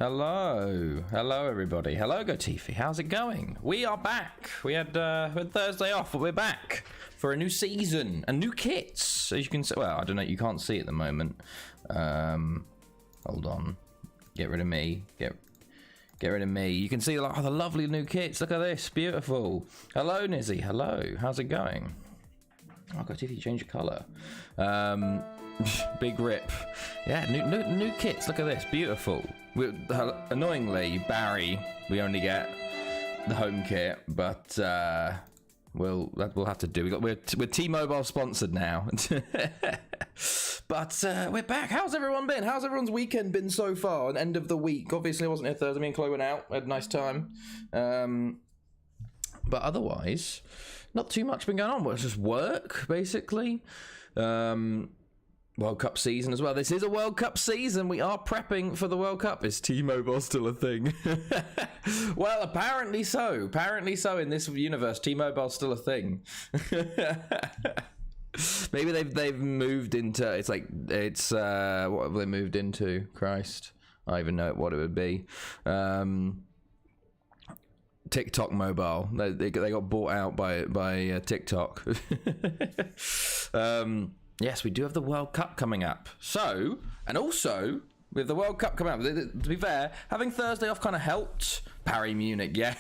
Hello. Hello, everybody. Hello, Gotifi. How's it going? We are back. We had Thursday off, but we're back for a new season and new kits. As you can see, well, I don't know. You can't see at the moment. Hold on. Get rid of me. Get rid of me. You can see like, the lovely new kits. Look at this. Beautiful. Hello, Nizzy. Hello. How's it going? Oh, Gotifi, change your color. Big rip. Yeah, new kits. Look at this. Beautiful. Annoyingly, Barry, we only get the home kit, but we'll have to do. We're T-Mobile sponsored now. But we're back. How's everyone been? How's everyone's weekend been so far? An end of the week. Obviously, I wasn't here Thursday. Me and Chloe went out. We had a nice time. But otherwise, not too much been going on. It's just work, basically. World Cup season as well. This is a World Cup season. We are prepping for the World Cup. Is T-Mobile still a thing? Well, apparently so. Apparently so in this universe. T-Mobile's still a thing. Maybe they've moved into what have they moved into? Christ. I don't even know what it would be. TikTok Mobile. They got bought out by TikTok. Yes, we do have the World Cup coming up. So, and also, with the World Cup coming up, to be fair, having Thursday off kind of helped. Paris Munich, yeah.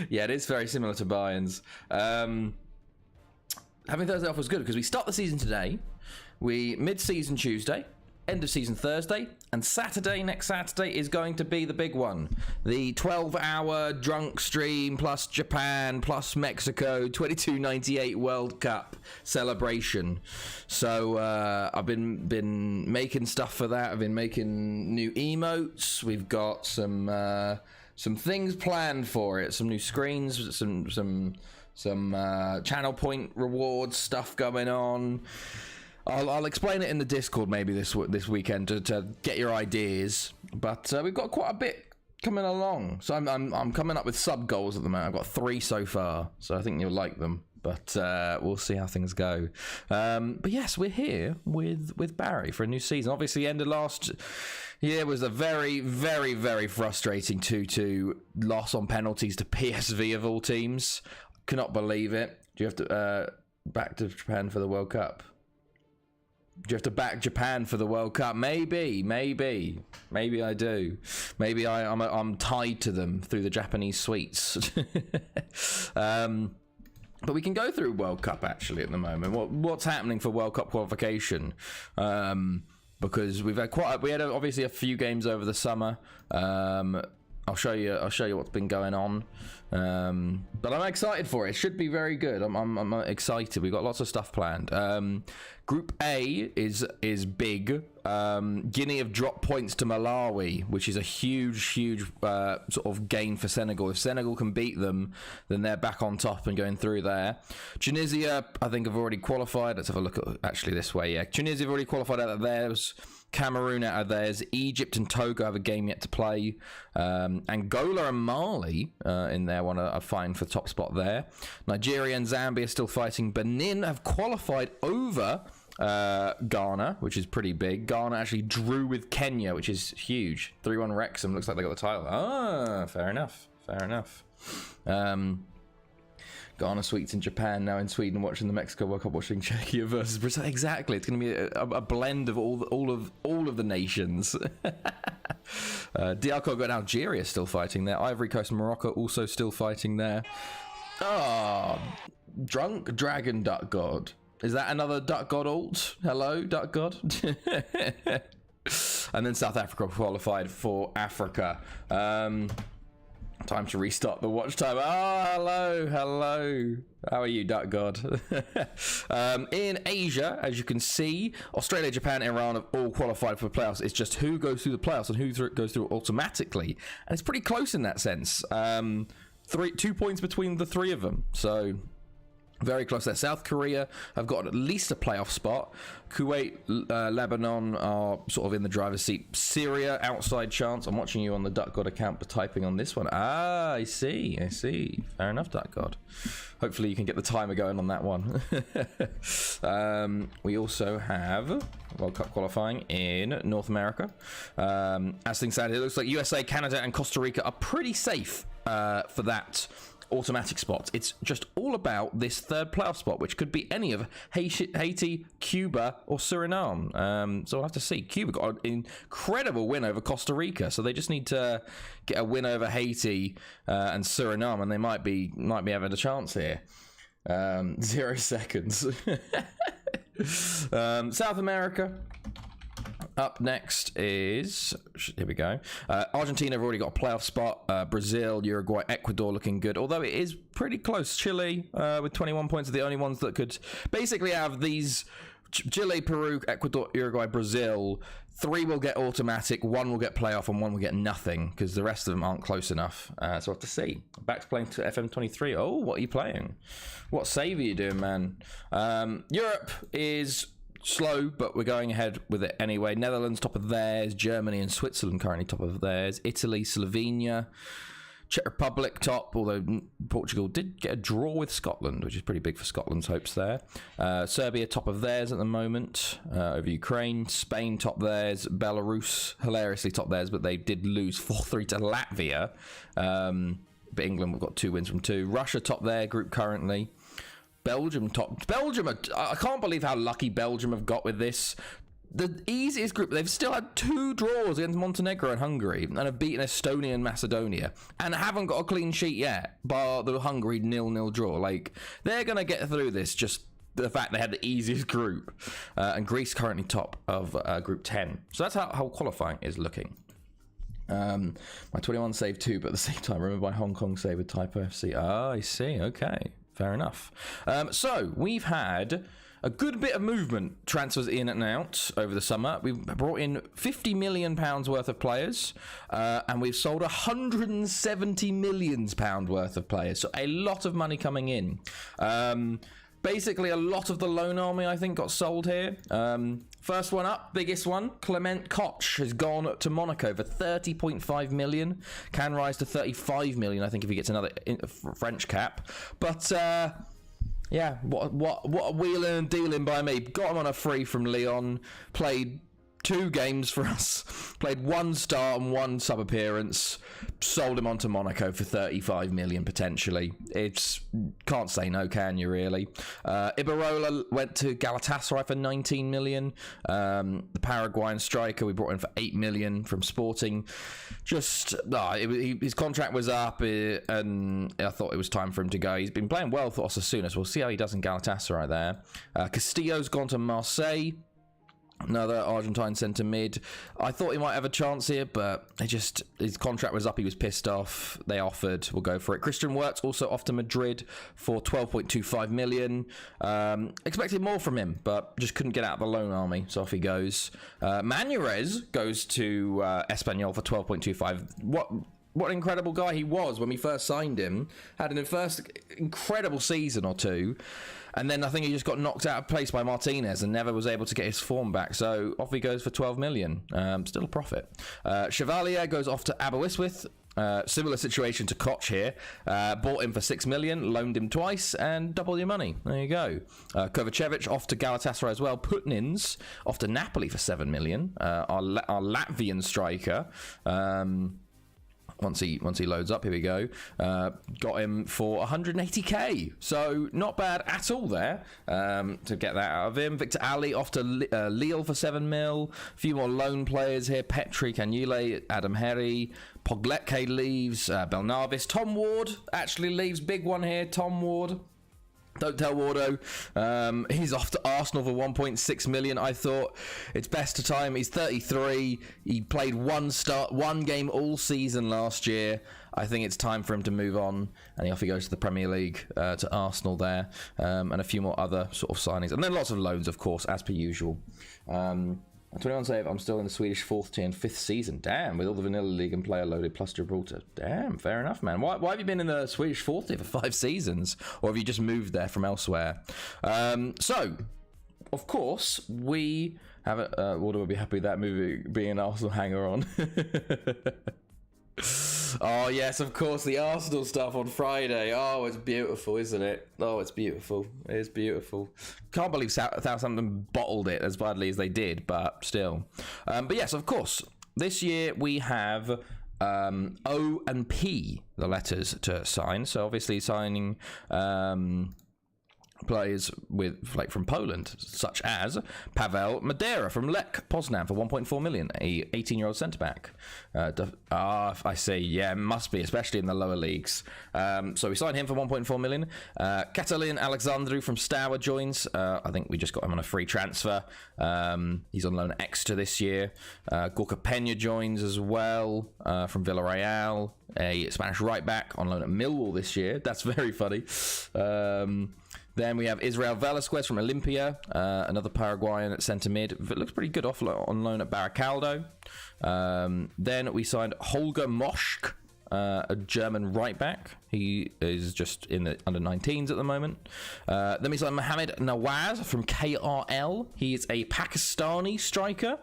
Yeah, it is very similar to Bayern's. Having Thursday off was good because we start the season today. We mid-season Tuesday, end of season Thursday, and next Saturday is going to be the big one. The 12-hour drunk stream plus Japan plus Mexico 2298 World Cup celebration. So I've been making stuff for that. I've been making new emotes. We've got some things planned for it. Some new screens, some channel point rewards stuff going on. I'll explain it in the Discord maybe this weekend to get your ideas. But we've got quite a bit coming along. So I'm coming up with sub goals at the moment. I've got 3 so far, so I think you'll like them. But we'll see how things go. But yes, we're here with Barry for a new season. Obviously, end of last year was a very, very, very frustrating 2-2 loss on penalties to PSV of all teams. Cannot believe it. Do you have to back to Japan for the World Cup? Do you have to back Japan for the World Cup? Maybe I do. Maybe I'm tied to them through the Japanese sweets. But we can go through World Cup actually at the moment. What's happening for World Cup qualification? Because we had obviously a few games over the summer. I'll show you what's been going on. But I'm excited for it. It should be very good. I'm excited. We've got lots of stuff planned. Group A is big. Guinea have dropped points to Malawi, which is a huge sort of gain for Senegal. If Senegal can beat them, then they're back on top and going through there. Tunisia, I think, have already qualified. Let's have a look at actually this way. Yeah, Tunisia have already qualified out of theirs. Cameroon out of theirs. Egypt and Togo have a game yet to play. Angola and Mali in there want a fight for the top spot there. Nigeria and Zambia are still fighting. Benin have qualified over Ghana, which is pretty big. Ghana actually drew with Kenya, which is huge. 3-1 Wrexham. Looks like they got the title. Ah, fair enough. Ghana sweets in Japan, now in Sweden watching the Mexico World Cup, watching Czechia versus Brazil. Exactly, it's going to be a blend of all of the nations. DR Congo and Algeria still fighting there. Ivory Coast and Morocco also still fighting there. Oh, Drunk Dragon Duck God. Is that another Duck God alt? Hello, Duck God. And then South Africa qualified for Africa. Time to restart the watch time. Oh, hello. How are you, Duck God? In Asia, as you can see, Australia, Japan, Iran have all qualified for the playoffs. It's just who goes through the playoffs and who goes through automatically. And it's pretty close in that sense. 2 points between the 3 of them. So Very close there. South Korea have got at least a playoff spot. Kuwait, Lebanon are sort of in the driver's seat. Syria, outside chance. I'm watching you on the Duck God account for typing on this one. Ah, I see. Fair enough, Duck God. Hopefully you can get the timer going on that one. We also have World Cup qualifying in North America. As things stand, it looks like USA, Canada, and Costa Rica are pretty safe for that automatic spots. It's just all about this third playoff spot, which could be any of Haiti, Cuba, or Suriname. So we'll have to see. Cuba got an incredible win over Costa Rica, so they just need to get a win over Haiti and Suriname, and they might be having a chance here. 0 seconds. South America. Up next is, here we go, Argentina have already got a playoff spot. Brazil, Uruguay, Ecuador looking good, although it is pretty close. Chile with 21 points are the only ones that could basically have these. Chile, Peru, Ecuador, Uruguay, Brazil, 3 will get automatic, 1 will get playoff, and 1 will get nothing, because the rest of them aren't close enough. So we'll have to see. Back to playing to FM23. Oh, what are you playing? What save are you doing, man? Europe is slow, but we're going ahead with it anyway. Netherlands top of theirs, Germany and Switzerland currently top of theirs, Italy, Slovenia, Czech Republic top, although Portugal did get a draw with Scotland, which is pretty big for Scotland's hopes there. Serbia top of theirs at the moment over Ukraine. Spain top theirs. Belarus hilariously top theirs, but they did lose 4-3 to Latvia. But England have got 2 wins from 2. Russia top their group currently. Belgium top. I can't believe how lucky Belgium have got with this. The easiest group. They've still had 2 draws against Montenegro and Hungary, and have beaten Estonia and Macedonia, and haven't got a clean sheet yet, bar the Hungary 0-0 draw. Like, they're gonna get through this. Just the fact they had the easiest group, and Greece currently top of Group 10. So that's how qualifying is looking. My 21 saved 2, but at the same time, remember my Hong Kong save with Typo FC. Ah, I see. Okay. Fair enough. So we've had a good bit of movement, transfers in and out over the summer. We've brought in £50 million worth of players, and we've sold £170 million worth of players. So a lot of money coming in. Basically, a lot of the loan army, I think, got sold here. First one up, biggest one, Clement Koch has gone to Monaco for 30.5 million. Can rise to 35 million, I think, if he gets another French cap. But yeah, what a wheeling and dealing by me. Got him on a free from Lyon. Played 2 games for us. Played 1 start and 1 sub appearance. Sold him on to Monaco for 35 million potentially. It's can't say no, can you really? Ibarola went to Galatasaray for 19 million. The Paraguayan striker we brought in for 8 million from Sporting. Just his contract was up, and I thought it was time for him to go. He's been playing well for Osasuna, so we'll see how he does in Galatasaray there. Castillo's gone to Marseille. Another Argentine centre mid. I thought he might have a chance here, but his contract was up. He was pissed off. They offered. We'll go for it. Christian Wirtz also off to Madrid for 12.25 million. Expected more from him, but just couldn't get out of the loan army, so off he goes. Manurez goes to Espanyol for 12.25. What an incredible guy he was when we first signed him. Had an first incredible season or 2. And then I think he just got knocked out of place by Martinez and never was able to get his form back. So off he goes for 12 million. Still a profit. Chevalier goes off to Aberystwyth. Similar situation to Koch here. Bought him for 6 million, loaned him twice, and double your money. There you go. Kovacevic off to Galatasaray as well. Putnins off to Napoli for 7 million. Our Latvian striker. Once he loads up, here we go. Got him for 180k, so not bad at all there to get that out of him. Victor Ali off to Lille for 7 mil. A few more loan players here: Petri, Canule, Adam Herry, Pogletke leaves, Belnavis, Tom Ward actually leaves. Big one here, Tom Ward. Don't tell Wardo. He's off to Arsenal for 1.6 million. I thought it's best to time. He's 33. He played one game all season last year. I think it's time for him to move on, and off he goes to the Premier League, to Arsenal there, and a few more other sort of signings, and then lots of loans, of course, as per usual. 21 save. I'm still in the Swedish 4th tier and 5th season. Damn, with all the vanilla league and player loaded plus Gibraltar. Damn, fair enough, man. Why have you been in the Swedish 4th tier for 5 seasons? Or have you just moved there from elsewhere? So, of course, we have a... Waldo will be happy with that movie being an Arsenal hanger-on. Oh, yes, of course, the Arsenal stuff on Friday. Oh, it's beautiful, isn't it? Oh, it's beautiful. It is beautiful. Can't believe Southampton bottled it as badly as they did, but still. But yes, of course, this year we have O and P, the letters to sign. So obviously signing... players with from Poland, such as Pavel Madera from Lech Poznan for 1.4 million, a 18-year-old centre-back. I see. Yeah, must be, especially in the lower leagues. So we signed him for 1.4 million. Katalin Alexandru from Stour joins. I think we just got him on a free transfer. He's on loan at Exeter this year. Gorka Pena joins as well from Villarreal, a Spanish right-back on loan at Millwall this year. That's very funny. Then we have Israel Velasquez from Olympia, another Paraguayan at centre mid. It looks pretty good on loan at Baracaldo. Then we signed Holger Moschk, a German right back. He is just in the under 19s at the moment. Then we signed Mohamed Nawaz from KRL. He is a Pakistani striker.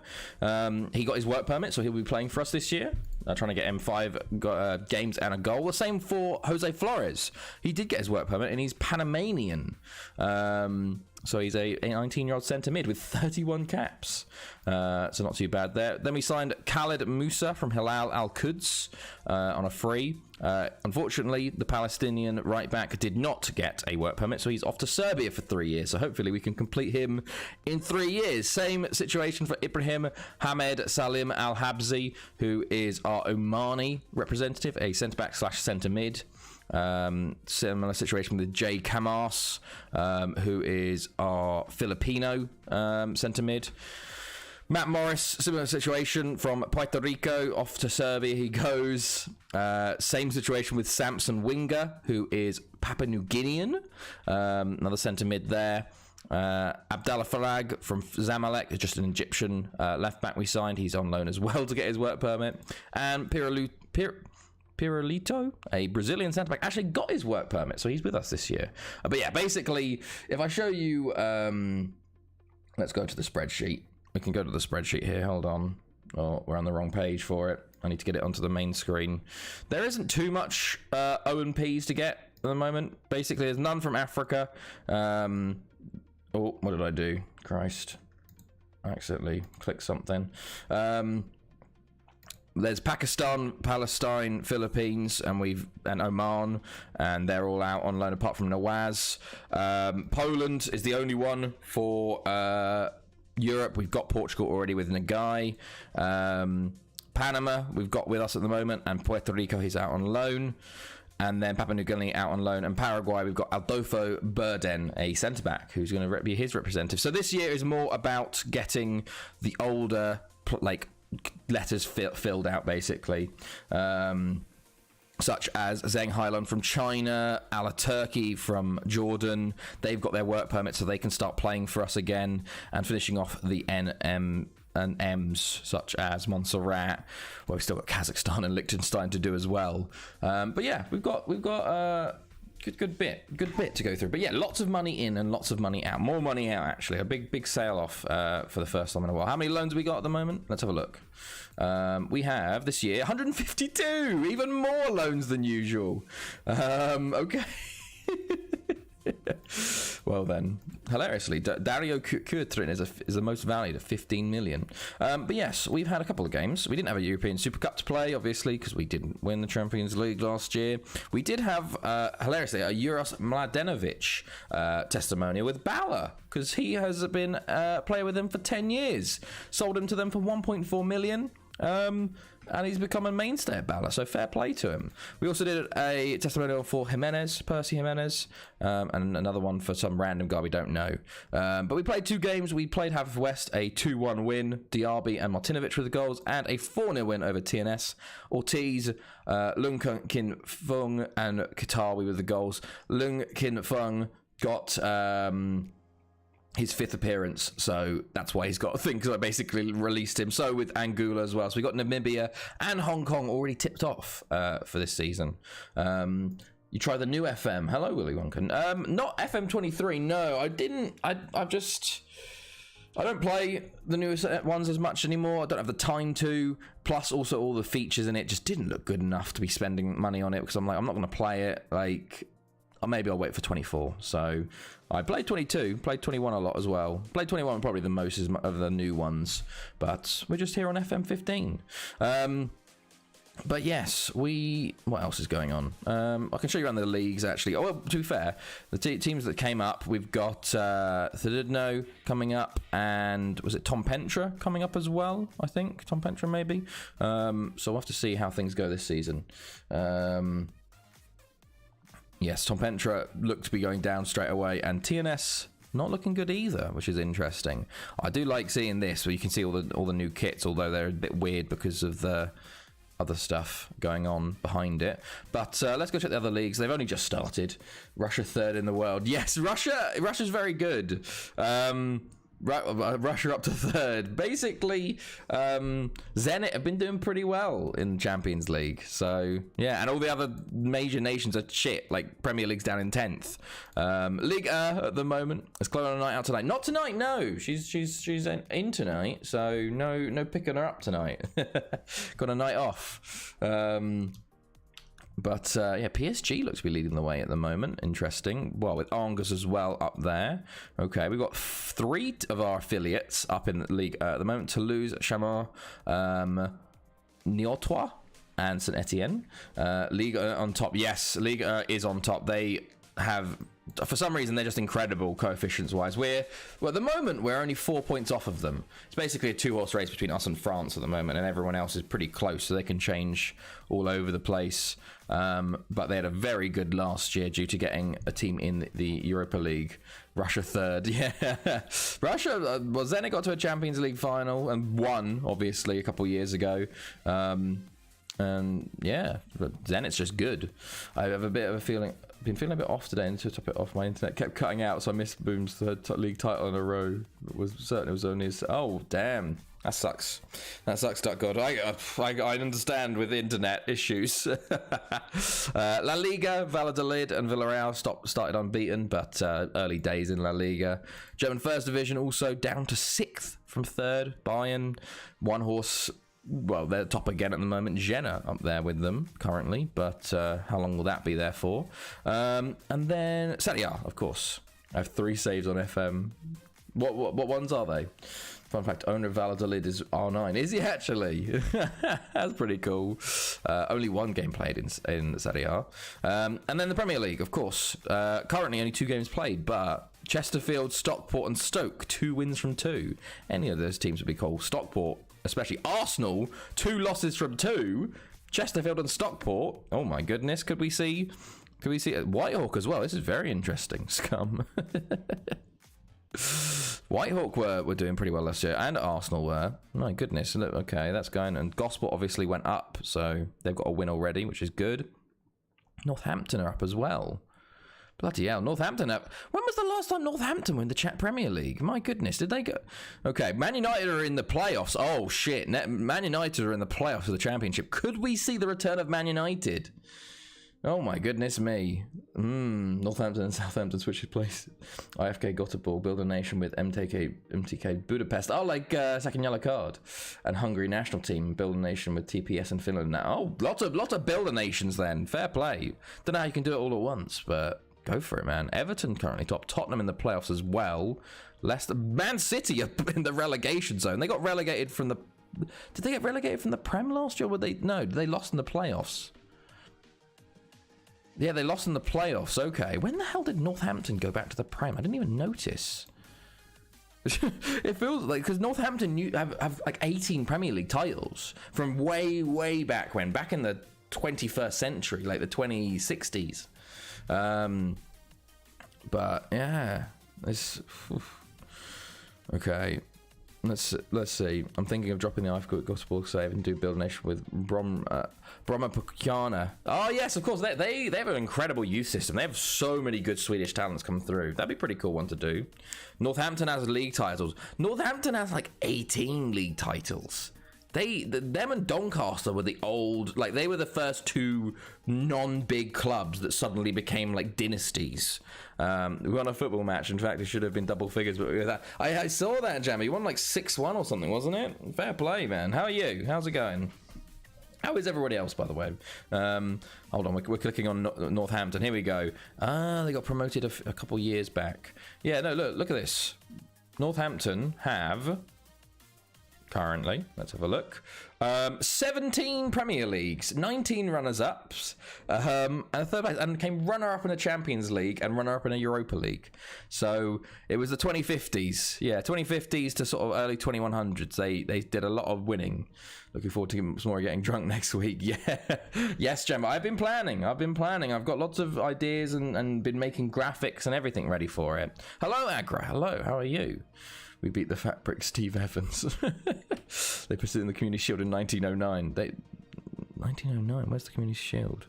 He got his work permit, so he'll be playing for us this year. Trying to get M5 games and a goal. The same for Jose Flores. He did get his work permit, and he's Panamanian. So he's a 19-year-old centre mid with 31 caps. So not too bad there. Then we signed Khaled Musa from Hilal Al Quds on a free. Unfortunately, the Palestinian right back did not get a work permit, so he's off to Serbia for 3 years. So hopefully we can complete him in 3 years. Same situation for Ibrahim Hamed Salim Al Habzi, who is our Omani representative, a centre back / centre mid. Similar situation with Jay Camas, who is our Filipino centre mid. Matt Morris, similar situation from Puerto Rico, off to Serbia he goes. Same situation with Samson Winger, who is Papua New Guinean, another centre mid there. Abdallah Farag from Zamalek is just an Egyptian left back we signed. He's on loan as well to get his work permit. And Pirulito, a Brazilian centre back, actually got his work permit, so he's with us this year. But yeah, basically, if I show you, let's go to the spreadsheet. We can go to the spreadsheet here. Hold on. Oh, we're on the wrong page for it. I need to get it onto the main screen. There isn't too much O and Ps to get at the moment. Basically, there's none from Africa. Oh, what did I do? Christ. I accidentally clicked something. There's Pakistan, Palestine, Philippines, and Oman, and they're all out on loan apart from Nawaz. Poland is the only one for Europe. We've got Portugal already with Nagai. Panama we've got with us at the moment, and Puerto Rico he's out on loan. And then Papua New Guinea out on loan. And Paraguay, we've got Adolfo Burden, a centre-back, who's going to be his representative. So this year is more about getting the older, letters filled out, basically. Such as Zheng Hailun from China, Ala Turkey from Jordan. They've got their work permit, so they can start playing for us again. And finishing off the NM and M's, such as Montserrat. Well, we've still got Kazakhstan and Liechtenstein to do as well. But yeah, we've got good bit to go through. But yeah, lots of money in and lots of money out. More money out, actually. A big sale off for the first time in a while. How many loans we got at the moment? Let's have a look. We have this year 152, even more loans than usual. Okay. Well then, hilariously, Dario Kurtrin is the most valued at 15 million. But yes, we've had a couple of games. We didn't have a European Super Cup to play, obviously, because we didn't win the Champions League last year. We did have, hilariously, a Juros Mladenovic testimonial with Bauer, because he has been a player with them for 10 years. Sold him to them for 1.4 million. And he's become a mainstay at Bala, so fair play to him. We also did a testimonial for Percy Jimenez, and another one for some random guy we don't know. But we played 2 games. We played Haverford West, a 2-1 win, Diaby and Martinovic with the goals, and a 4-0 win over TNS. Ortiz, Lung Kin Fung, and Katawi with the goals. Lung Kin Fung got... his 5th appearance, so that's why he's got a thing, because I basically released him. So with Angola as well. So we got Namibia and Hong Kong already tipped off for this season. You try the new FM. Hello, Willy Wonka. Not FM23. No, I didn't. I don't play the newest ones as much anymore. I don't have the time to. Plus, also all the features in it just didn't look good enough to be spending money on it, because I'm like, I'm not going to play it. Like, or maybe I'll wait for 24. So I played 22, played 21 a lot as well. Played 21 probably the most of the new ones, but we're just here on FM15. But yes, what else is going on? I can show you around the leagues, actually. Oh, well, to be fair, the teams that came up, we've got Thedidno coming up, and was it Tom Pentra coming up as well? I think Tom Pentra maybe. So we'll have to see how things go this season. Yes, Tom Pentra looked to be going down straight away, and TNS not looking good either, which is interesting. I do like seeing this, where you can see all the new kits, although they're a bit weird because of the other stuff going on behind it. But let's go check the other leagues. They've only just started. Russia 3rd in the world. Yes, Russia's very good. Russia up to 3rd. Basically, Zenit have been doing pretty well in Champions League. So, yeah, and all the other major nations are shit. Like, Premier League's down in 10th. Ligue 1 at the moment. Is Chloe on a night out tonight? Not tonight, no. She's in tonight, so no picking her up tonight. Got a night off. But yeah, PSG looks to be leading the way at the moment. Interesting. Well, with Angers as well up there. Okay, we've got 3 of our affiliates up in the league at the moment. Toulouse, Chamois, Niortois, and Saint Etienne. League on top. Yes, League is on top. They have, for some reason, they're just incredible coefficients wise. Well, at the moment, we're only 4 points off of them. It's basically a 2-horse race between us and France at the moment, and everyone else is pretty close, so they can change all over the place. But they had a very good last year due to getting a team in the Europa League. Russia 3rd, yeah. Russia, well, Zenit got to a Champions League final and won, obviously, a couple years ago. And yeah, but Zenit's just good. I have a bit of a feeling, been feeling a bit off today, and to top it off, my internet kept cutting out, so I missed Boom's 3rd league title in a row. It was certain it was only his, oh damn, that sucks. That sucks, duck god. I understand with internet issues. La Liga, Valladolid and Villarreal started unbeaten, but early days in La Liga. German First Division also down to 6th from 3rd. Bayern, 1 horse. Well, they're top again at the moment. Jena up there with them currently, but how long will that be there for? And then Serie A, of course. I have 3 saves on FM. What ones are they? Fun fact, owner of Valladolid is R9. Is he actually? That's pretty cool. Only 1 game played in Serie A. And then the Premier League, of course. Currently only 2 games played, but Chesterfield, Stockport and Stoke, 2 wins from 2. Any of those teams would be cool. Stockport, especially Arsenal, 2 losses from 2. Chesterfield and Stockport, oh my goodness, could we see Whitehawk as well? This is very interesting. Scum. Whitehawk were doing pretty well last year, and Arsenal were. My goodness, look, okay, that's going. And Gosport obviously went up, so they've got a win already, which is good. Northampton are up as well. Bloody hell, Northampton up. When was the last time Northampton were in the Premier League? My goodness, did they go? Okay, Man United are in the playoffs. Oh shit, Man United are in the playoffs of the Championship. Could we see the return of Man United? Oh my goodness me. Northampton and Southampton switches place. IFK Göteborg build a nation with MTK Budapest. Oh, like second yellow card. And Hungary national team build a nation with TPS and Finland now. Oh, lots of builder nations then. Fair play. Don't know how you can do it all at once, but go for it, man. Everton currently top. Tottenham in the playoffs as well. Leicester, Man City are in the relegation zone. They got relegated from the. Did they get relegated from the Prem last year? Or were they? No, they lost in the playoffs. Yeah, they lost in the playoffs. Okay. When the hell did Northampton go back to the Prem? I didn't even notice. It feels like, because Northampton have like 18 Premier League titles from way back when, back in the 21st century, like the 2060s. But yeah, this. Okay. Let's see. I'm thinking of dropping the Ice Gospel save and do Build Nation with Bromma. Oh yes, of course. They have an incredible youth system. They have so many good Swedish talents come through. That'd be a pretty cool one to do. Northampton has league titles. Northampton has like 18 league titles. Them and Doncaster were the old, like they were the first two non-big clubs that suddenly became like dynasties. We won a football match. In fact, it should have been double figures, but I saw that, Jamie. You won like 6-1 or something, wasn't it? Fair play, man. How are you? How's it going? How is everybody else, by the way? Hold on, we're clicking on Northampton. Here we go. They got promoted a couple years back. Yeah, no, look at this. Northampton have... currently, let's have a look. 17 Premier Leagues, 19 runners-ups, and a third place, and came runner-up in a Champions League and runner-up in a Europa League. So it was the 2050s, yeah, 2050s to sort of early 2100s. They did a lot of winning. Looking forward to more getting drunk next week. Yeah, yes, Gemma. I've been planning. I've got lots of ideas and been making graphics and everything ready for it. Hello, Agra. Hello. How are you? We beat the fat prick Steve Evans. They put it in the Community Shield in 1909. 1909? Where's the Community Shield?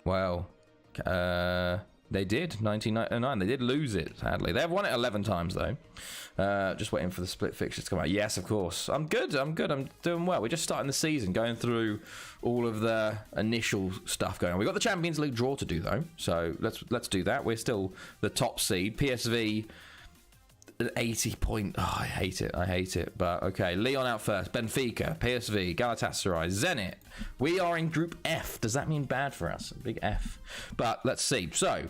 Well, they did. 1909. They did lose it, sadly. They've won it 11 times, though. Just waiting for the split fixtures to come out. Yes, of course. I'm good. I'm doing well. We're just starting the season, going through all of the initial stuff going on. We've got the Champions League draw to do, though. So let's do that. We're still the top seed. PSV... 80 point. Oh, I hate it. But okay, Lyon out first. Benfica, PSV, Galatasaray, Zenit. We are in Group F. Does that mean bad for us? Big F. But let's see. So,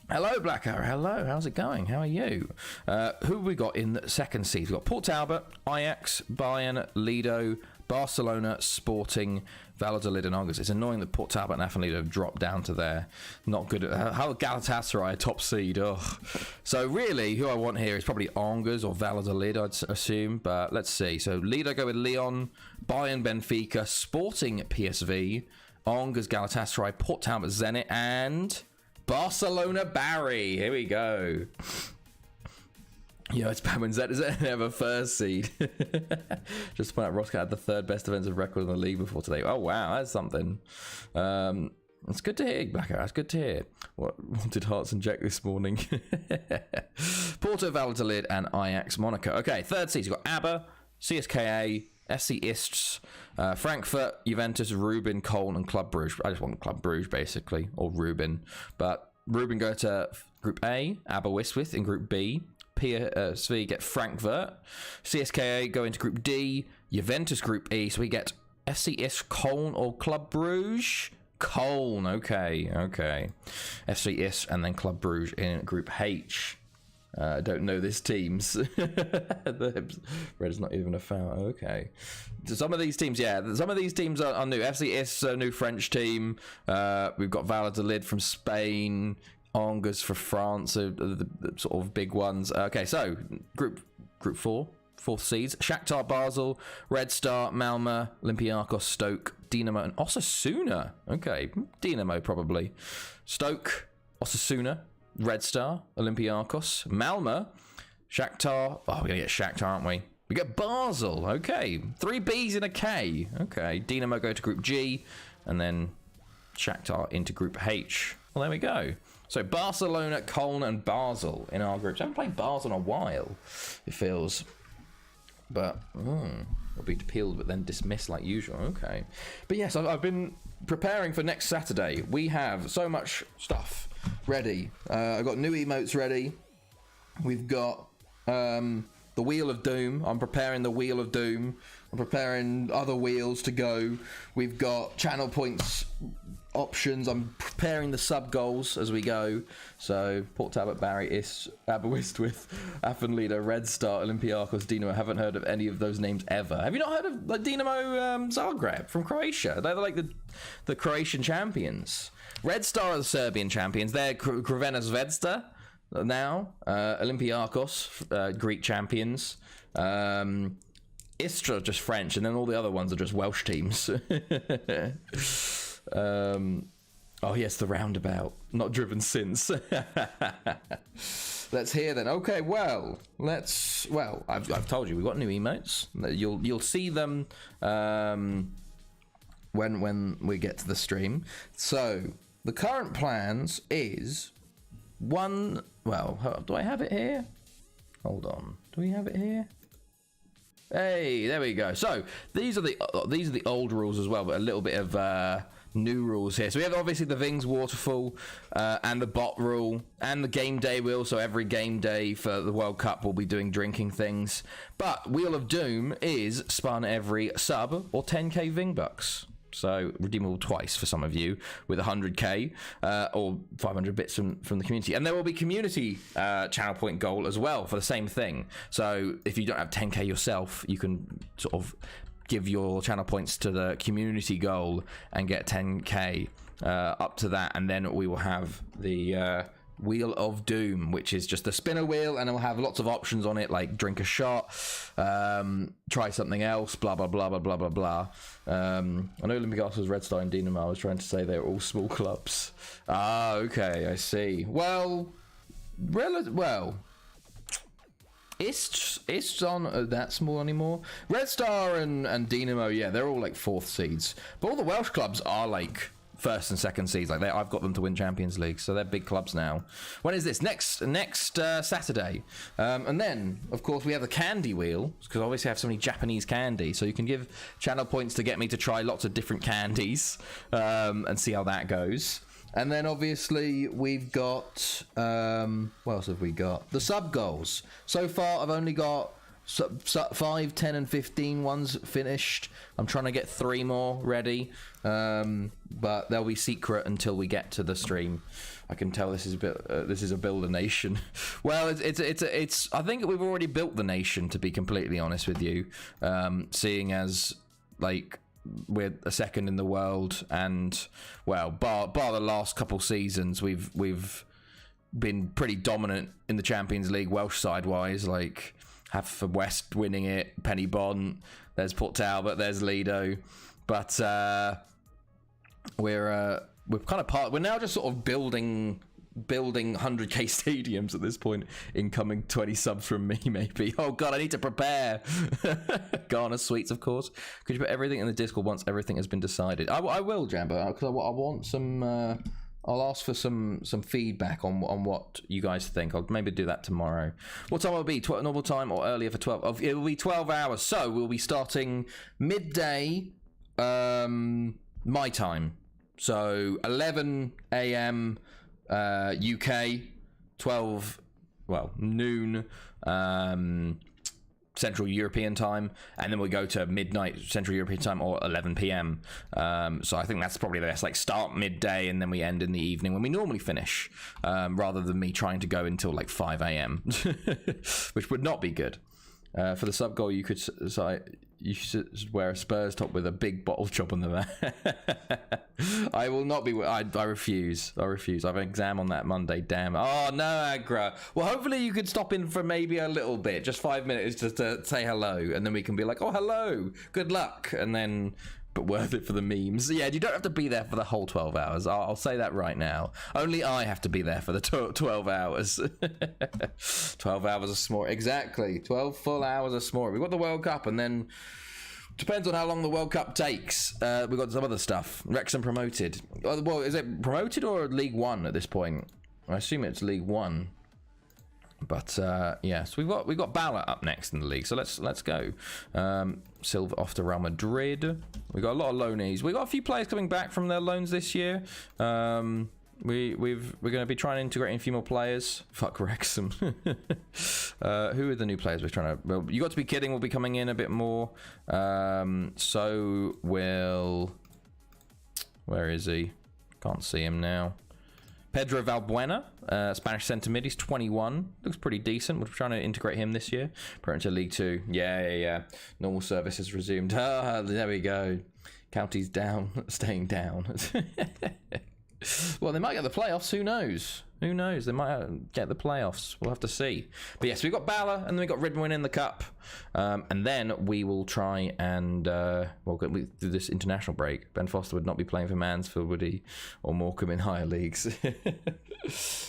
hello, Black Arrow. Hello. How's it going? How are you? Who have we got in the second seed? We've got Port Talbot, Ajax, Bayern, Lido, Barcelona, Sporting, Valladolid and Angers. It's annoying that Port Talbot and Afan Lido have dropped down to their not good. How Galatasaray, a top seed. Ugh. So really, who I want here is probably Angers or Valladolid, I'd assume. But let's see. So Lido go with Lyon, Bayern, Benfica, Sporting, PSV, Angers, Galatasaray, Port Talbot, Zenit, and Barcelona, Barry. Here we go. Yeah, it's bad when Zenit have a first seed. Just to point out, Roscoe had the third best defensive record in the league before today. Oh, wow, that's something. It's good to hear, Black Arrow. It's good to hear. What did Hearts and Jack this morning? Porto, Valladolid, and Ajax Monaco. Okay, third seed. You've got ABBA, CSKA, FC Ists, Frankfurt, Juventus, Rubin, Cologne, and Club Brugge. I just want Club Brugge, basically, or Rubin. But Rubin go to Group A, ABBA Wiswith in Group B. PSV get Frankfurt, CSKA go into Group D, Juventus Group E, so we get FC Ist, Cologne or Club Brugge. Cologne, okay. FC Ist and then Club Brugge in Group H. I don't know this teams. Red's not even a foul. Okay. Some of these teams, are new. FC Ist, a new French team. We've got Valladolid from Spain. Angers for France, so the sort of big ones. Okay, so Group 4, fourth seeds: Shakhtar, Basel, Red Star, Malmö, Olympiacos, Stoke, Dinamo, and Osasuna. Okay, Dinamo probably. Stoke, Osasuna, Red Star, Olympiacos, Malmö, Shakhtar. Oh, we're gonna get Shakhtar, aren't we? We get Basel. Okay, 3 B's and a K. Okay, Dinamo go to Group G, and then Shakhtar into Group H. Well, there we go. So Barcelona, Cologne, and Basel in our groups. I haven't played Basel in a while, it feels. But it'll be appealed but then dismissed like usual. Okay. But yes, I've been preparing for next Saturday. We have so much stuff ready. I've got new emotes ready. We've got the Wheel of Doom. I'm preparing the Wheel of Doom. I'm preparing other wheels to go. We've got channel points options. I'm preparing the sub goals as we go. So Port Talbot, Barry, Ist, Aberystwyth, Afan Lido, Red Star, Olympiacos, Dinamo. I haven't heard of any of those names ever. Have you not heard of like Dinamo Zagreb from Croatia? They're like the Croatian champions. Red Star are the Serbian champions. They're Crvena Zvezda now. Olympiacos, Greek champions. Istra just French, and then all the other ones are just Welsh teams. Oh yes, the roundabout. not driven since. Let's hear then. Okay, well, I've told you we've got new emotes. You'll see them when we get to the stream. So the current plans is one. Well, do I have it here? Hold on. Do we have it here? Hey, there we go. So these are the old rules as well, but a little bit of new rules here. So we have obviously the Vings waterfall and the bot rule and the game day wheel. So every game day for the World Cup we'll be doing drinking things. But Wheel of Doom is spun every sub or 10k Ving bucks. So redeemable twice for some of you with 100k or 500 bits from the community. And there will be community channel point goal as well for the same thing. So if you don't have 10k yourself, you can sort of give your channel points to the community goal and get 10k up to that. And then we will have the Wheel of Doom, which is just a spinner wheel, and it will have lots of options on it, like drink a shot, try something else, blah blah blah blah blah blah blah. I know Olympiacos was Red Star and Dinamo. I was trying to say they were all small clubs. Ah, okay, I see. Well, it's on that small anymore. Red Star and Dinamo, yeah, they're all like 4th seeds, but all the Welsh clubs are like 1st and 2nd seeds. Like I've got them to win Champions League, so they're big clubs now. When is this? Next Saturday. And then, of course, we have the candy wheel, because obviously I have so many Japanese candy, so you can give channel points to get me to try lots of different candies and see how that goes. And then obviously we've got what else have we got? The sub goals. So far I've only got 5, 10 and 15 ones finished. I'm trying to get 3 more ready, but they'll be secret until we get to the stream. I can tell this is a bit. This is a build a nation. Well, it's. I think we've already built the nation, to be completely honest with you. Seeing as like we're a 2nd in the world, and well, bar the last couple seasons, we've been pretty dominant in the Champions League Welsh side wise. Like have for West winning it, Penny Bont, there's Port Talbot, there's Lido, but we're kind of we're now just sort of building 100k stadiums at this point. Incoming 20 subs from me, maybe. Oh god, I need to prepare. Ghana Sweets, of course. Could you put everything in the Discord once everything has been decided? I will, Jambo, because I want some. I'll ask for some feedback on what you guys think. I'll maybe do that tomorrow. What time will it be? Normal time or earlier for 12? It will be 12 hours. So we'll be starting midday my time. So 11 a.m. UK, 12, noon Central European time, and then we'll go to midnight Central European time or 11 p.m. So I think that's probably the best. Like start midday and then we end in the evening when we normally finish, rather than me trying to go until like 5 a.m., which would not be good. For the sub goal, you should wear a Spurs top with a big bottle job on the back. I will not be. I refuse. I have an exam on that Monday. Damn. Oh no, Agra. Well, hopefully you could stop in for maybe a little bit, just 5 minutes, just to say hello, and then we can be like, oh hello, good luck, and then. But worth it for the memes. Yeah, you don't have to be there for the whole 12 hours. I'll say that right now. Only I have to be there for the 12 hours. 12 hours of s'more. Exactly. 12 full hours of s'more. We've got the World Cup, and then depends on how long the World Cup takes. We've got some other stuff. Wrexham promoted. Well, is it promoted or League One at this point? I assume it's League One. But yeah, so we've got Bala up next in the league. So let's go. Silva off to Real Madrid. We got a lot of loanees. We got a few players coming back from their loans this year. We're going to be trying to integrate a few more players. Fuck Wrexham. Who are the new players we're trying to? Well, You Got to Be Kidding will be coming in a bit more. So will. Where is he? Can't see him now. Pedro Valbuena, Spanish centre mid. He's 21. Looks pretty decent. We're trying to integrate him this year. Put into League 2. Yeah. Normal service has resumed. Ah, there we go. County's down, staying down. Well, they might get the playoffs. Who knows? Who knows? They might get the playoffs. We'll have to see. But yes, we've got Balor, and then we've got Ridwan in the cup. And then we will try and, do this international break. Ben Foster would not be playing for Mansfield, would he? Or Morecambe in higher leagues.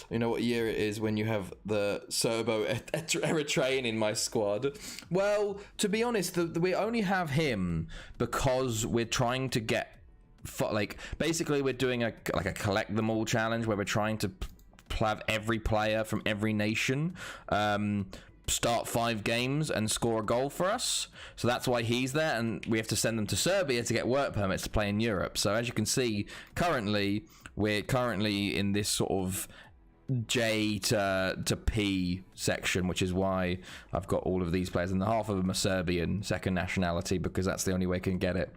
You know what year it is when you have the Serbo Eritrean in my squad? Well, to be honest, we only have him because we're trying to get... basically we're doing a collect them all challenge where we're trying to have every player from every nation start 5 games and score a goal for us. So that's why he's there, and we have to send them to Serbia to get work permits to play in Europe. So as you can see, we're currently in this sort of J to P section, which is why I've got all of these players, and half of them are Serbian, second nationality, because that's the only way I can get it.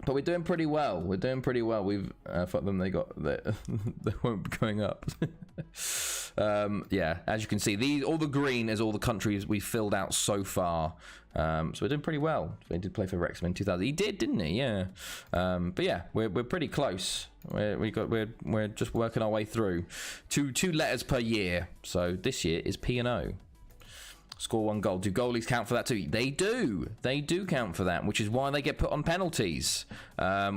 But we're doing pretty well. We've for them, they won't be going up. Yeah, as you can see, all the green is all the countries we filled out so far. So we're doing pretty well. He did play for Wrexham in 2000. He did, didn't he? Yeah. But yeah, we're pretty close. We're just working our way through. Two letters per year. So this year is P and O. Score 1 goal. Do goalies count for that too? They do. They do count for that, which is why they get put on penalties.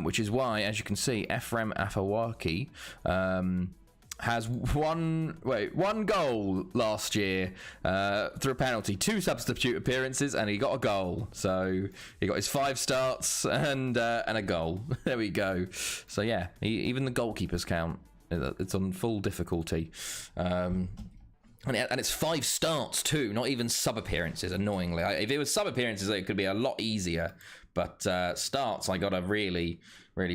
Which is why, as you can see, Ephraim Afawaki has one goal last year through a penalty, 2 substitute appearances, and he got a goal. So he got his 5 starts and a goal. There we go. So yeah, even the goalkeepers count. It's on full difficulty. And it's 5 starts too, not even sub appearances. Annoyingly, if it was sub appearances, it could be a lot easier. But starts, I gotta really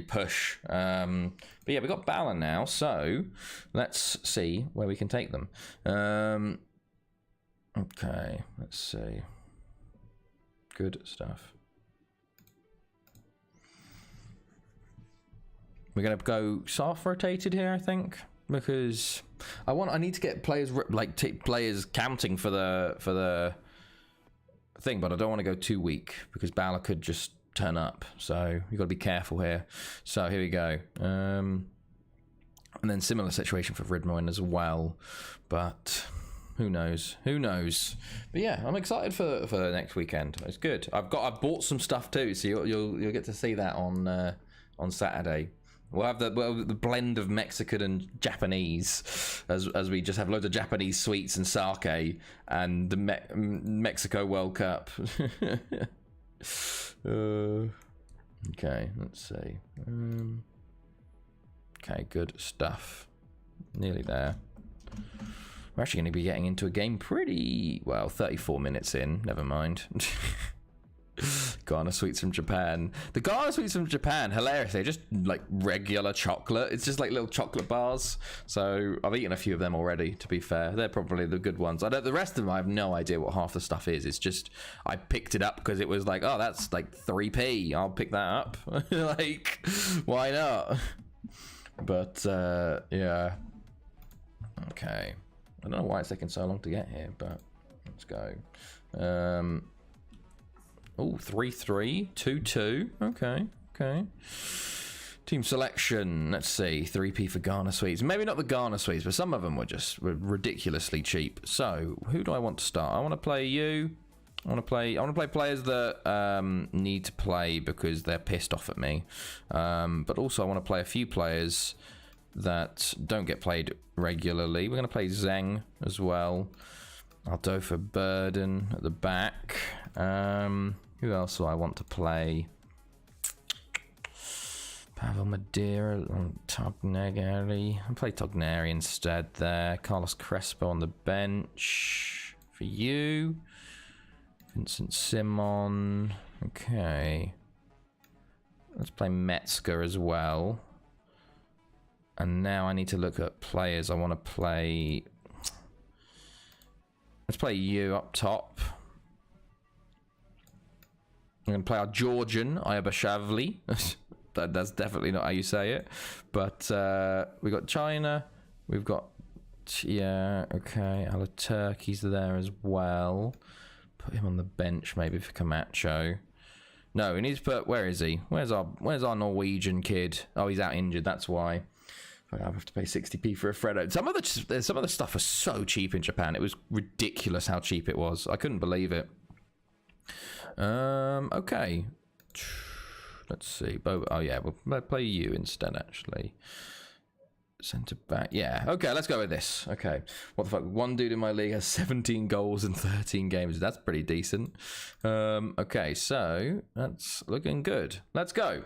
push. But yeah, we got Balor now, so let's see where we can take them. Okay, let's see. Good stuff. We're gonna go soft rotated here, I think. Because I need to get players players counting for the thing, but I don't want to go too weak because Balor could just turn up. So you've got to be careful here. So here we go. And then similar situation for Ridmoin as well, but who knows? Who knows? But yeah, I'm excited for the next weekend. It's good. I've bought some stuff too, so you'll get to see that on Saturday. We'll have the blend of Mexican and Japanese, as we just have loads of Japanese sweets and sake, and the Mexico World Cup. Okay, let's see. Okay, good stuff. Nearly there. We're actually going to be getting into a game pretty well. 34 minutes in. Never mind. Ghana sweets from Japan. The Ghana sweets from Japan, hilarious. They're just like regular chocolate. It's just like little chocolate bars. So I've eaten a few of them already, to be fair. They're probably the good ones. The rest of them, I have no idea what half the stuff is. It's just, I picked it up because it was like, oh, that's like 3p. I'll pick that up. Like, why not? But, yeah. Okay. I don't know why it's taking so long to get here, but let's go. Oh, 3-3, 2-2. Okay. Team selection. Let's see. 3p for Ghana sweets. Maybe not the Ghana sweets, but some of them were ridiculously cheap. So, who do I want to start? I want to play you. I want to play players that need to play because they're pissed off at me. But also I want to play a few players that don't get played regularly. We're going to play Zeng as well. Aldofa Burden at the back. Who else do I want to play? Pavel Madeira, Togneri. I'll play Togneri instead there. Carlos Crespo on the bench for you. Vincent Simon. Okay. Let's play Metzger as well. And now I need to look at players I want to play. Let's play you up top. I'm going to play our Georgian, Ayabashavli. That's definitely not how you say it. But we've got China. We've got... Yeah, okay. Alaturki's there as well. Put him on the bench maybe for Camacho. No, he needs to put... Where is he? Where's our Norwegian kid? Oh, he's out injured. That's why. I have to pay 60p for a Freddo. Some of the stuff was so cheap in Japan. It was ridiculous how cheap it was. I couldn't believe it. Okay. Let's see. Oh, yeah. We'll play you instead, actually. Centre back. Yeah. Okay, let's go with this. Okay. What the fuck? One dude in my league has 17 goals in 13 games. That's pretty decent. Okay, so that's looking good. Let's go.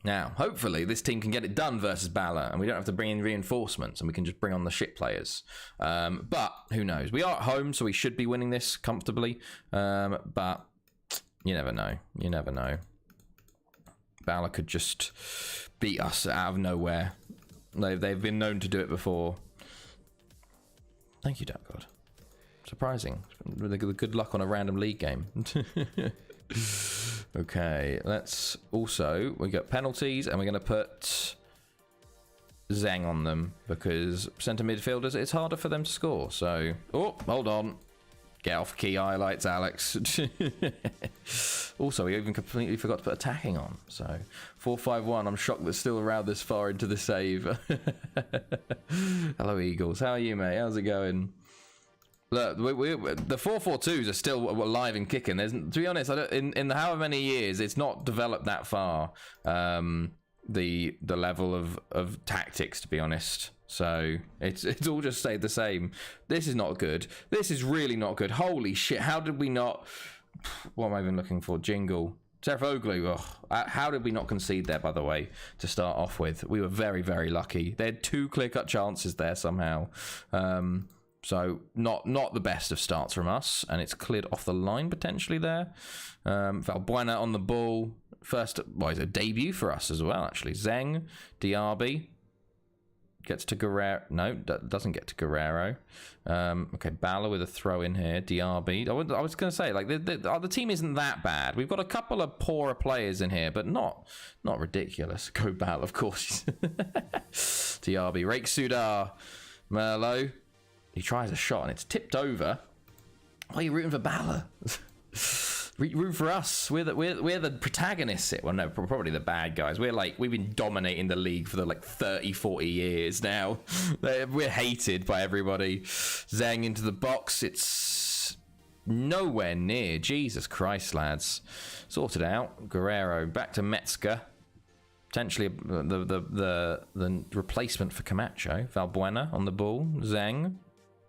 Now, hopefully, this team can get it done versus Bala, and we don't have to bring in reinforcements, and we can just bring on the shit players. But who knows? We are at home, so we should be winning this comfortably. But you never know. You never know. Bala could just beat us out of nowhere. They've been known to do it before. Thank you, Dark God. Surprising. Really good luck on a random league game. Okay, let's also... We got penalties, and we're going to put Zheng on them, because centre midfielders, it's harder for them to score. So... Oh, hold on. Get off key highlights, Alex. Also, we even completely forgot to put attacking on. So, 4-5-1. I'm shocked that's still around this far into the save. Hello, Eagles. How are you, mate? How's it going? Look, the 4-4-2s are still alive and kicking. To be honest, in however many years, it's not developed that far. The level of tactics, to be honest. So it's all just stayed the same. This is not good. This is really not good. Holy shit! How did we not? What am I even looking for? Jingle. Serafoglu. Oh, how did we not concede there? By the way, to start off with, we were very, very lucky. They had 2 clear-cut chances there somehow. So not the best of starts from us, and it's cleared off the line potentially there. Valbuena on the ball. First, well, it's a debut for us as well, actually. Zheng, Diaby. Gets to Guerrero. No, doesn't get to Guerrero. Okay, Bala with a throw in here. Diaby. I was going to say, like, the team isn't that bad. We've got a couple of poorer players in here, but not ridiculous. Go Bala, of course. Diaby. Rake Sudar. Merlot. He tries a shot and it's tipped over. Why are you rooting for Bala? Root for us. We're the protagonists. Well, no, probably the bad guys. We've been dominating the league for 30, 40 years now. We're hated by everybody. Zheng into the box. It's nowhere near. Jesus Christ, lads. Sorted out. Guerrero back to Metzger. Potentially the replacement for Camacho. Valbuena on the ball. Zheng.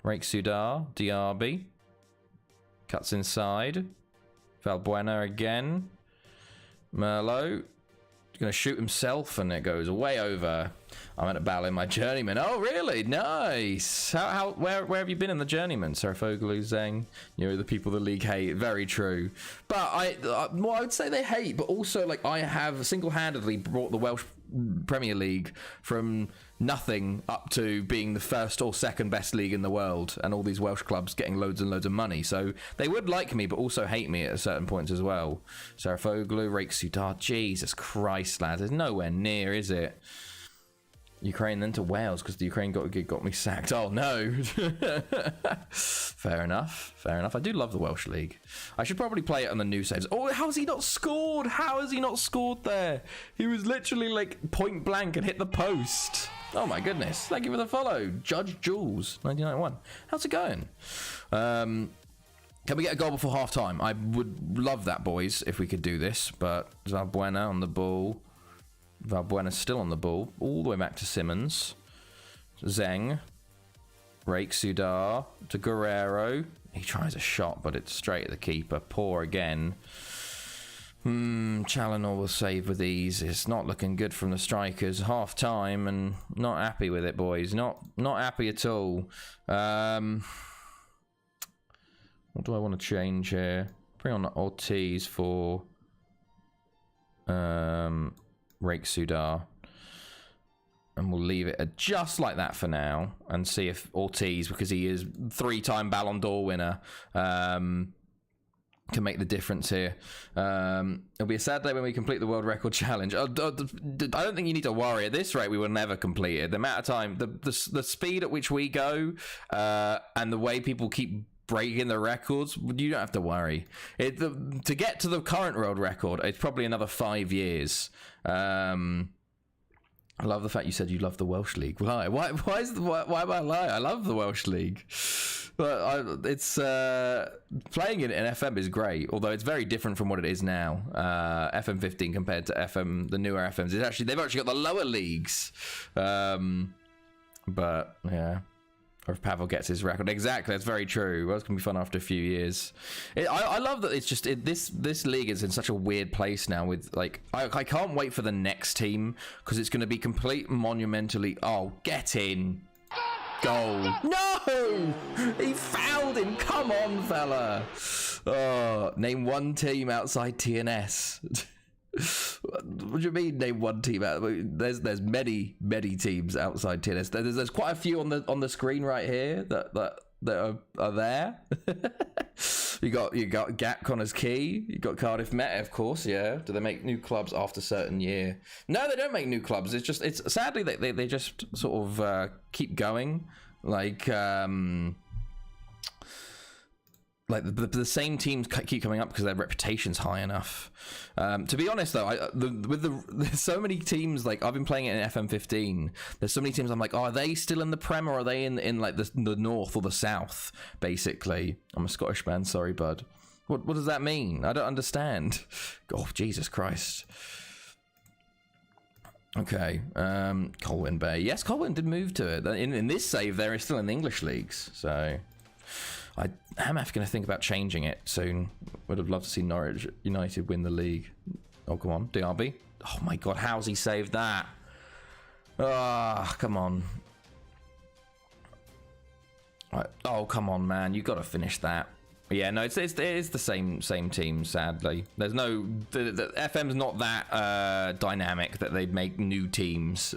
Rake Sudar. Diaby. Cuts inside. Valbuena again. Merlot. He's going to shoot himself, and it goes way over. I'm at a battle in my journeyman. Oh, really? Nice. Where have you been in the journeyman? Serafoglu, Zheng. You're the people the league hate. Very true. But I would say they hate, but also, like, I have single-handedly brought the Welsh Premier League from nothing up to being the first or second best league in the world, and all these Welsh clubs getting loads and loads of money. So they would like me, but also hate me at certain points as well. Serafoglu, Rake Sudar. Jesus Christ, lads. There's nowhere near, is it? Ukraine then to Wales, because the Ukraine got me sacked. Oh no. Fair enough. Fair enough. I do love the Welsh League. I should probably play it on the new saves. Oh, how has he not scored? How has he not scored there? He was literally like point blank and hit the post. Oh my goodness. Thank you for the follow. Judge Jules 1991. How's it going? Can we get a goal before half time? I would love that, boys, if we could do this. But Valbuena on the ball. Valbuena's still on the ball, all the way back to Simmons. Zheng. Rake Sudar to Guerrero. He tries a shot, but it's straight at the keeper. Poor again. Challenor will save with ease. It's not looking good from the strikers. Half time, and not happy with it, boys. Not happy at all. What do I want to change here? Bring on Ortiz for Rake Sudar, and we'll leave it at just like that for now, and see if Ortiz, because he is 3-time Ballon d'Or winner, can make the difference here. It'll be a sad day when we complete the world record challenge. I don't think you need to worry. At this rate, we will never complete it. The amount of time, the speed at which we go, and the way people keep breaking the records, you don't have to worry. To get to the current world record, it's probably another 5 years. I love the fact you said you love the Welsh League. Why? Why am I lying? I love the Welsh League. But it's playing it in FM is great, although it's very different from what it is now. FM 15 compared to FM, the newer FMs. They've actually got the lower leagues. But yeah. Or if Pavel gets his record. Exactly, that's very true. Well, it's going to be fun after a few years. I love that it's just... this league is in such a weird place now with, like... I can't wait for the next team, because it's going to be complete monumentally... Oh, get in. Goal. No! He fouled him. Come on, fella. Oh, name one team outside TNS. What do you mean name one team out? There's many teams outside TNS. There's quite a few on the screen right here that are there. you got Gap Connors Key. You got Cardiff Met, of course. Yeah. Do they make new clubs after a certain year? No, they don't make new clubs. It's sadly they just sort of keep going. Like the same teams keep coming up because their reputation's high enough. To be honest, though, there's so many teams. Like I've been playing it in FM 15. There's so many teams. I'm like, oh, are they still in the Prem or are they in like the North or the South? Basically, I'm a Scottish man. Sorry, bud. What does that mean? I don't understand. Oh, Jesus Christ. Okay, Colwyn Bay. Yes, Colwyn did move to it. In this save, they're still in the English leagues, so. I am going to think about changing it soon. Would have loved to see Norwich United win the league. Oh, come on. DRB. Oh, my God. How's he saved that? Ah, come on. Right. Oh, come on, man. You've got to finish that. Yeah, no, it is the same team, sadly. There's no... The FM's not that dynamic that they'd make new teams.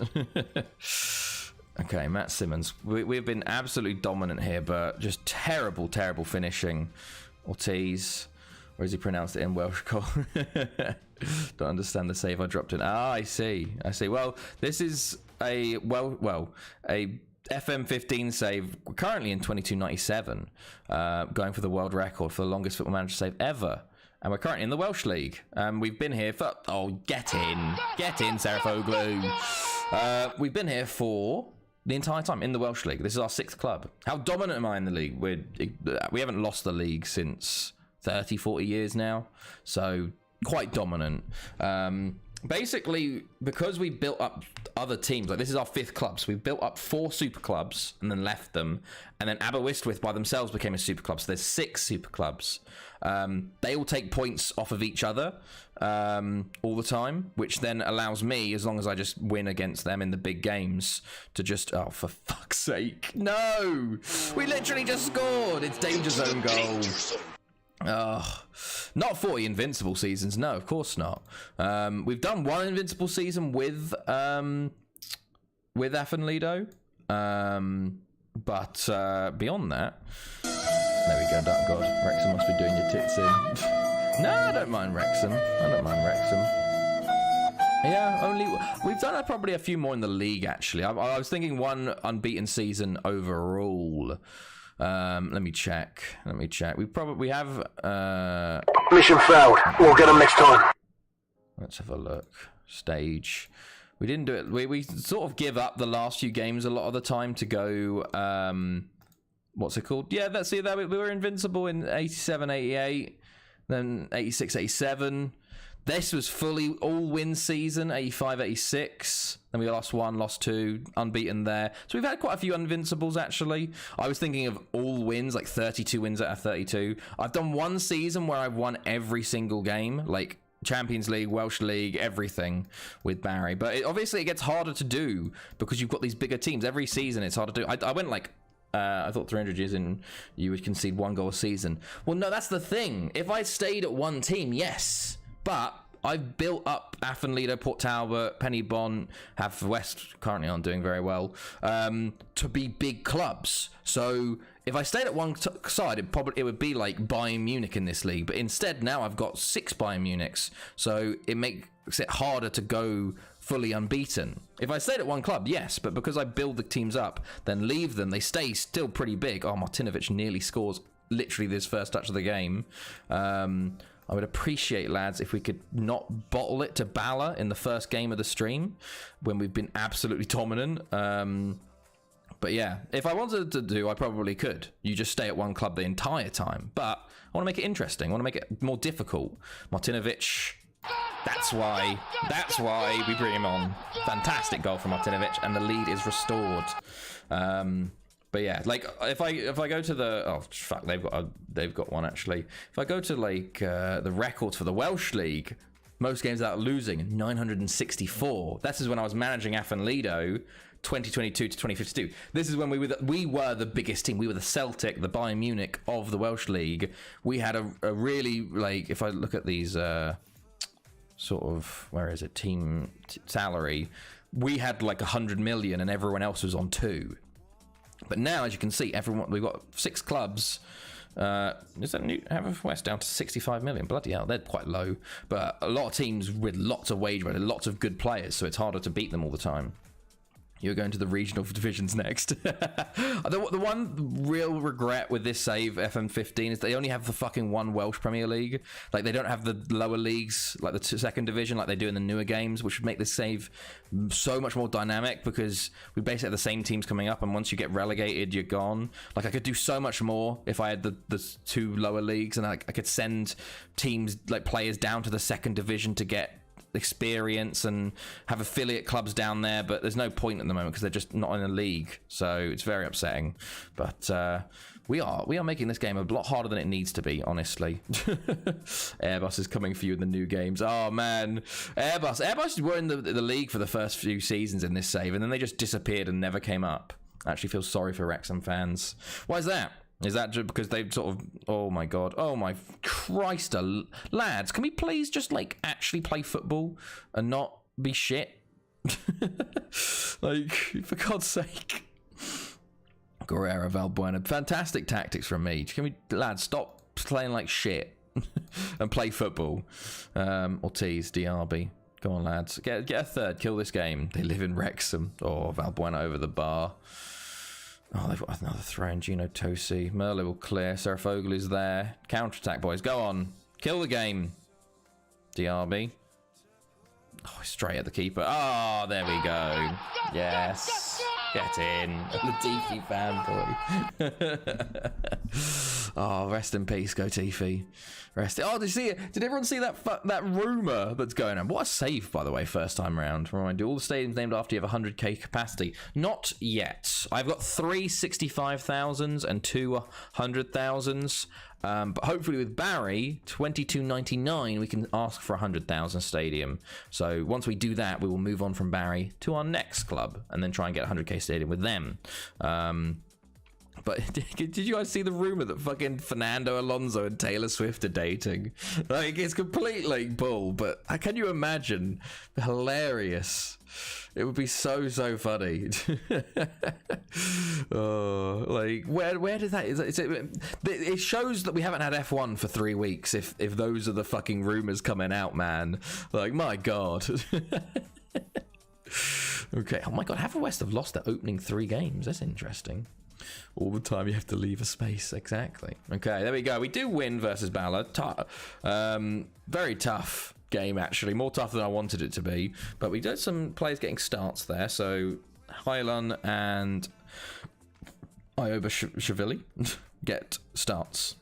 Okay, Matt Simmons. We've been absolutely dominant here, but just terrible finishing. Ortiz. Or as he pronounced it in Welsh? Don't understand the save I dropped in. Ah, I see. Well, this is a FM 15 save currently in 2297, going for the world record for the longest Football Manager save ever. And we're currently in the Welsh League. We've been here for... Oh, get in, Serifoglu. We've been here for... the entire time in the Welsh League. This is our 6th club. How dominant am I in the league? We haven't lost the league since 30, 40 years now. So quite dominant. Basically, because we built up other teams, like this is our 5th club. So we built up 4 super clubs and then left them. And then Aberystwyth by themselves became a super club. So there's 6 super clubs. They all take points off of each other all the time, which then allows me, as long as I just win against them in the big games, to just... Oh, for fuck's sake. No! We literally just scored! It's danger zone goal. Oh, not 40 invincible seasons. No, of course not. We've done 1 invincible season with Affenlido. But beyond that... There we go, God. Wrexham must be doing your tits in. No, I don't mind Wrexham. Yeah, we've done probably a few more in the league, actually. I was thinking 1 unbeaten season overall. Let me check. We have... Mission failed. We'll get them next time. Let's have a look. Stage. We didn't do it. We sort of give up the last few games a lot of the time to go... what's it called? Yeah, that's it. We were invincible in 87, 88, then 86, 87. This was fully all-win season, 85, 86. Then we lost 1, lost 2, unbeaten there. So we've had quite a few invincibles, actually. I was thinking of all wins, like 32 wins out of 32. I've done 1 season where I've won every single game, like Champions League, Welsh League, everything with Barry. But obviously it gets harder to do because you've got these bigger teams. Every season it's hard to do. I went like... I thought 300 years in, you would concede 1 goal a season. Well, no, that's the thing. If I stayed at one team, yes. But I've built up Affenlido, Port Talbot, Pennybont, Haverfordwest currently aren't doing very well, to be big clubs. So if I stayed at one side, it would be like Bayern Munich in this league. But instead, now I've got 6 Bayern Munichs. So it makes it harder to go fully unbeaten. If I stayed at one club, yes, but because I build the teams up, then leave them, they stay still pretty big. Oh, Martinovic nearly scores literally this first touch of the game. I would appreciate, lads, if we could not bottle it to Bala in the first game of the stream when we've been absolutely dominant. But yeah, if I wanted to do, I probably could. You just stay at one club the entire time. But I want to make it interesting. I want to make it more difficult. Martinovic, that's why we bring him on. Fantastic goal from Martinovic, and the lead is restored. But yeah, like if I go to the they've got one actually. If I go to like the records for the Welsh League, most games without losing, 964. This is when I was managing Lido, 2022 to 2052. This is when we were the biggest team. We were the Celtic, the Bayern Munich of the Welsh League. We had a really, like, if I look at these sort of, where is it, team salary, we had like 100 million and everyone else was on 2. But now, as you can see, we've got 6 clubs. Is that new? Haverfordwest down to 65 million? Bloody hell, they're quite low. But a lot of teams with lots of wage rate and lots of good players, so it's harder to beat them all the time. You're going to the regional divisions next. The one real regret with this save, FM15, is they only have the fucking one Welsh Premier League. Like, they don't have the lower leagues, like the second division, like they do in the newer games, which would make this save so much more dynamic, because we basically have the same teams coming up, and once you get relegated, you're gone. Like, I could do so much more if I had the 2 lower leagues, and I could send teams, like players, down to the second division to get experience and have affiliate clubs down there, but there's no point at the moment because they're just not in a league, so it's very upsetting. But we are making this game a lot harder than it needs to be, honestly. Airbus is coming for you in the new games. Oh man, Airbus were in the league for the first few seasons in this save, and then they just disappeared and never came up. I actually feel sorry for Wrexham fans. Why is that? Is that just because they've sort of... Oh my god. Oh my Christ. Lads, can we please just, like, actually play football and not be shit? Like, for God's sake. Guerrero, Valbuena. Fantastic tactics from me. Can we, lads, stop playing like shit and play football? Ortiz, DRB. Go on, lads. Get a third. Kill this game. They live in Wrexham. Oh, Valbuena over the bar. Oh, they've got another throw in. Gino Tosi. Merlo will clear. Serafoglu's there. Counter-attack, boys. Go on. Kill the game. DRB. Oh, straight at the keeper. Oh, there we go. Yes. Get in. Latifi fanboy. Oh, rest in peace, go Tifi. Rest. Oh, did you see it? Did everyone see that rumour that's going on? What a save, by the way, first time round. Remind you, all the stadiums named after you have 100k capacity. Not yet. I've got 3 65,000s and 2 100,000s. But hopefully with Barry, 22.99, we can ask for 100,000 stadium. So once we do that, we will move on from Barry to our next club and then try and get 100k stadium with them. But did you guys see the rumor that fucking Fernando Alonso and Taylor Swift are dating? Like, it's complete like bull, but can you imagine? Hilarious. It would be so funny. Oh, like where did that? It shows that we haven't had F1 for 3 weeks. If those are the fucking rumors coming out, man. Like, my god. Okay. Oh my god. Haverfordwest have lost their opening 3 games. That's interesting. All the time you have to leave a space. Exactly. Okay, there we go. We do win versus Bala. Very tough game, actually. More tough than I wanted it to be. But we did some players getting starts there. So Hylan and Ioba Shavili get starts.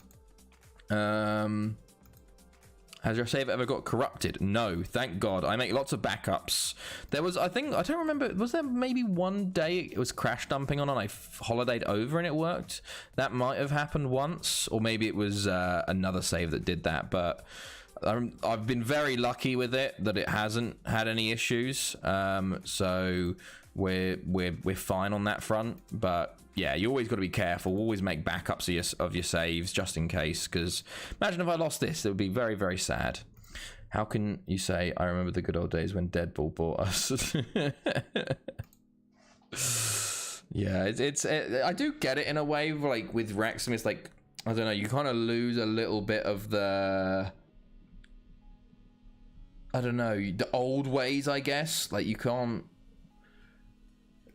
Has your save ever got corrupted? No, thank God. I make lots of backups. There was, I don't remember, was there maybe one day it was crash dumping on and I holidayed over and it worked? That might have happened once, or maybe it was another save that did that, but I've been very lucky with it that it hasn't had any issues. So we're fine on that front, but yeah, you always got to be careful. Always make backups of your saves just in case, because imagine if I lost this, it would be very, very sad. How can you say, I remember the good old days when Deadpool bought us? Yeah, I do get it in a way, like with Wrexham, it's like, I don't know, you kind of lose a little bit of the, I don't know, the old ways, I guess. Like, you can't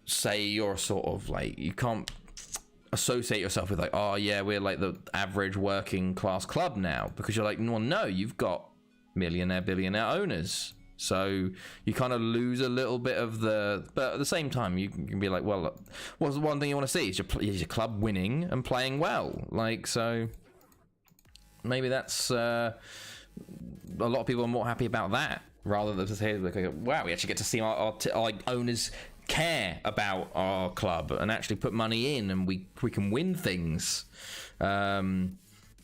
say you're sort of like, you can't, associate yourself with like, oh yeah, we're like the average working class club now, because you're like, well, no, you've got millionaire, billionaire owners. So you kind of lose a little bit of the, but at the same time, you can be like, well, what's the one thing you want to see? Is your club winning and playing well? Like, so maybe that's a lot of people are more happy about that rather than just saying, like, wow, we actually get to see our owners care about our club and actually put money in, and we can win things.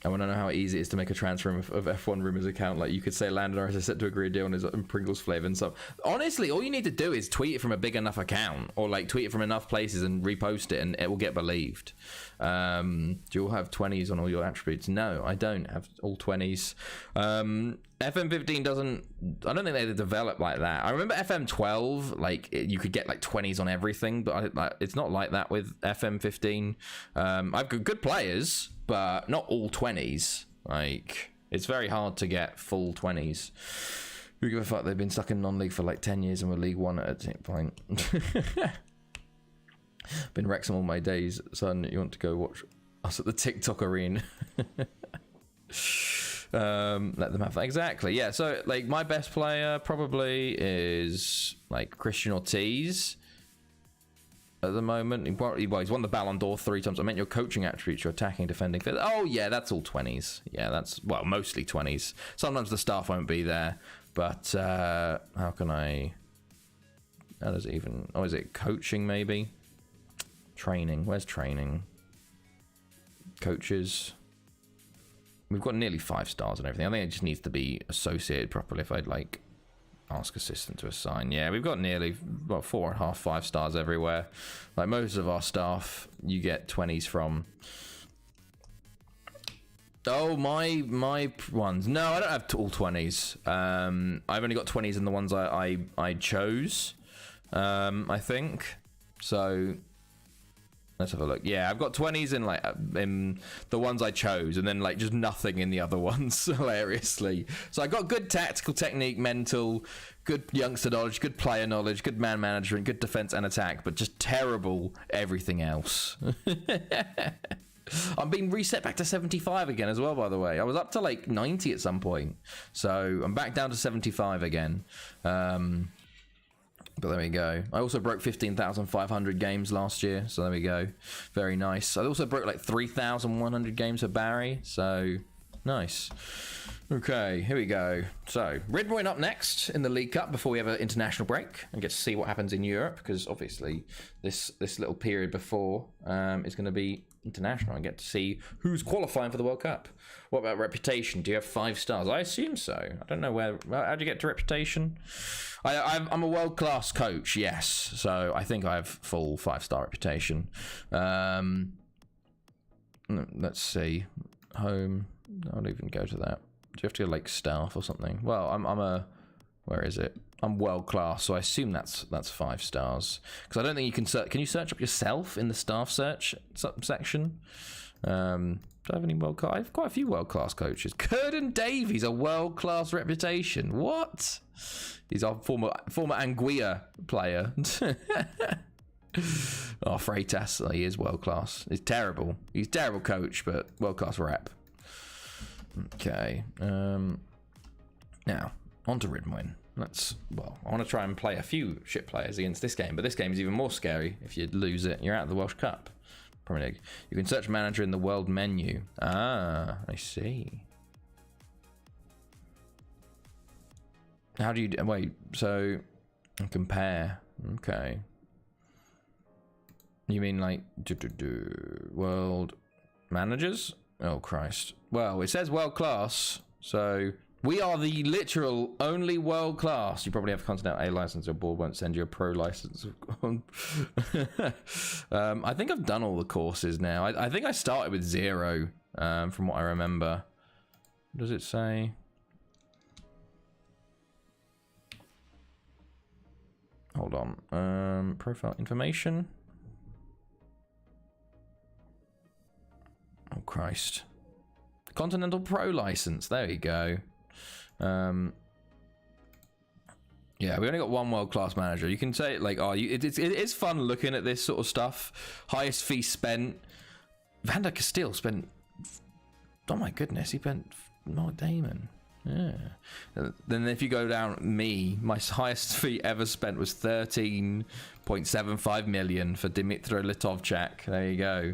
I want to know how easy it is to make a transfer of F1 Rumors account. Like, you could say Lando Norris is set to agree a deal on his Pringles flavor and stuff. Honestly, all you need to do is tweet it from a big enough account, or like tweet it from enough places and repost it, and it will get believed. Do you all have 20s on all your attributes? No, I don't have all 20s. FM15 doesn't, I don't think they develop like that. I remember FM12, like you could get like 20s on everything, but it's not like that with FM15. I've got good players, but not all 20s. Like, it's very hard to get full 20s. Who give a fuck? They've been stuck in non-league for like 10 years and we're League One at a point. Been Wrexham all my days, son. You want to go watch us at the TikTok arena? Let them have that. Exactly. Yeah. So like my best player probably is like Christian Ortiz at the moment. He's won the Ballon d'Or 3 times. I meant your coaching attributes, your attacking, defending. Oh yeah, that's all 20s. Yeah, that's, well, mostly 20s. Sometimes the staff won't be there, but how can I? How does it even? Oh, is it coaching maybe? Training. Where's training? Coaches. We've got nearly 5 stars and everything. I think it just needs to be associated properly. If I'd like ask assistant to assign. Yeah, we've got nearly 4.5, 5 stars everywhere. Like most of our staff, you get 20s from. Oh, my ones. No, I don't have all 20s. I've only got 20s in the ones I chose. I think. So let's have a look. Yeah, I've got 20s in the ones I chose, and then like just nothing in the other ones, hilariously. So I got good tactical technique, mental, good youngster knowledge, good player knowledge, good man management, good defense and attack, but just terrible everything else. I'm being reset back to 75 again as well, by the way. I was up to like 90 at some point, so I'm back down to 75 again. But there we go. I also broke 15,500 games last year, so there we go. Very nice. I also broke like 3,100 games for Barry, so nice. Okay, here we go. So, Ridboy up next in the League Cup before we have an international break and get to see what happens in Europe, because obviously this little period before is going to be international and get to see who's qualifying for the World Cup. What about reputation? Do you have 5 stars? I assume so. I don't know where. How do you get to reputation? I'm a world-class coach, yes. So I think I have full 5-star reputation. Let's see. Home. I won't even go to that. Do you have to go like staff or something? Well, I'm a. Where is it? I'm world class, so I assume that's 5 stars. Because I don't think you can search. Can you search up yourself in the staff search section? Do I have any world class? I have quite a few world class coaches. Curtin Davies, a world class reputation. What? He's our former Anguilla player. Oh, Freitas, he is world class. He's terrible. He's a terrible coach, but world class rep. Okay. Now on to Ridwin. I want to try and play a few shit players against this game, but this game is even more scary. If you lose it, you're out of the Welsh Cup. Premier League. You can search manager in the world menu. Ah, I see. How do you wait? So compare. Okay. You mean like world managers? Oh Christ. Well, it says world class, so we are the literal only world class. You probably have a Continental A license. Your board won't send you a pro license. I think I've done all the courses now. I think I started with 0, from what I remember. What does it say? Hold on. Profile information. Oh Christ. Continental Pro license. There you go. Yeah, we only got 1 world-class manager. You can say like, oh, it is fun looking at this sort of stuff. Highest fee spent, Van der Castile spent, oh my goodness, he spent Mark Damon. Yeah. Then if you go down, my highest fee ever spent was 13.75 million for Dmytro Litovchak. There you go.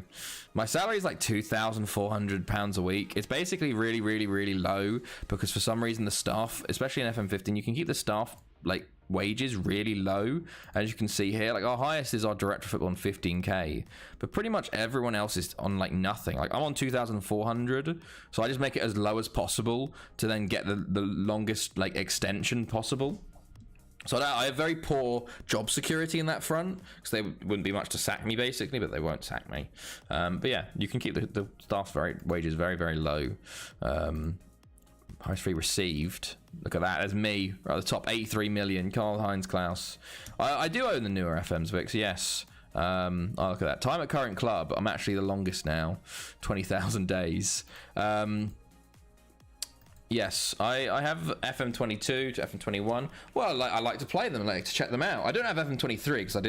My salary is like £2,400 a week. It's basically really, really, really low because for some reason the staff, especially in FM15, you can keep the staff like wages really low. As you can see here, like our highest is our director of football on 15k, but pretty much everyone else is on like nothing. Like I'm on 2,400, so I just make it as low as possible to then get the longest like extension possible. So I have very poor job security in that front because they wouldn't be much to sack me basically, but they won't sack me. But yeah, you can keep the staff wages very, very low. Highest fee received. Look at that. There's me right at the top. 83 million. Karl-Heinz Klaus. I do own the newer FMs, Vix. Yes. Oh, look at that. Time at current club. I'm actually the longest now. 20,000 days. Yes, I have FM22 to FM21. Well, I like to play them, I like to check them out. I don't have FM23 because I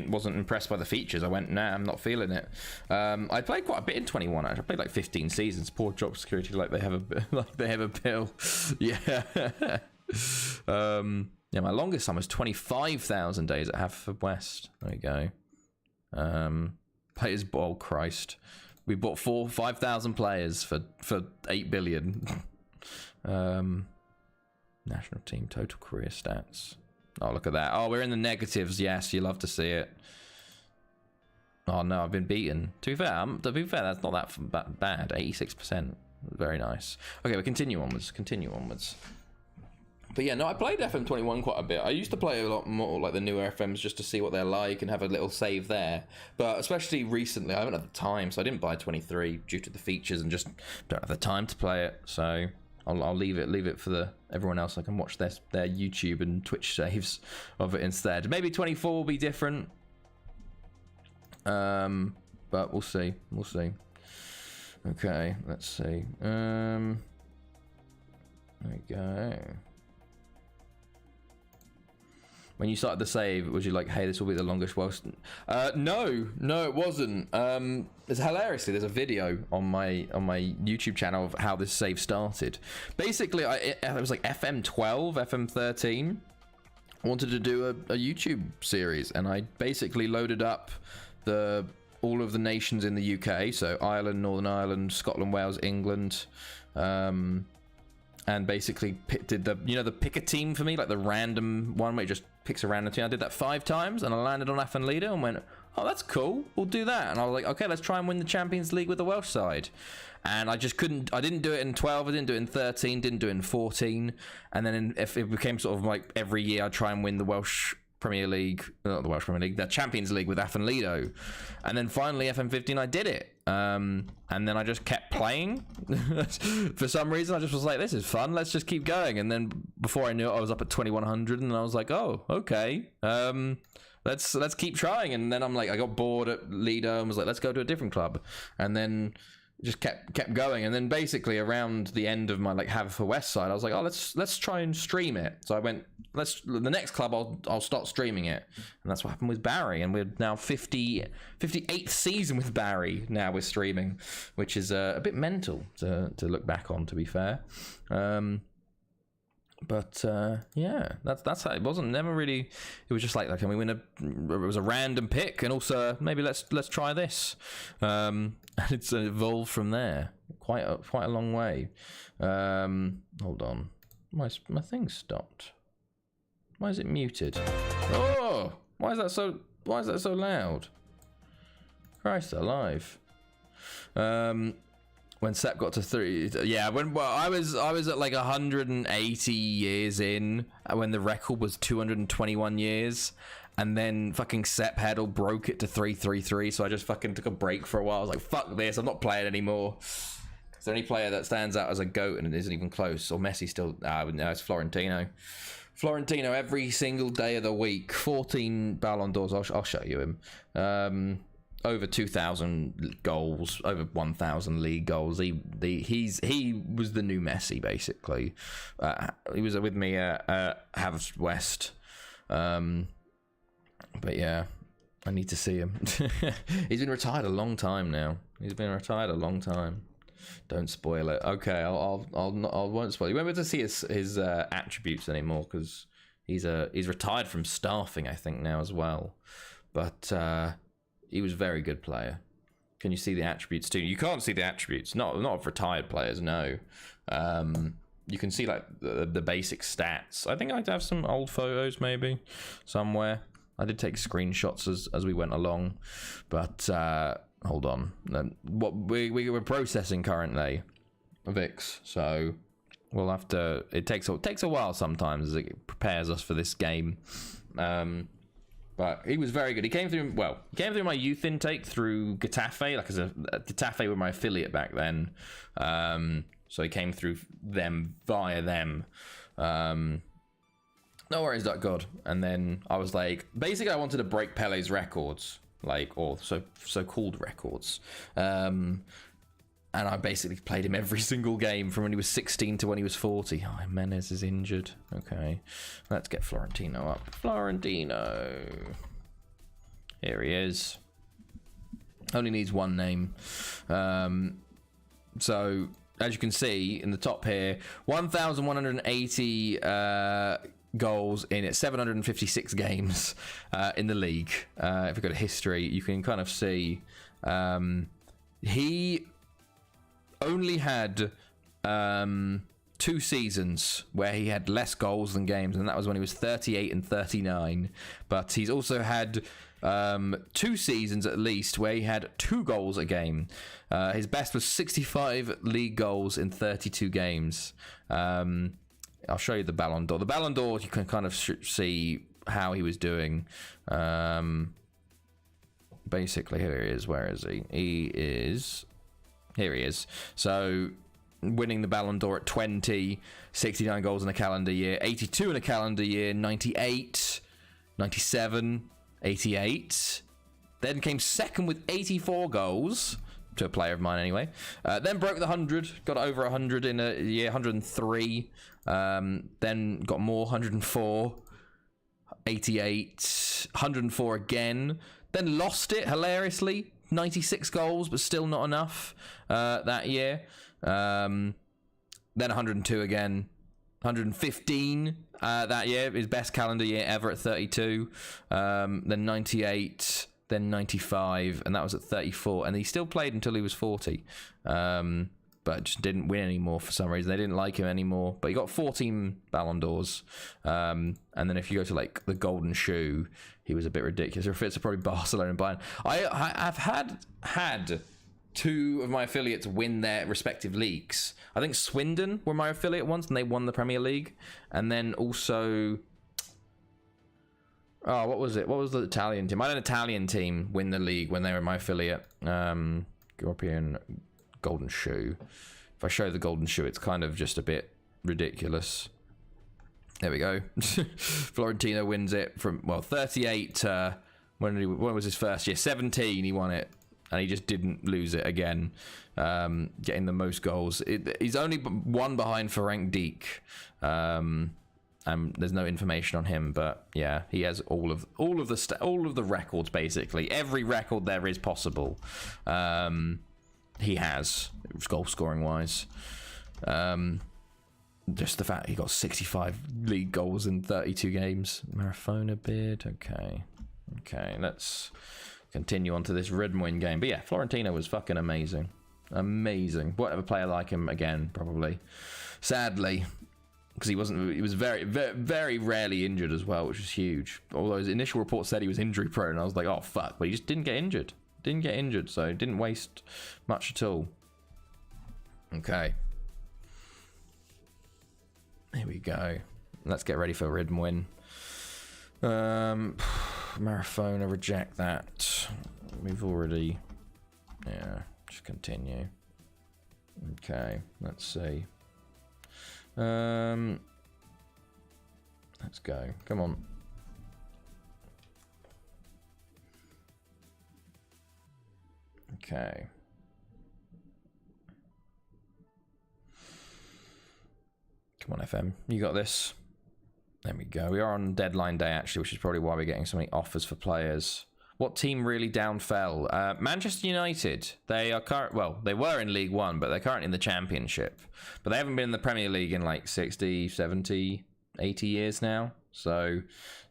wasn't impressed by the features. I went, nah, I'm not feeling it. I played quite a bit in 21. Actually, I played like 15 seasons. Poor job security, like they have a bill. Yeah. Yeah, my longest time was 25,000 days at Haverfordwest. There we go. Players, oh Christ, we bought 5,000 players for 8 billion. National team total career stats. Oh, look at that. Oh, we're in the negatives. Yes, you love to see it. Oh no, I've been beaten. To be fair, that's not that bad. 86%. Very nice. Okay, we continue onwards. But yeah, no, I played FM21 quite a bit. I used to play a lot more like the newer FMs just to see what they're like and have a little save there. But especially recently, I haven't had the time, so I didn't buy 23 due to the features and just don't have the time to play it. So I'll leave it for everyone else. I can watch their YouTube and Twitch saves of it instead. Maybe 24 will be different. But we'll see. Okay, let's see. There we go. When you started the save, was you like, hey, this will be the longest whilst... No, it wasn't. It's hilariously, there's a video on my YouTube channel of how this save started. Basically, it was like FM12, FM13. I wanted to do a YouTube series, and I basically loaded up all of the nations in the UK, so Ireland, Northern Ireland, Scotland, Wales, England, and basically did the pick a team for me, like the random one where it just picks a random team. I did that 5 times and I landed on Afan Leader and went, oh, that's cool, we'll do that. And I was like, okay, let's try and win the Champions League with the Welsh side. And I just couldn't, I didn't do it in 12, I didn't do it in 13, didn't do it in 14. And then if it became sort of like every year I'd try and win the Welsh Premier League, not the Welsh Premier League, the Champions League with Afan Lido. And then finally FM15 I did it. And then I just kept playing. For some reason I just was like, this is fun, let's just keep going. And then before I knew it I was up at 2100 and I was like, oh, okay. Let's keep trying. And then I'm like, I got bored at Lido and was like, let's go to a different club. And then just kept going. And then basically around the end of my like Haverfordwest side, I was like, oh, let's try and stream it. So I went, the next club I'll start streaming it. And that's what happened with Barry. And we're now 58th season with Barry now with streaming, which is a bit mental to look back on, to be fair. But yeah, that's how it wasn't. Never really. It was just like, can we win it was a random pick, and also maybe let's try this. And it's evolved from there quite a long way. Hold on, my thing stopped. Why is it muted? Oh, why is that so loud? Christ alive. When Sepp got to 3, yeah, I was at like 180 years in when the record was 221 years, and then fucking Sepp Heddle broke it to 333, so I just fucking took a break for a while. I was like, fuck this, I'm not playing anymore. It's the only player that stands out as a GOAT and it isn't even close. Or Messi still, no, it's Florentino. Florentino every single day of the week, 14 Ballon d'Ors, I'll show you him. Over 2,000 goals, over 1,000 league goals. He was the new Messi, basically. He was with me at Haverfordwest. But yeah, I need to see him. He's been retired a long time now. He's been retired a long time. Don't spoil it. Okay, I won't spoil it. You won't be able to see his attributes anymore because he's retired from staffing, I think, now as well. But he was a very good player. Can you see the attributes too? You can't see the attributes, not of retired players, no. You can see like the basic stats. I think I'd have some old photos maybe somewhere. I did take screenshots as we went along, but hold on. What we were processing currently, Vix. So we'll have to. It takes a while sometimes as it prepares us for this game. But he was very good. He came through my youth intake through Getafe, like as Getafe were my affiliate back then. So he came through them via them. No worries, Duck God. And then I was like, basically I wanted to break Pele's records, or so-called records. And I basically played him every single game from when he was 16 to when he was 40. Oh, Jimenez is injured. Okay, let's get Florentino up. Florentino. Here he is. Only needs one name. So, as you can see in the top here, 1,180 goals in 756 games in the league. If we go to history, you can kind of see he only had 2 seasons where he had less goals than games, and that was when he was 38 and 39. But he's also had 2 seasons at least where he had 2 goals a game. His best was 65 league goals in 32 games. I'll show you the Ballon d'Or. The Ballon d'Or, you can kind of see how he was doing. Basically, here he is. Where is he? Here he is. So, winning the Ballon d'Or at 20, 69 goals in a calendar year, 82 in a calendar year, 98, 97, 88. Then came second with 84 goals, to a player of mine anyway. Then broke the 100, got over 100 in a year, 103. Then got more, 104, 88, 104 again. Then lost it hilariously. 96 goals, but still not enough that year. Then 102 again. 115 that year, his best calendar year ever at 32. Then 98, then 95, and that was at 34. And he still played until he was 40. But just didn't win anymore for some reason. They didn't like him anymore. But he got 14 Ballon d'Ors. And then if you go to like the Golden Shoe, he was a bit ridiculous. Or if it's probably Barcelona and Bayern. I've had 2 of my affiliates win their respective leagues. I think Swindon were my affiliate once, and they won the Premier League. And then also, what was it? What was the Italian team? I had an Italian team win the league when they were my affiliate. European Golden Shoe. If I show the Golden Shoe, it's kind of just a bit ridiculous. There we go. Florentino wins it from 38. When was his first year? 17. He won it, and he just didn't lose it again. Getting the most goals. He's only one behind Ferenc Dijk. There's no information on him, but yeah, he has all of the records basically. Every record there is possible. He has, goal scoring wise. Just the fact he got 65 league goals in 32 games. Marafona beard. Okay, let's continue on to this Redmond game. But yeah, Florentino was fucking amazing. Won't have a player like him again, probably. Sadly, because he was very, very, very rarely injured as well, which was huge. Although his initial report said he was injury prone, and I was like, oh fuck, but he just didn't get injured. So didn't waste much at all. Okay. Here we go. Let's get ready for Redmond. Marafona, reject that. We've already... Yeah, just continue. Okay, let's see. Let's go. Come on. Okay. Come on, FM. You got this. There we go. We are on deadline day, actually, which is probably why we're getting so many offers for players. What team really down fell? Manchester United. They are they were in League One, but they're currently in the Championship. But they haven't been in the Premier League in like 60, 70, 80 years now. So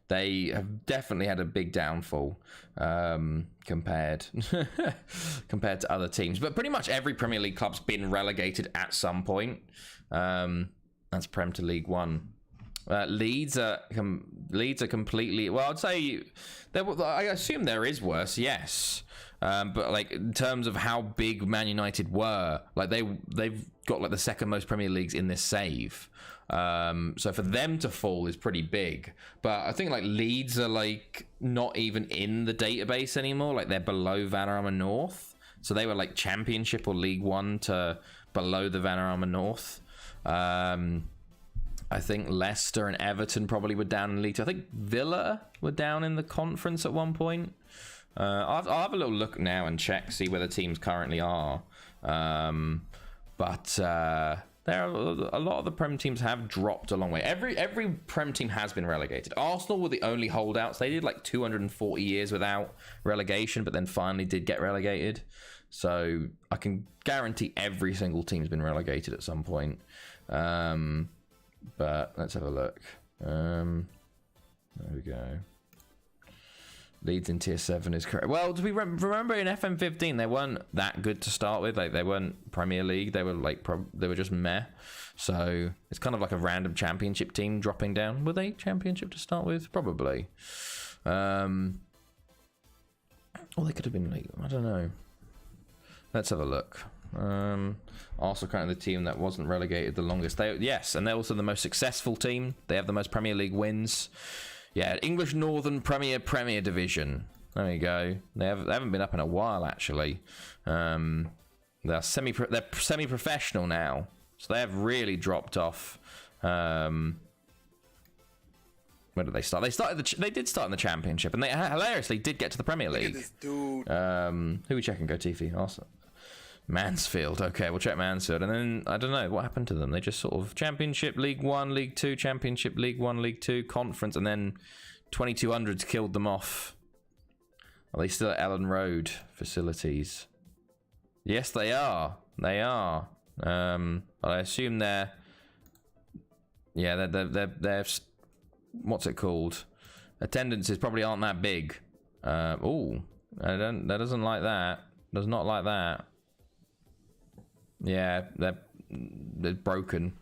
they have definitely had a big downfall compared to other teams. But pretty much every Premier League club's been relegated at some point. That's Prem to League One. Leeds are completely. Well, I'd say I assume there is worse, yes. But like in terms of how big Man United were, like they've got like the second most Premier Leagues in this save. So for them to fall is pretty big. But I think like Leeds are like not even in the database anymore. Like they're below Vanarama North. So they were like Championship or League One to below the Vanarama North. I think Leicester and Everton probably were down in League Two. I think Villa were down in the conference at one point. I'll have a little look now and check, see where the teams currently are. But there are a lot of the Prem teams have dropped a long way. Every Prem team has been relegated. Arsenal were the only holdouts. They did like 240 years without relegation, but then finally did get relegated. So I can guarantee every single team's been relegated at some point. But let's have a look. There we go. Leeds in tier 7 is correct. Well, remember in FM15 they weren't that good to start with. Like they weren't Premier League. They were like they were just meh. So it's kind of like a random Championship team dropping down. Were they Championship to start with? Probably. Or they could have been League. I don't know. Let's have a look. Arsenal currently the team that wasn't relegated the longest. Yes, and they're also the most successful team. They have the most Premier League wins. Yeah, English Northern Premier Division. There you go. They haven't been up in a while actually. They're semi-professional now, so they have really dropped off. Where did they start? They did start in the Championship, and they hilariously did get to the Premier League. Look at this dude. Who are we checking? Go Tifi. Awesome. Mansfield. Okay, we'll check Mansfield. And then, I don't know, what happened to them? They just sort of Championship, League 1, League 2, Championship, League 1, League 2, Conference, and then 2200s killed them off. Are they still at Ellen Road facilities? Yes, they are. They are. But I assume they're what's it called? Attendances probably aren't that big. That doesn't like that. Does not like that. Yeah, they're broken.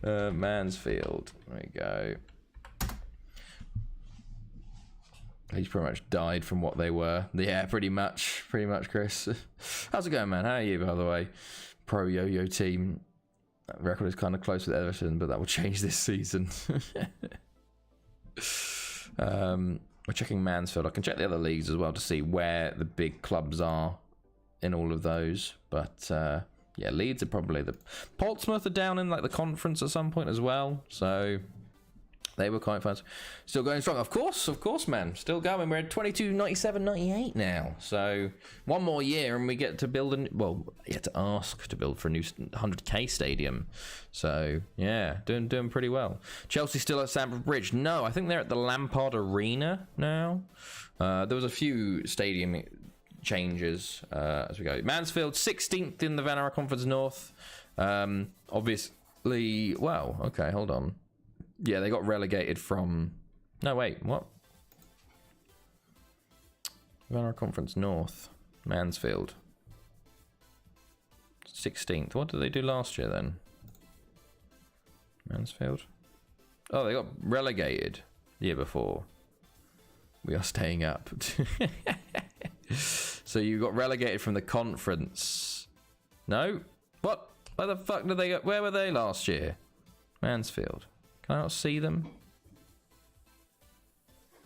Mansfield. There we go. He's pretty much died from what they were. Yeah, pretty much, Chris. How's it going, man? How are you, by the way? Pro Yo-Yo team. That record is kind of close with Everton, but that will change this season. We're checking Mansfield. I can check the other leagues as well to see where the big clubs are in all of those. But yeah, Leeds are probably the... Portsmouth are down in like the conference at some point as well. So they were quite fun. Still going strong. Of course, man. Still going. We're at 22, 97, 98 now. So one more year and we get to build you have to ask to build for a new 100k stadium. So yeah, doing pretty well. Chelsea still at Stamford Bridge? No, I think they're at the Lampard Arena now. There was a few stadium changes as we go. Mansfield 16th in the Vanarama Conference North. Obviously, well, okay, hold on. Yeah, they got relegated from... No, wait, what? Vanarama Conference North. Mansfield. 16th. What did they do last year, then? Mansfield? Oh, they got relegated the year before. We are staying up. So you got relegated from the conference. No? What? Where the fuck did they go? Where were they last year? Mansfield. Can I not see them?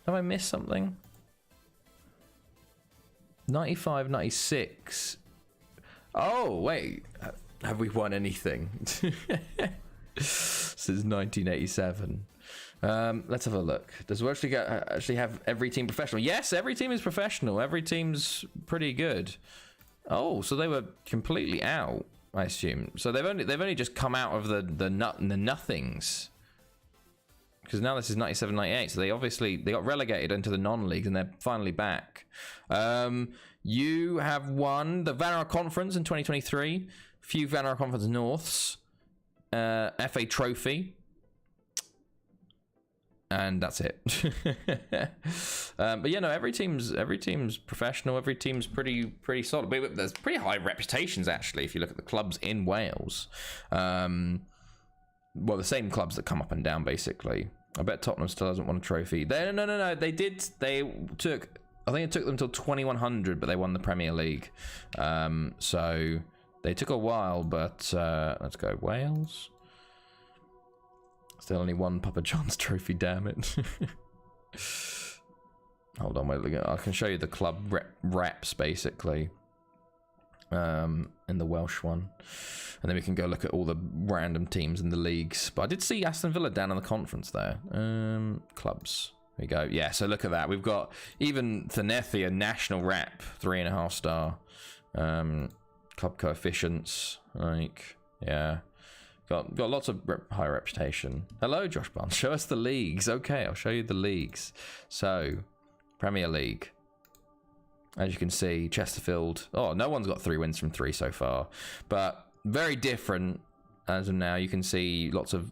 Have I missed something? 95, 96. Oh, wait. Have we won anything? Since 1987. Let's have a look. Does we actually have every team professional? Yes, every team is professional. Every team's pretty good. Oh, so they were completely out, I assume. So they've only just come out of the nothings. because now this is 97-98, so they got relegated into the non-leagues and they're finally back. You have won the Vanarok Conference in 2023, few Vanarok Conference Norths, FA Trophy, and that's it. But yeah, no, every team's professional. Every team's pretty solid. But there's pretty high reputations actually. If you look at the clubs in Wales, well, the same clubs that come up and down basically. I bet Tottenham still hasn't won a trophy. No. They did. They took. I think it took them till 2100, but they won the Premier League. So they took a while, but let's go Wales. Still only one Papa John's trophy, damn it. Hold on, wait, I can show you the club reps basically. In the Welsh one. And then we can go look at all the random teams in the leagues. But I did see Aston Villa down in the conference there. Clubs. There we go. Yeah, so look at that. We've got even Thenethia national rep, 3.5 star. Club coefficients. Like, yeah. Got lots of high reputation. Hello, Josh Barnes. Show us the leagues. Okay, I'll show you the leagues. So, Premier League. As you can see, Chesterfield. Oh, no one's got 3 wins from 3 so far. But very different as of now. You can see lots of...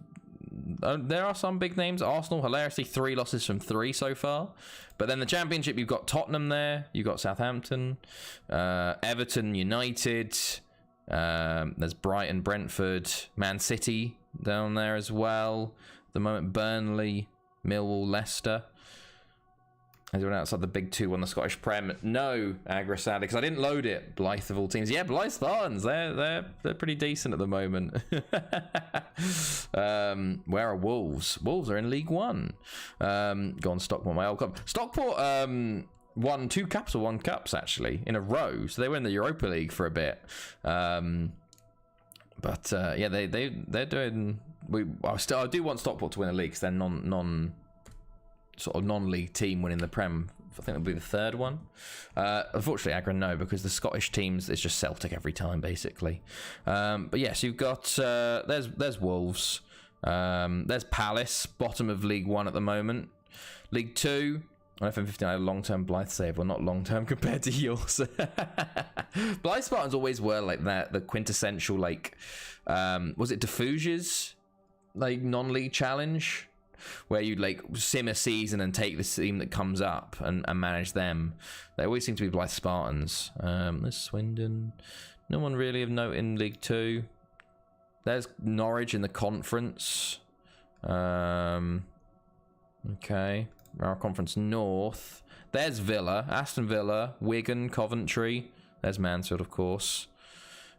there are some big names. Arsenal, hilariously, 3 losses from 3 so far. But then the Championship, you've got Tottenham there. You've got Southampton. Everton, United... there's Brighton, Brentford, Man City down there as well. At the moment, Burnley, Millwall, Leicester. Anyone outside the big 2 on the Scottish Prem? No, Agra, sadly, because I didn't load it. Blythe of all teams. Yeah, Blythe Spartans. They're pretty decent at the moment. Where are Wolves? Wolves are in League One. Go on, Stockport, my old club. Stockport won 2 Capital One Cups actually in a row, so they were in the Europa League for a bit. Yeah, they're doing. I do want Stockport to win a league because they're non-league team winning the Prem. I think it'll be the 3rd one. Unfortunately, Agra no, because the Scottish teams it's just Celtic every time basically. But yes, you've got there's Wolves. There's Palace, bottom of League One at the moment. League Two. On FM15, I had a long-term Blythe save. Well, not long-term compared to yours. Blythe Spartans always were like that. The quintessential, like, was it Diffusia's, like, non-league challenge? Where you'd, like, sim a season and take the team that comes up and manage them. They always seem to be Blythe Spartans. There's Swindon. No one really of note in League 2. There's Norwich in the conference. Okay. Our Conference North. There's Villa, Aston Villa, Wigan, Coventry. There's Mansfield, of course.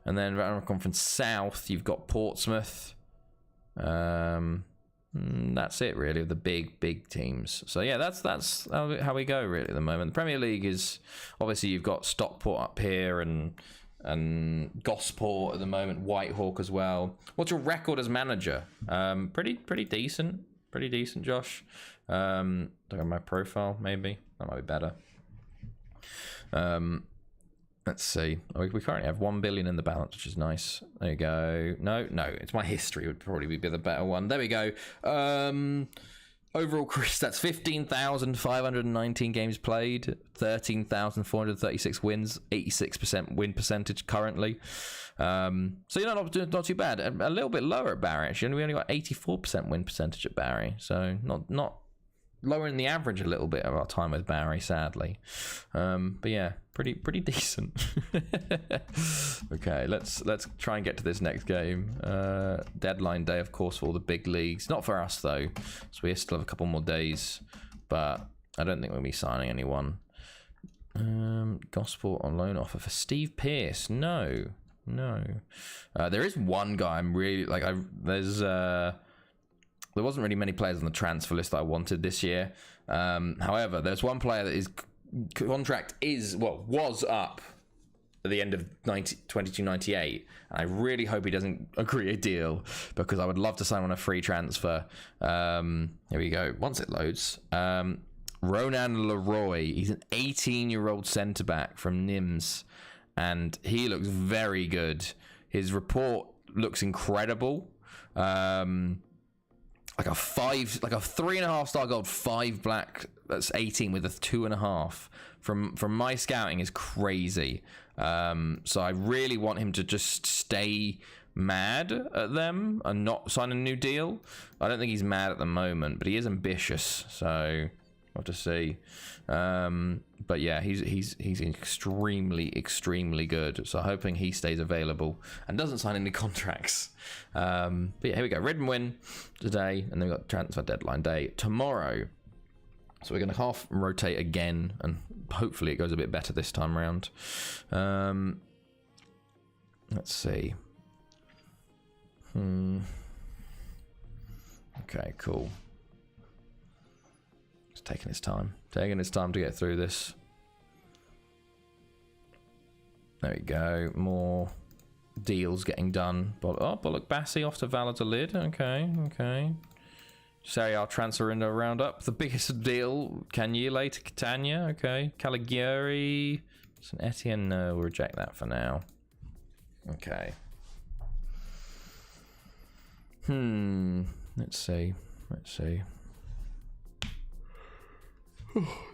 And then our Conference South, you've got Portsmouth. That's it, really, of the big teams. So yeah, that's how we go really at the moment. The Premier League is obviously you've got Stockport up here and Gosport at the moment, Whitehawk as well. What's your record as manager? Pretty decent. Pretty decent, Josh. Look at my profile, maybe. That might be better. Let's see. We currently have 1 billion in the balance, which is nice. There you go. No, it's my history would probably be the better one. There we go. Overall, Chris, that's 15,519 games played, 13,436 wins, 86% win percentage currently. So you're not too bad. A little bit lower at Barry, actually. We only got 84% win percentage at Barry, so not lowering the average a little bit of our time with Barry, sadly. But yeah, pretty decent. Okay, let's try and get to this next game. Deadline day, of course, for all the big leagues. Not for us though, so we still have a couple more days. But I don't think we'll be signing anyone. Gosport on loan offer for Steve Pearce. No. There is one guy I'm really like. There wasn't really many players on the transfer list that I wanted this year. However, there's one player that his contract was up at the end of 22-98. And I really hope he doesn't agree a deal because I would love to sign on a free transfer. Here we go. Once it loads. Ronan Leroy. He's an 18-year-old centre-back from Nims. And he looks very good. His report looks incredible. like a 3.5 star gold, 5 black. That's 18 with a 2.5. From my scouting is crazy. So I really want him to just stay mad at them and not sign a new deal. I don't think he's mad at the moment, but he is ambitious. So we'll have to see. But yeah, he's extremely good. So hoping he stays available and doesn't sign any contracts. But yeah, here we go. Red and win today, and then we've got transfer deadline day tomorrow. So we're going to half rotate again, and hopefully it goes a bit better this time around. Let's see. Okay, cool. It's taking its time. Taking its time to get through this. There we go. More deals getting done. Bollock Bassi off to Valladolid. Okay. Serie A transfer window roundup. The biggest deal. Canyele to Catania. Okay. Caligari. St. Etienne. No, we'll reject that for now. Okay. Let's see.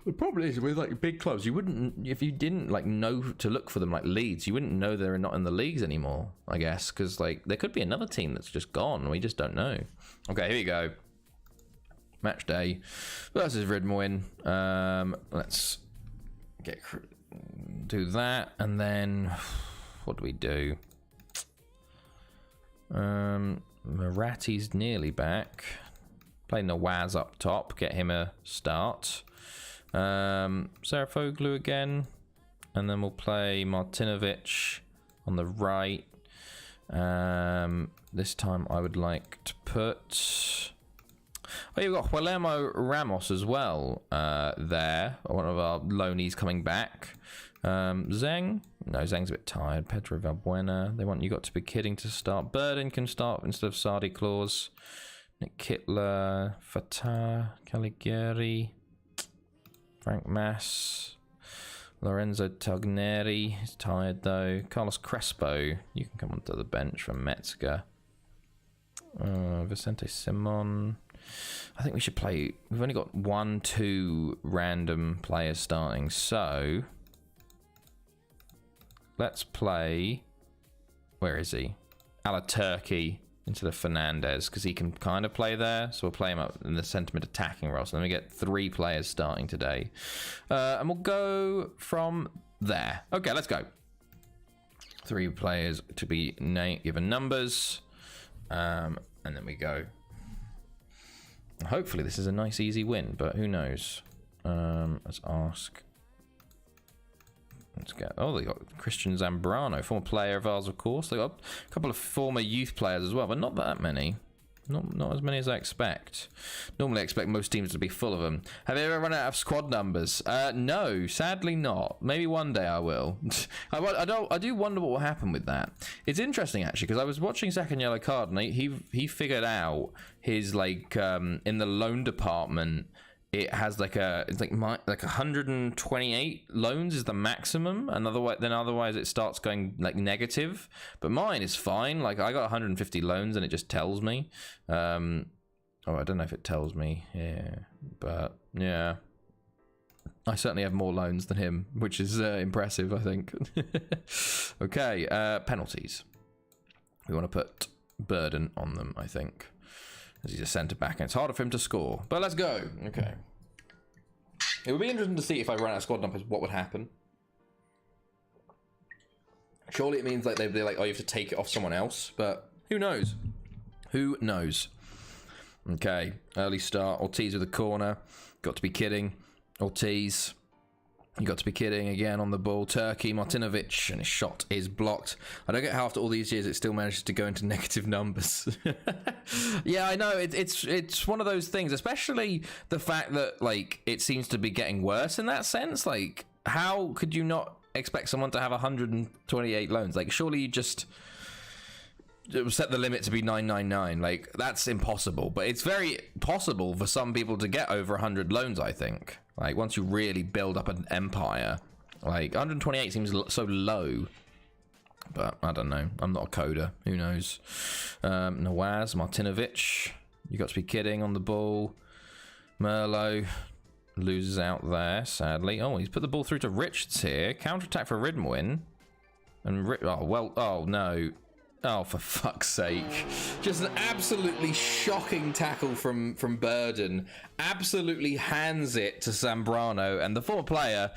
The problem is with like big clubs, you wouldn't, if you didn't like know to look for them, like Leeds, you wouldn't know they're not in the leagues anymore, I guess, because like there could be another team that's just gone. We just don't know. Okay, here we go. Match day versus Ridmwin. Let's do that, and then what do we do? Marati's nearly back. Play Nawaz up top, get him a start. Sarafoglu again, and then we'll play Martinovic on the right. This time I would like to put... Oh, you've got Guillermo Ramos as well there. One of our loanees coming back. Zeng? No, Zeng's a bit tired. Pedro Valbuena. They want You Got to Be Kidding to start. Burden can start instead of Sardi Claus. Nick Kittler. Fatah. Caligari. Frank Mass. Lorenzo Tagneri. He's tired though. Carlos Crespo. You can come onto the bench from Metzger. Vicente Simon. I think we should play... We've only got 1-2 random players starting, so... Let's play... Where is he? Alaturki into the Fernandez, because he can kind of play there. So we'll play him up in the centre mid attacking role. So then we get 3 players starting today. And we'll go from there. Okay, let's go. 3 players to be given numbers. And then we go. Hopefully this is a nice easy win, but who knows? Let's ask. Let's get... Oh, they got Christian Zambrano, former player of ours, of course. They got a couple of former youth players as well, but not that many. Not as many as I expect. Normally I expect most teams to be full of them. Have you ever run out of squad numbers? No, sadly not. Maybe one day I will. I do wonder what will happen with that. It's interesting actually, because I was watching Second Yellow Card and he figured out his like in the loan department it has like it's like 128 loans is the maximum, and otherwise it starts going like negative. But mine is fine. Like I got 150 loans, and it just tells me. Oh, I don't know if it tells me. Yeah, but yeah, I certainly have more loans than him, which is impressive, I think. Okay, penalties. We want to put Burden on them, I think. As he's a centre back, and it's harder for him to score. But let's go. Okay. It would be interesting to see if I run out of squad numbers, what would happen. Surely it means like they're like, oh, you have to take it off someone else. But who knows? Who knows? Okay. Early start. Ortiz with a corner. Got to be kidding. Ortiz. You got to be kidding again on the ball. Turkey, Martinovic, and his shot is blocked. I don't get how after all these years it still manages to go into negative numbers. Yeah, I know. It's one of those things, especially the fact that like it seems to be getting worse in that sense. Like, how could you not expect someone to have 128 loans? Like, surely you just set the limit to be 999. Like, that's impossible. But it's very possible for some people to get over 100 loans, I think. Like, once you really build up an empire, like 128 seems so low. But I don't know. I'm not a coder. Who knows? Nawaz, Martinovic. You got to be kidding on the ball. Merlot loses out there, sadly. Oh, he's put the ball through to Richards here. Counter-attack for Ridwin. And oh no. Oh, for fuck's sake. Just an absolutely shocking tackle from Burden. Absolutely hands it to Zambrano, and the former player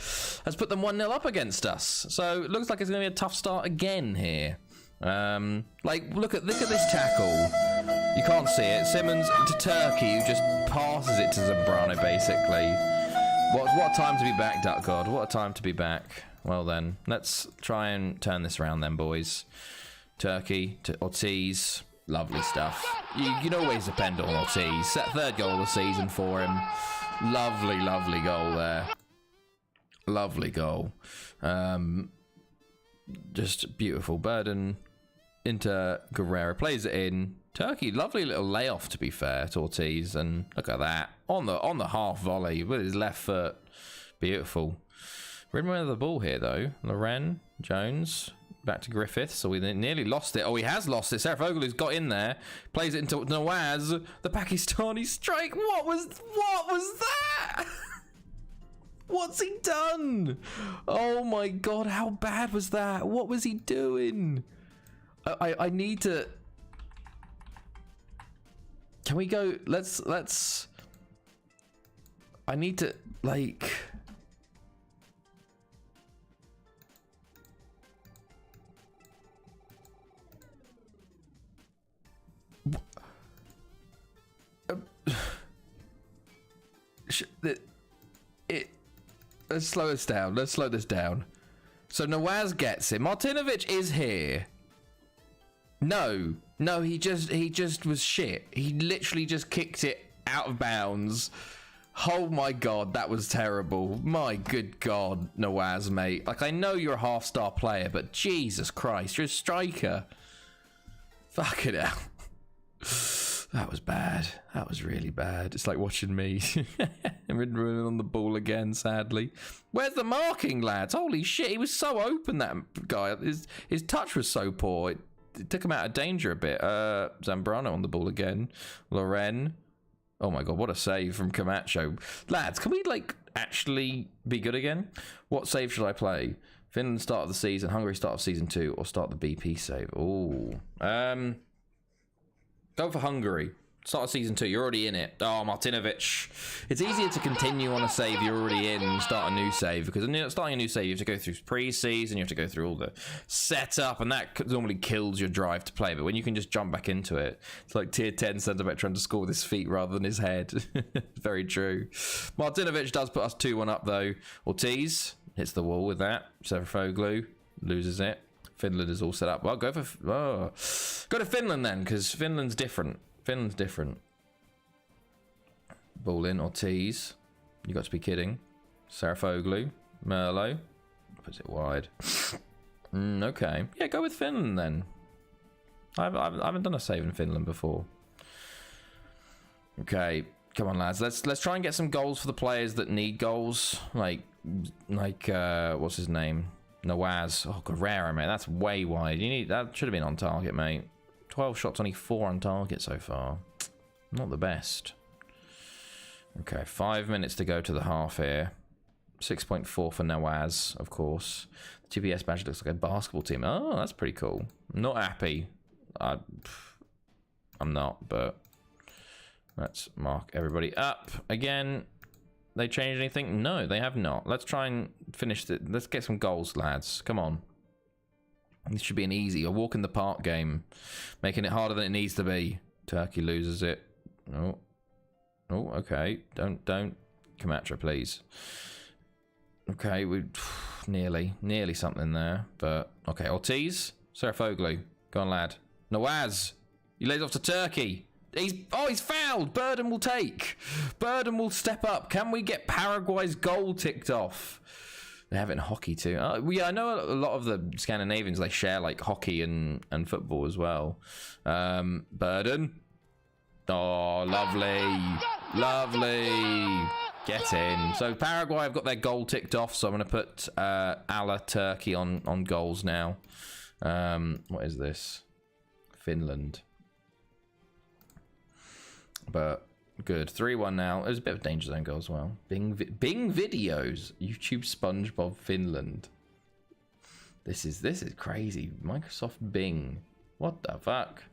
has put them 1-0 up against us. So it looks like it's going to be a tough start again here. Like, look at this tackle. You can't see it. Simmons to Turkey, who just passes it to Zambrano, basically. What a time to be back, Duck God. What a time to be back. Well then, let's try and turn this around then, boys. Turkey to Ortiz. Lovely stuff. You can always depend on Ortiz. That third goal of the season for him. Lovely, lovely goal there. Lovely goal. Just beautiful. Burden into Guerrero. Plays it in. Turkey, lovely little layoff, to be fair, to Ortiz. And look at that. On the half volley with his left foot. Beautiful. We're in with the ball here, though. Loren, Jones... Back to Griffith, so we nearly lost it. Oh, he has lost it. Sarafoglu's got in there, plays it into Nawaz, the Pakistani strike. What was that? What's he done? Oh my god, how bad was that? What was he doing? I need to. Can we go? Let's. I need to like. Let's slow this down. Let's slow this down. So Nawaz gets it. Martinovic is here. No, he just was shit. He literally just kicked it out of bounds. Oh my god, that was terrible. My good god, Nawaz, mate. Like, I know you're a half-star player, but Jesus Christ, you're a striker. Fucking hell. That was bad. That was really bad. It's like watching me. I'm on the ball again, sadly. Where's the marking, lads? Holy shit, he was so open, that guy. His touch was so poor. It took him out of danger a bit. Zambrano on the ball again. Loren. Oh my god, what a save from Camacho. Lads, can we, like, actually be good again? What save should I play? Finland start of the season, Hungary start of season 2, or start the BP save? Ooh. Go for Hungary. Start of season 2. You're already in it. Oh, Martinovic. It's easier to continue on a save you're already in and start a new save, because starting a new save, you have to go through pre-season, you have to go through all the setup, and that normally kills your drive to play. But when you can just jump back into it, it's like tier 10 centre-back trying to score with his feet rather than his head. Very true. Martinovic does put us 2-1 up, though. Ortiz hits the wall with that. Sarafoglu loses it. Finland is all set up. Well, go to Finland then, because Finland's different. Finland's different. Ball in, Ortiz. You got to be kidding. Sarafoglu. Merlot. Puts it wide. Okay. Yeah, go with Finland then. I haven't done a save in Finland before. Okay. Come on, lads. Let's try and get some goals for the players that need goals. Like what's his name? Nawaz. Oh, Guerrero, mate. That's way wide. That should have been on target, mate. 12 shots, only 4 on target so far. Not the best. Okay, 5 minutes to go to the half here. 6.4 for Nawaz, of course. The GPS badge looks like a basketball team. Oh, that's pretty cool. I'm not happy. I'm not, but let's mark everybody up again. They changed anything? No, they have not. Let's try and finish it. Let's get some goals, lads. Come on. This should be an easy, a walk in the park game. Making it harder than it needs to be. Turkey loses it. Oh, okay. Don't. Camacho, please. Okay, we nearly something there. But, okay, Ortiz. Sarafoglu. Go on, lad. Nawaz. He lays off to Turkey. He's fouled. Burden will take. Burden will step up. Can we get Paraguay's goal ticked off? They have it in hockey too. I know a lot of the Scandinavians, they share like hockey and football as well. Burden. Oh, lovely. Get in. So Paraguay have got their goal ticked off. So I'm going to put Ala Turkey on goals now. What is this? Finland. but good. 3-1 now. There's a bit of danger zone goal as well. Bing videos. YouTube SpongeBob Finland. This is crazy. Microsoft Bing. What the fuck?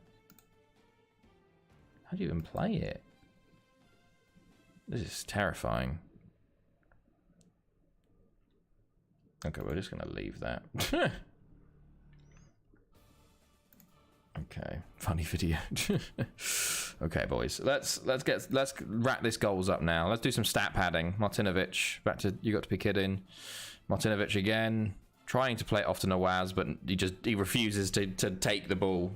How do you even play it? This is terrifying. Okay, we're just gonna leave that. Okay, funny video. Okay, boys, let's rack this goals up now. Let's do some stat padding. Martinovic, back to you. Got to be kidding. Martinovic again, trying to play it off to Nawaz, but he refuses to take the ball.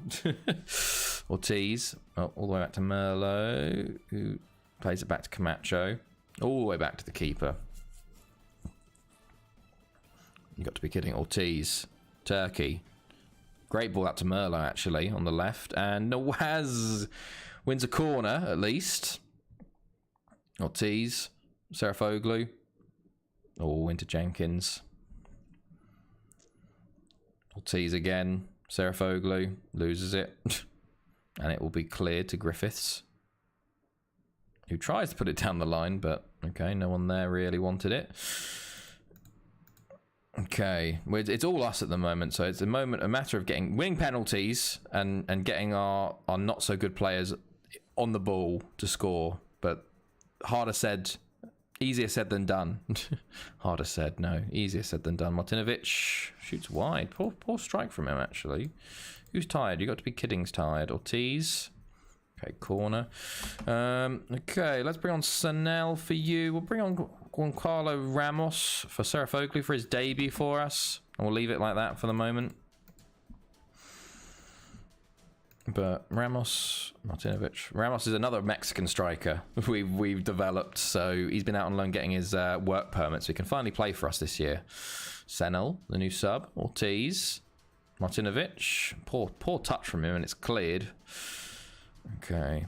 Ortiz, all the way back to Merlot, who plays it back to Camacho, all the way back to the keeper. You got to be kidding. Ortiz, Turkey. Great ball out to Merlot, actually, on the left. And Nawaz wins a corner, at least. Ortiz, Serafoglu. Oh, into Jenkins. Ortiz again. Serafoglu loses it. And it will be cleared to Griffiths, who tries to put it down the line, but okay, no one there really wanted it. Okay, it's all us at the moment, so it's a matter of winning penalties and getting our not so good players on the ball to score. But easier said than done. Harder said, no, easier said than done. Martinovic shoots wide. Poor strike from him, actually. Who's tired? You got to be kidding's tired. Ortiz. Okay, corner. Okay, let's bring on Sanel for you. We'll bring on Giancarlo Ramos for Serafoglu for his debut for us. And we'll leave it like that for the moment. But Martinovic. Ramos is another Mexican striker we've developed. So he's been out on loan getting his work permit, so he can finally play for us this year. Senel, the new sub. Ortiz. Martinovic. Poor touch from him, and it's cleared. Okay.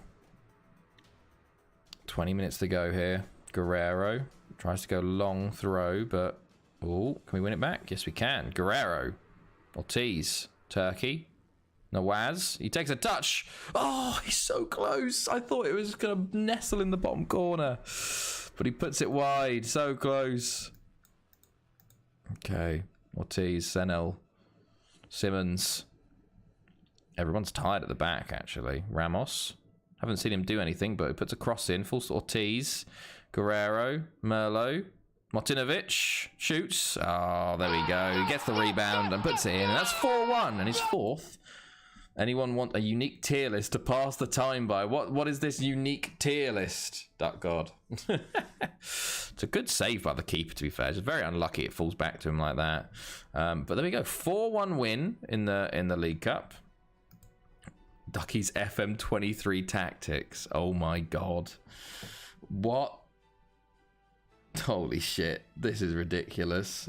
20 minutes to go here. Guerrero tries to go long throw, but oh, can we win it back? Yes, we can. Guerrero. Ortiz. Turkey. Nawaz. He takes a touch. Oh, he's so close. I thought it was going to nestle in the bottom corner, but he puts it wide. So close. Okay. Ortiz. Senel. Simmons. Everyone's tired at the back, actually. Ramos. Haven't seen him do anything, but he puts a cross in. Full Ortiz. Guerrero. Merlot. Martinovic. Shoots. Oh, there we go. He gets the rebound and puts it in. And that's 4-1 and he's fourth. Anyone want a unique tier list to pass the time by? What is this unique tier list? Duck God. It's a good save by the keeper, to be fair. It's very unlucky it falls back to him like that. But there we go. 4-1 win in the League Cup. Ducky's FM23 tactics. Oh my god. What? Holy shit. This is ridiculous.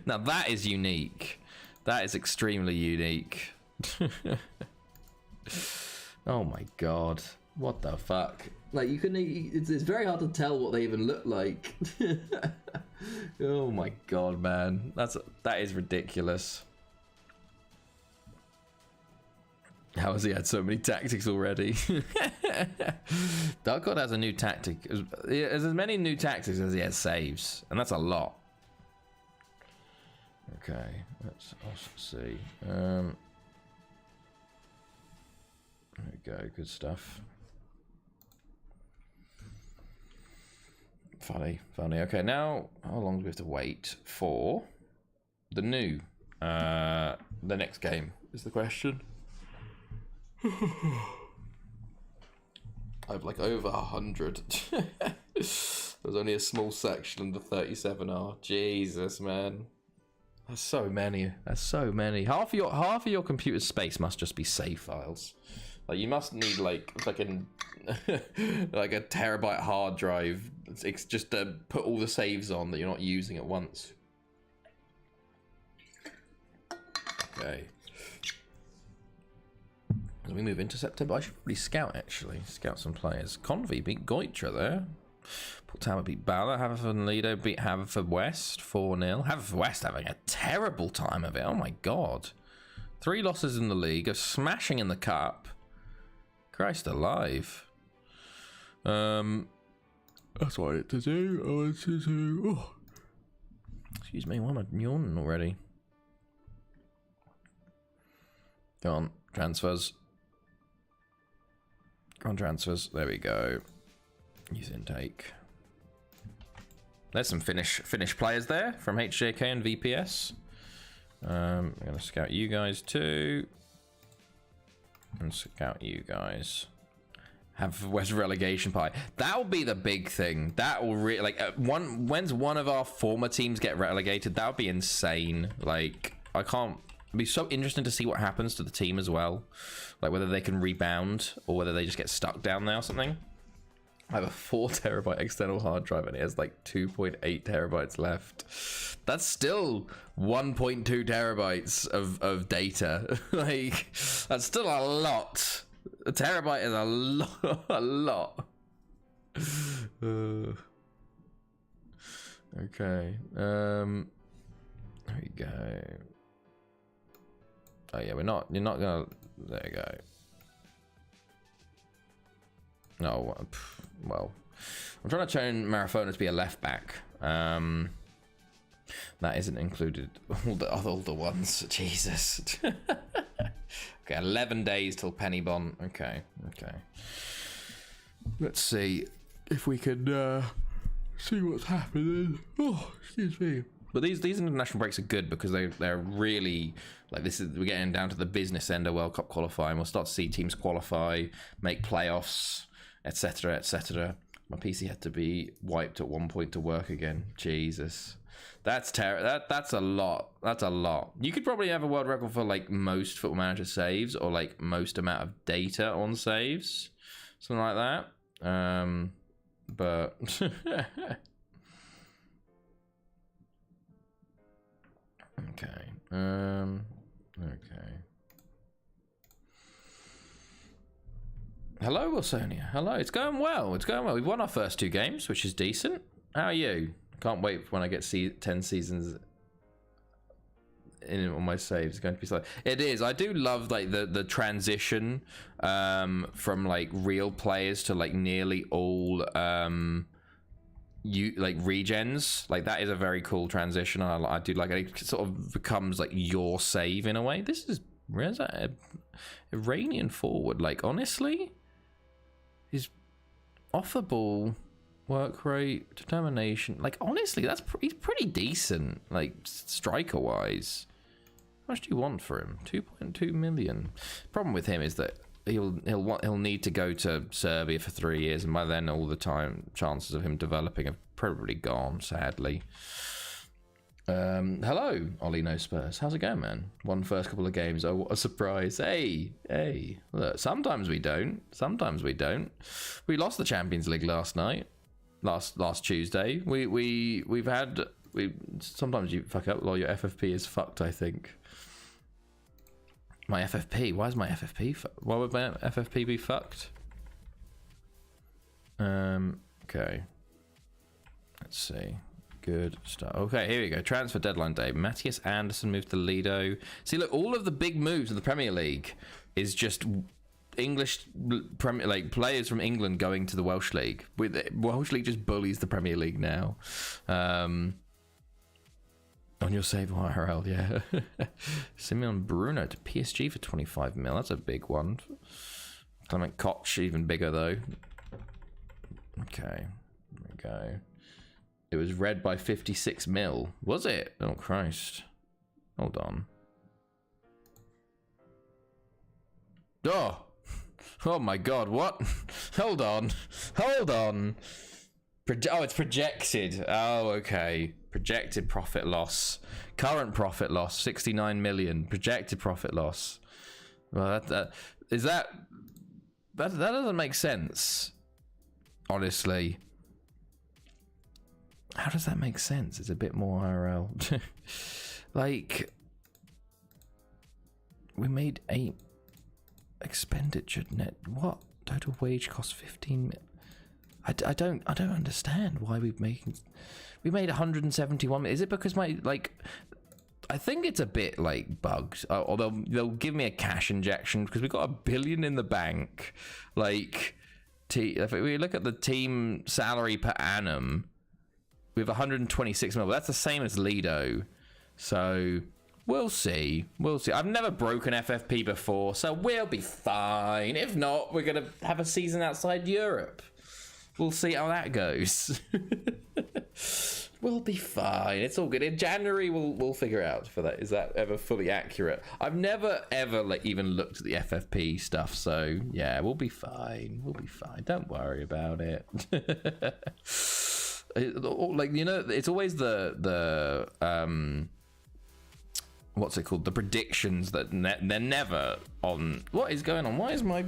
Now that is unique. That is extremely unique. Oh my god. What the fuck? Like, it's very hard to tell what they even look like. Oh my god, man. That is ridiculous. How has he had so many tactics already? Dark God has a new tactic. He has as many new tactics as he has saves, and that's a lot. Okay, let's also see. There we go, good stuff. Funny. Okay, now how long do we have to wait for the next game is the question. I have like over 100. There's only a small section under 37 are. Jesus, man. That's so many. Half of your computer's space must just be save files. Like, you must need like a terabyte hard drive. It's just to put all the saves on that you're not using at once. Okay. As we move into September, I should probably scout some players. Convey beat Goitra there. Portama beat Bala. Haverford and Lido beat Haverford West 4-0. Haverford West having a terrible time of it. Oh my god. 3 losses in the league, a smashing in the cup. Christ alive. That's what I had to do. I wanted to do. Oh. Excuse me, why am I yawning already? Go on, transfers. Go on, transfers. There we go. Use intake. There's some Finnish players there from HJK and VPS. I'm gonna scout you guys too. And scout you guys. Have West relegation pie. That'll be the big thing. That will really when's one of our former teams get relegated? That would be insane. Like it'd be so interesting to see what happens to the team as well. Like whether they can rebound or whether they just get stuck down there or something. I have a 4 terabyte external hard drive and it has like 2.8 terabytes left. That's still 1.2 terabytes of data. Like that's still a lot. A terabyte is a lot. A lot. Okay. There we go. Oh yeah, you're not gonna. There you go. No, well, I'm trying to turn Marafona to be a left back. That isn't included. All the ones. Jesus. Okay, 11 days till Pennybon. Okay. Let's see if we can see what's happening. Oh, excuse me. But these international breaks are good because they're really like we're getting down to the business end of World Cup qualifying. We'll start to see teams qualify, make playoffs, etc., etc. My PC had to be wiped at one point to work again. Jesus. That's that's a lot. That's a lot. You could probably have a world record for like most Football Manager saves or like most amount of data on saves. Something like that. But okay. Okay. Hello, Wilsonia. Hello. It's going well. It's going well. We've won our first 2 games, which is decent. How are you? Can't wait when I get 10 seasons in on my saves. It's going to be so. It is. I do love like the transition from like real players to like nearly all like regens. Like that is a very cool transition. I do like it. It sort of becomes like your save in a way. Where's that Iranian forward? Like honestly, he's off the ball. Work rate, determination. Like honestly, he's pretty decent. Like striker wise, how much do you want for him? 2.2 million. Problem with him is that he'll need to go to Serbia for 3 years, and by then all the chances of him developing have probably gone. Sadly. Hello, Ollie No Spurs. How's it going, man? Won first couple of games. Oh, what a surprise! Hey. Look, sometimes we don't. We lost the Champions League last night. Last Tuesday, sometimes you fuck up. Well, your FFP is fucked. I think my FFP. Why is my FFP? Why would my FFP be fucked? Okay. Let's see. Good stuff. Okay, here we go. Transfer deadline day. Matthias Anderson moved to Lido. See, look, all of the big moves in the Premier League is just English Premier, like players from England going to the Welsh League. Welsh League just bullies the Premier League now. On your save IRL, yeah. Simeon Bruno to PSG for 25 mil. That's a big one. Clement Koch even bigger though. Okay, there we go. It was read by 56 mil. Was it? Oh Christ. Hold on. Oh my god, what? Hold on. Oh, it's projected. Oh, okay. Projected profit loss. Current profit loss, 69 million. Projected profit loss. Well, that doesn't make sense. Honestly. How does that make sense? It's a bit more IRL. Like, we made 8 expenditure net. What? Total wage cost 15. I don't we made 171. Is it because I think it's a bit like bugged, or they'll give me a cash injection because we've got $1 billion in the bank. Like, if we look at the team salary per annum, we have 126 mil. That's the same as Lido, so we'll see. We'll see. I've never broken FFP before, so we'll be fine. If not, we're gonna have a season outside Europe. We'll see how that goes. We'll be fine. It's all good. In January, we'll figure out for that. Is that ever fully accurate? I've never ever even looked at the FFP stuff. So yeah, we'll be fine. We'll be fine. Don't worry about it. Like, you know, it's always the what's it called? The predictions that they're never on. What is going on? Why is my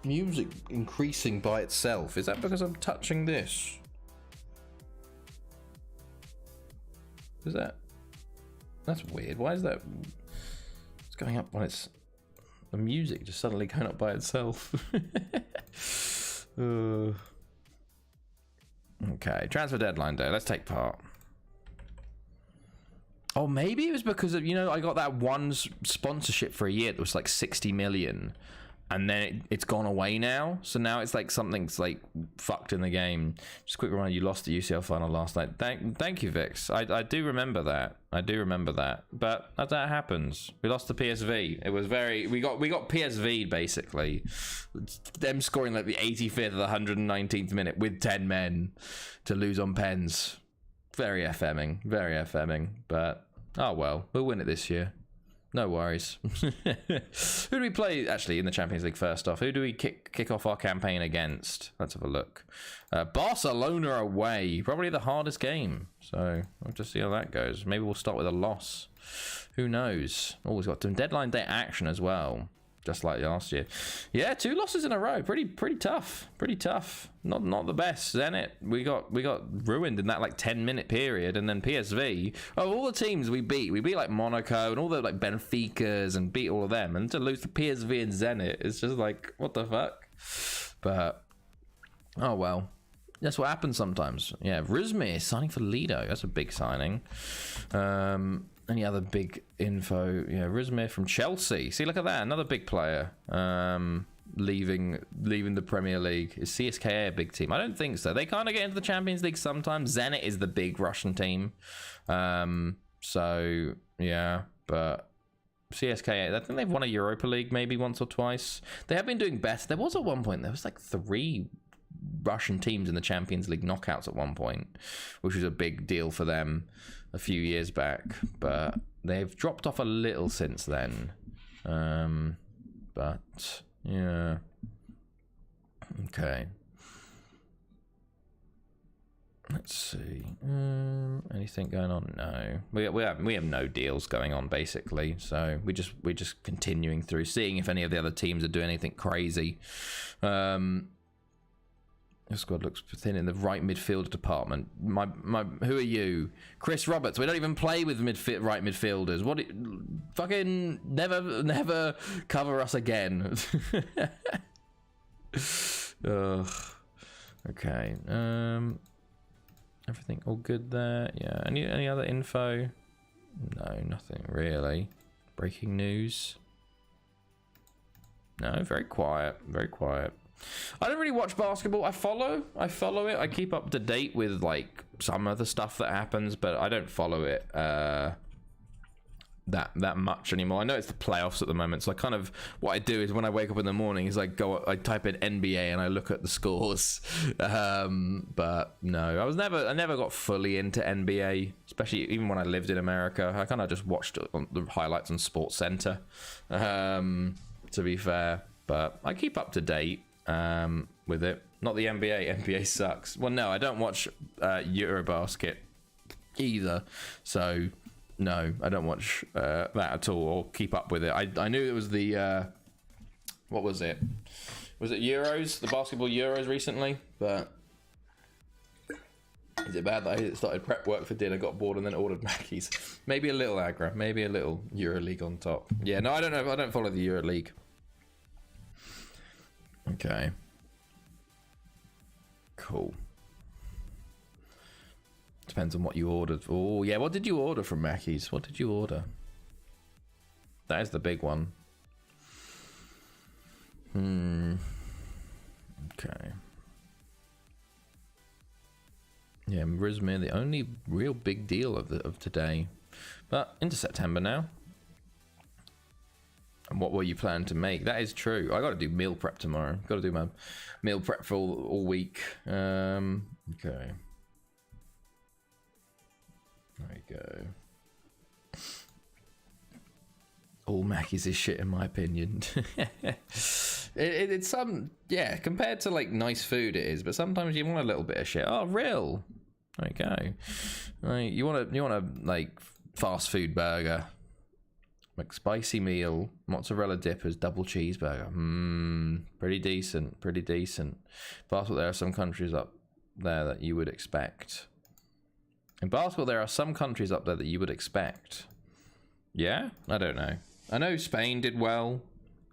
music increasing by itself? Is that because I'm touching this? Is that's weird. Why is that? It's going up when it's the music just suddenly going up by itself. Okay, transfer deadline day. Let's take part. Oh, maybe it was because of, you know, I got that one sponsorship for a year that was like 60 million. And then it's gone away now. So now it's like something's like fucked in the game. Just a quick reminder, you lost the UCL final last night. Thank you, Vix. I do remember that. I do remember that. But that happens. We lost to PSV. It was we got PSV'd basically. Them scoring like the 85th of the 119th minute with 10 men to lose on pens. Very FMing. Very FMing. But, oh well. We'll win it this year. No worries. Who do we play, actually, in the Champions League first off? Who do we kick off our campaign against? Let's have a look. Barcelona away. Probably the hardest game. So, we'll just see how that goes. Maybe we'll start with a loss. Who knows? Oh, we've got some deadline day action as well. Just like last year. Yeah, 2 losses in a row. Pretty tough. Pretty tough. Not the best. Zenit, we got ruined in that like 10-minute period, and then PSV. Of all the teams we beat like Monaco and all the like Benficas and beat all of them, and to lose to PSV and Zenit, it's just like, what the fuck? But oh well. That's what happens sometimes. Yeah, Rizmir signing for Lido. That's a big signing. Any other big info? Yeah, Rizmir from Chelsea. See, look at that. Another big player leaving the Premier League. Is CSKA a big team? I don't think so. They kind of get into the Champions League sometimes. Zenit is the big Russian team. So, yeah. But CSKA, I think they've won a Europa League maybe once or twice. They have been doing better. There was at one point, there was like 3 Russian teams in the Champions League knockouts at one point, which was a big deal for them a few years back, but they've dropped off a little since then. But yeah, okay. Let's see. Anything going on? No, we have no deals going on basically. So we're just continuing through, seeing if any of the other teams are doing anything crazy. Your squad looks thin in the right midfield department. Who are you? Chris Roberts. We don't even play with right midfielders. What? Fucking never cover us again. Ugh. Okay. Everything all good there? Yeah. Any other info? No, nothing really. Breaking news? No, very quiet. Very quiet. I don't really watch basketball. I follow it. I keep up to date with like some of the stuff that happens, but I don't follow it that much anymore. I know it's the playoffs at the moment, so I kind of, what I do is when I wake up in the morning is I type in NBA and I look at the scores. But no, I never got fully into NBA, especially even when I lived in America. I kind of just watched the highlights on Sports Center, to be fair, but I keep up to date with it. Not the NBA. NBA sucks. Well, no, I don't watch Eurobasket either, so no, I don't watch that at all or keep up with it. I knew it was the what was it? Was it Euros? The basketball Euros recently? But is it bad that I started prep work for dinner, got bored, and then ordered Mackey's? Maybe a little aggro, maybe a little EuroLeague on top. Yeah, no, I don't know. I don't follow the EuroLeague. Okay. Cool. depends on what you ordered. Oh, yeah. What did you order from Mackey's? What did you order? That is the big one. Okay. Yeah, Rizmir, the only real big deal of today. But into September now. And what were you planning to make? That is true. I got to do meal prep tomorrow. Got to do my meal prep for all week. Okay. There we go. All Mackey's is shit in my opinion. It's some, yeah, compared to like nice food it is, but sometimes you want a little bit of shit. Oh, real. There you go. Right, you want a like fast food burger, like spicy meal, mozzarella dippers, double cheeseburger. Pretty decent, pretty decent. Basketball, there are some countries up there that you would expect. In basketball, there are some countries up there that you would expect. Yeah, I don't know. I know Spain did well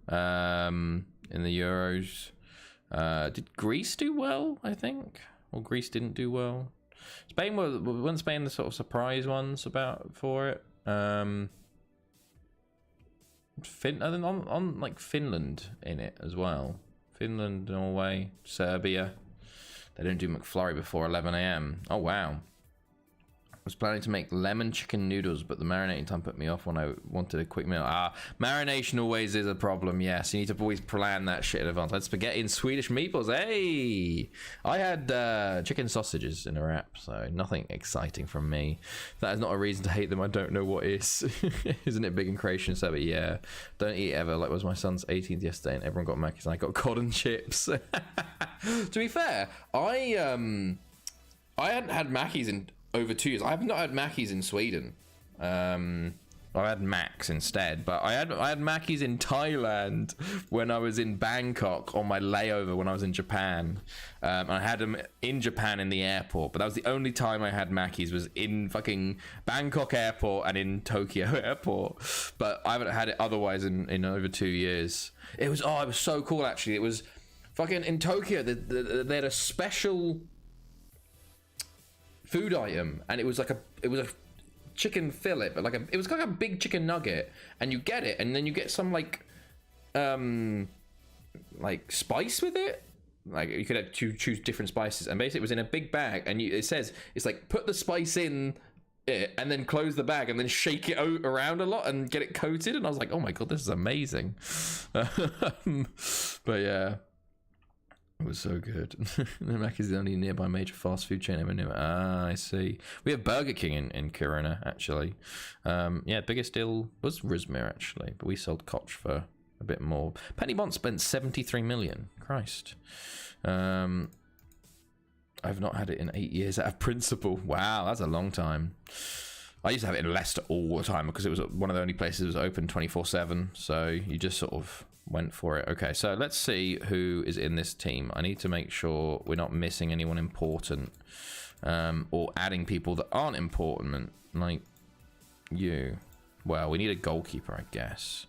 in the Euros. Did Greece do well, I think? Or Greece didn't do well? Wasn't Spain the sort of surprise ones for it? On like Finland in it as well. Finland, Norway, Serbia. They don't do McFlurry before 11 a.m. Oh, wow. Was planning to make lemon chicken noodles, but the marinating time put me off when I wanted a quick meal. Marination always is a problem. Yes, you need to always plan that shit in advance. I had spaghetti and Swedish meatballs. Hey, I had chicken sausages in a wrap, so nothing exciting from me. That is not a reason to hate them. I don't know what is. Isn't it big in Croatian? So, but yeah, don't eat ever. Like, it was my son's 18th yesterday, and everyone got Mackey's, and I got cod and chips. To be fair, I hadn't had Mackey's in over 2 years. I have not had Mackey's in Sweden. I had Max instead, but I had Mackey's in Thailand when I was in Bangkok on my layover when I was in Japan. I had them in Japan in the airport, but that was the only time I had Mackey's, was in fucking Bangkok airport and in Tokyo airport. But I haven't had it otherwise in over 2 years. It was so cool actually. It was fucking in Tokyo. They had a special food item, and it was a chicken fillet, but it was like a big chicken nugget, and you get it, and then you get some like spice with it. Like, you could choose different spices, and basically it was in a big bag, and it says it's like put the spice in it and then close the bag and then shake it around a lot and get it coated. And I was like, oh my god, this is amazing. But yeah, it was so good. The Mac is the only nearby major fast food chain ever knew. I see. We have Burger King in Kiruna, actually. Yeah, biggest deal was Rizmir, actually, but we sold Koch for a bit more. Penny Bont spent 73 million. Christ. I've not had it in 8 years out of principle. Wow, that's a long time. I used to have it in Leicester all the time because it was one of the only places that was open 24/7. So you just sort of went for it. Okay, so let's see who is in this team. I need to make sure we're not missing anyone important, or adding people that aren't important, like you. Well, we need a goalkeeper, I guess.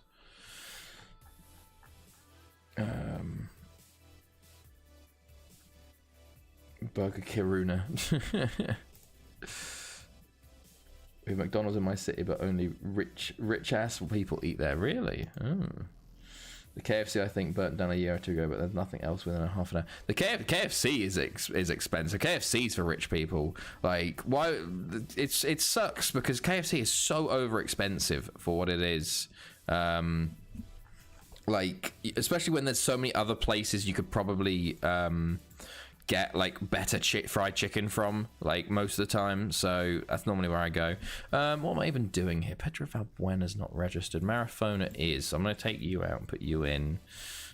Burger Kiruna. We have McDonald's in my city, but only rich ass people eat there. Really? Oh. The KFC, I think, burnt down a year or two ago, but there's nothing else within a half an hour. The KFC is expensive. KFC's for rich people. Like, why? It sucks because KFC is so over expensive for what it is. Like, especially when there's so many other places you could probably get like better fried chicken from, like, most of the time. So that's normally where I go. What am I even doing here? Pedro Valbuena's not registered. Marafona is. So I'm going to take you out and put you in.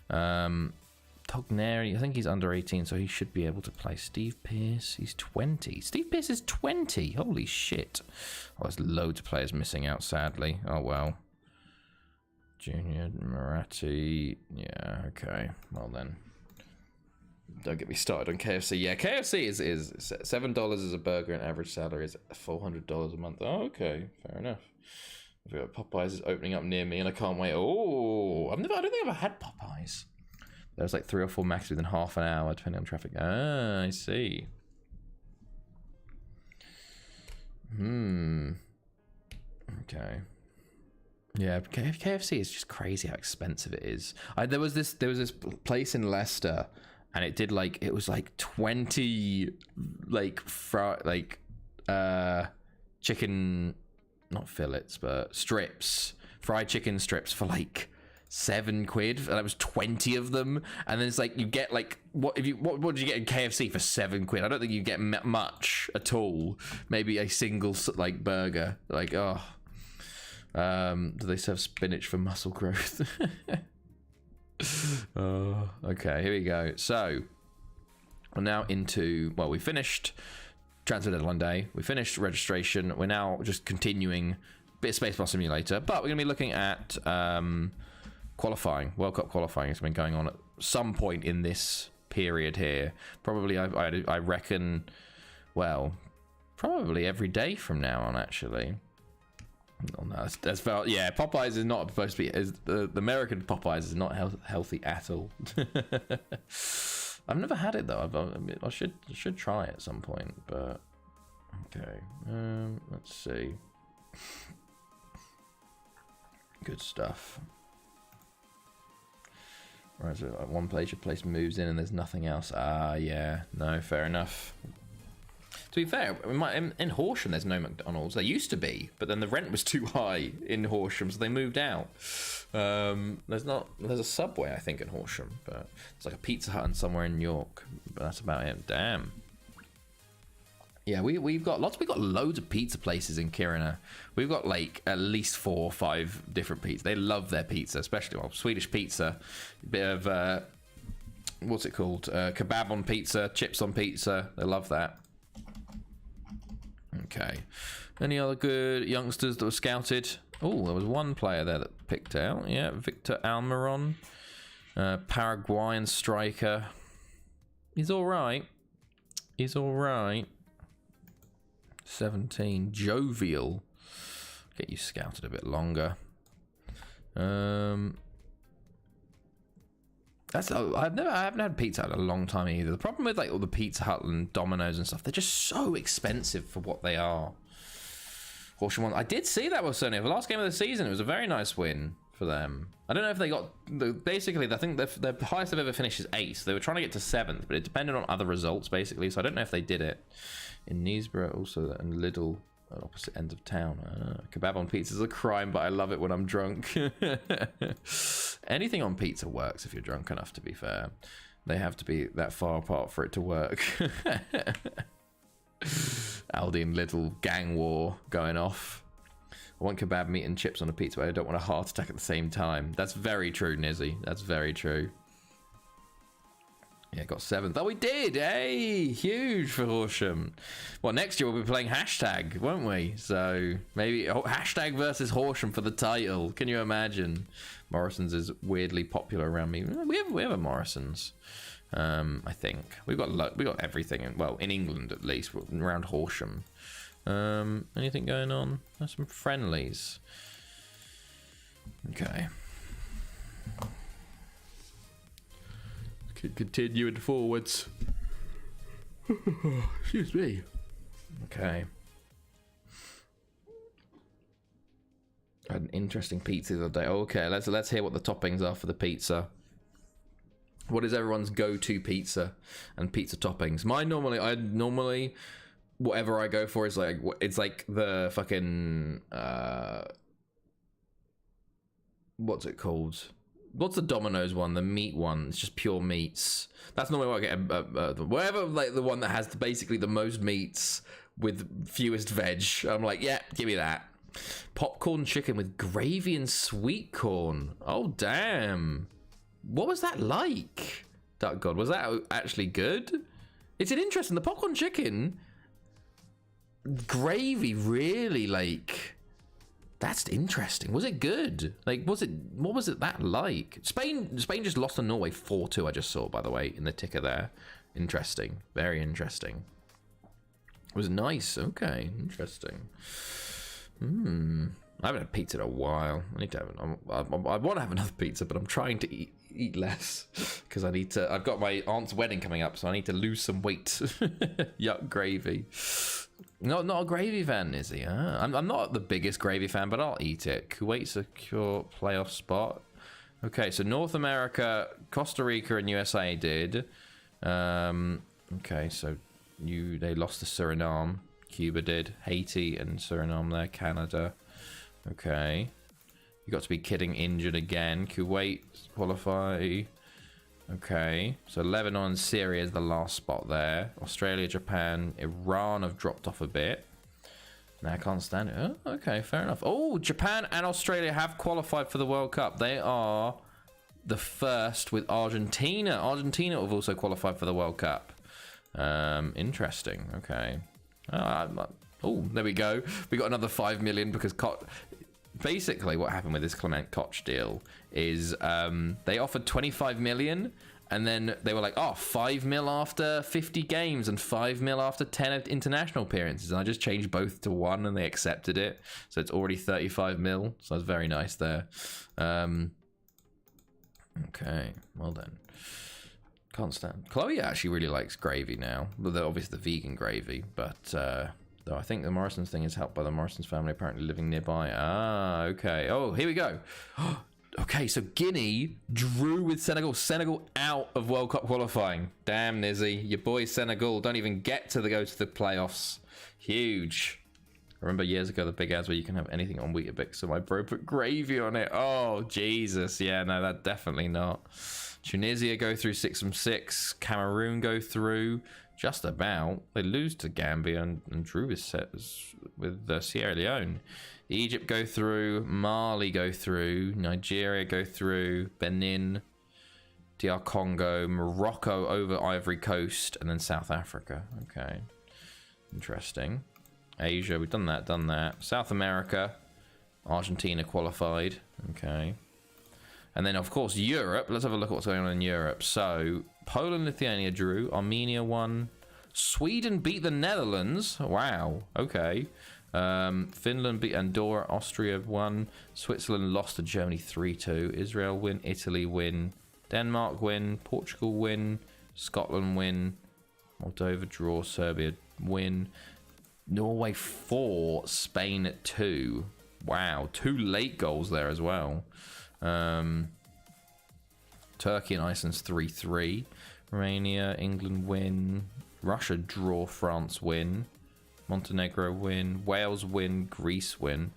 Togneri, I think he's under 18, so he should be able to play. Steve Pearce, he's 20. Steve Pearce is 20. Holy shit. Oh, there's loads of players missing out, sadly. Oh well. Junior Marathi. Yeah, okay. Well then. Don't get me started on KFC. Yeah, KFC is $7 is a burger, and average salary is $400 a month. Oh, okay, fair enough. Popeyes is opening up near me, and I can't wait. Oh, I don't think I've ever had Popeyes. There's like 3 or 4 max within half an hour, depending on traffic. Ah, I see. Okay. Yeah, KFC is just crazy how expensive it is. There was this place in Leicester, and it was like 20 chicken, not fillets, but strips, fried chicken strips for like £7, and that was 20 of them. And then it's like you get like what did you get in KFC for £7? I don't think you get much at all. Maybe a single like burger. Like do they serve spinach for muscle growth? Oh, okay, here we go. So we're now into, well, we finished transfer deadline day, we finished registration, we're now just continuing a bit of Space Bar Simulator, but we're going to be looking at qualifying. World Cup qualifying has been going on at some point in this period here. Probably, I reckon, well, probably every day from now on, actually. Oh, no, that's felt, yeah, Popeyes is not supposed to be, the American Popeyes is not healthy at all. I've never had it though. I should try it at some point, but okay. Let's see. Good stuff. Right, so at one place your place moves in and there's nothing else. Yeah, no, fair enough. To be fair, in Horsham there's no McDonald's. There used to be, but then the rent was too high in Horsham, so they moved out. There's a Subway, I think, in Horsham, but it's like a Pizza Hut and somewhere in York. But that's about it. Damn. Yeah, we've got loads of pizza places in Kiruna. We've got like at least 4 or 5 different pizzas. They love their pizza, especially Swedish pizza. A bit of what's it called? Kebab on pizza, chips on pizza. They love that. Okay. Any other good youngsters that were scouted? Oh, there was one player there that picked out. Yeah, Victor Almiron, Paraguayan striker. He's all right. 17, jovial. Get you scouted a bit longer. I haven't had Pizza Hut in a long time either. The problem with like all the Pizza Hut and Domino's and stuff, they're just so expensive for what they are. Horsham won. I did see that was Sony. The last game of the season, it was a very nice win for them. I don't know if they got basically. I think the highest they've ever finished is 8th. They were trying to get to 7th, but it depended on other results basically. So I don't know if they did it. In Kneesborough, also, and Lidl at opposite ends of town. Kebab on pizza is a crime, but I love it when I'm drunk. Anything on pizza works if you're drunk enough, to be fair. They have to be that far apart for it to work. Aldi and Lidl gang war going off. I want kebab, meat and chips on a pizza, but I don't want a heart attack at the same time. That's very true, Nizzy. That's very true. Yeah, got 7th. Oh, we did! Hey! Huge for Horsham. Well, next year we'll be playing Hashtag, won't we? So, maybe Hashtag versus Horsham for the title. Can you imagine? Morrison's is weirdly popular around me. We have a Morrison's, I think. We've got everything, well, in England at least, around Horsham. Anything going on? There's some friendlies. Okay. Continuing forwards. Excuse me. Okay. I had an interesting pizza the other day. Okay, let's hear what the toppings are for the pizza. What is everyone's go-to pizza and pizza toppings? I normally whatever I go for is like, it's like the fucking what's it called? What's the Domino's one? The meat one. It's just pure meats. That's normally what I get. Whatever, like the one that has basically the most meats with fewest veg. I'm like, yeah, give me that. Popcorn chicken with gravy and sweet corn. Oh, damn. What was that like? Oh, God, was that actually good? It's an interesting. The popcorn chicken gravy really like. That's interesting. Was it good? Like, what was it that like? Spain just lost to Norway 4-2, I just saw, by the way, in the ticker there. Interesting. Very interesting. It was nice. Okay, interesting. I haven't had pizza in a while. I need to have I want to have another pizza, but I'm trying to eat less because I've got my aunt's wedding coming up, so I need to lose some weight. Yuck gravy. Not a gravy fan, is he? I'm not the biggest gravy fan, but I'll eat it. Kuwait secure playoff spot. Okay, so North America, Costa Rica, and USA did. Okay, so they lost to Suriname. Cuba did. Haiti and Suriname there. Canada. Okay. You got to be kidding. Injured again. Kuwait qualify. Okay. So Lebanon and Syria is the last spot there. Australia, Japan, Iran have dropped off a bit. Now I can't stand it. Oh, okay, fair enough. Oh, Japan and Australia have qualified for the World Cup. They are the first with Argentina. Argentina have also qualified for the World Cup. Interesting. Okay. Oh, there we go. We got another 5 million because basically what happened with this Clement Koch deal is they offered 25 million and then they were like, oh, 5 mil after 50 games and 5 mil after 10 international appearances. And I just changed both to 1 and they accepted it. So it's already 35 mil. So that's very nice there. Okay, well then. Can't stand. Chloe actually really likes gravy now. Well, obviously the vegan gravy, but though I think the Morrison's thing is helped by the Morrison's family apparently living nearby. Ah, okay. Oh, here we go. Okay, so Guinea drew with Senegal. Senegal out of World Cup qualifying. Damn, Nizzy. Your boy Senegal don't even get to go to the playoffs. Huge. I remember years ago the big ads where you can have anything on Weetabix, so my bro put gravy on it. Oh, Jesus. Yeah, no, that definitely not. Tunisia go through 6 from 6. Cameroon go through just about. They lose to Gambia and drew with Sierra Leone. Egypt go through. Mali go through. Nigeria go through. Benin, DR Congo, Morocco over Ivory Coast, and then South Africa. Okay. Interesting. Asia, we've done that. South America, Argentina qualified. Okay. And then, of course, Europe. Let's have a look at what's going on in Europe. So, Poland, Lithuania drew. Armenia won. Sweden beat the Netherlands. Wow. Okay. Finland beat Andorra. Austria won. Switzerland lost to Germany 3-2. Israel win. Italy win. Denmark win. Portugal win. Scotland win. Moldova draw. Serbia win. Norway 4. Spain 2. Wow. 2 late goals there as well. Turkey and Iceland's 3-3. Romania, England win. Russia draw. France win. Montenegro win. Wales win. Greece win.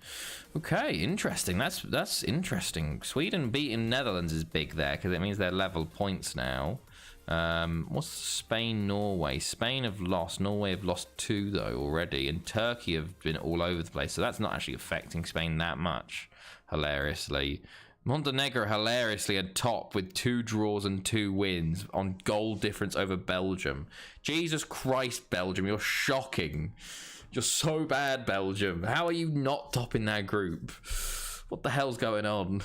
Okay, interesting. That's interesting. Sweden beating Netherlands is big there because it means they're level points now. What's Spain, Norway? Spain have lost. Norway have lost 2 though already, and Turkey have been all over the place. So that's not actually affecting Spain that much. Hilariously. Montenegro hilariously at top with 2 draws and 2 wins on goal difference over Belgium. Jesus Christ, Belgium, you're shocking. You're so bad, Belgium. How are you not top in that group? What the hell's going on?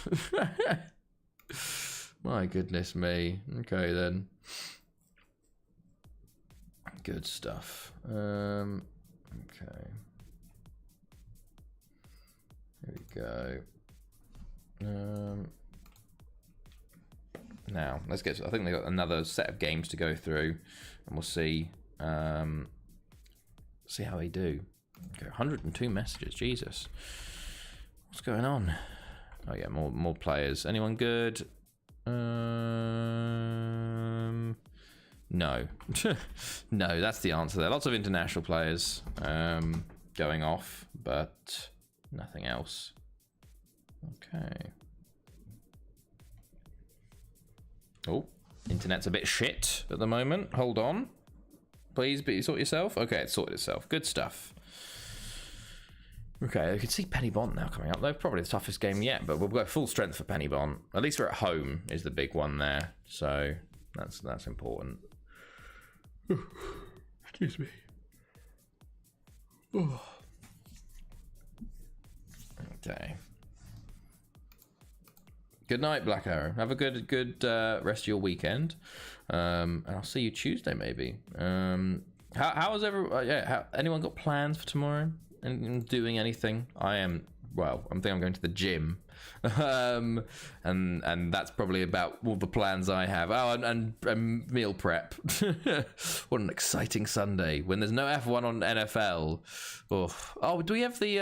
My goodness me. Okay then. Good stuff. Okay. Here we go. Now let's get. I think they got another set of games to go through, and we'll see. See how they do. Okay, 102 messages. Jesus, what's going on? Oh yeah, more players. Anyone good? No. No, that's the answer there. Lots of international players going off, but nothing else. Okay. Oh, internet's a bit shit at the moment. Hold on. Please sort yourself. Okay, it sorted itself. Good stuff. Okay, you can see Penny Bont now coming up. They're probably the toughest game yet, but we'll go full strength for Penny Bont. At least we're at home is the big one there. So that's important. Excuse me. Okay. Good night, Black Arrow. Have a good rest of your weekend. And I'll see you Tuesday, maybe. How is everyone? Anyone got plans for tomorrow? And doing anything? I am well, I'm going to the gym. And that's probably about all the plans I have. Oh, and meal prep. What an exciting Sunday when there's no F1 on NFL. Oh, do we have the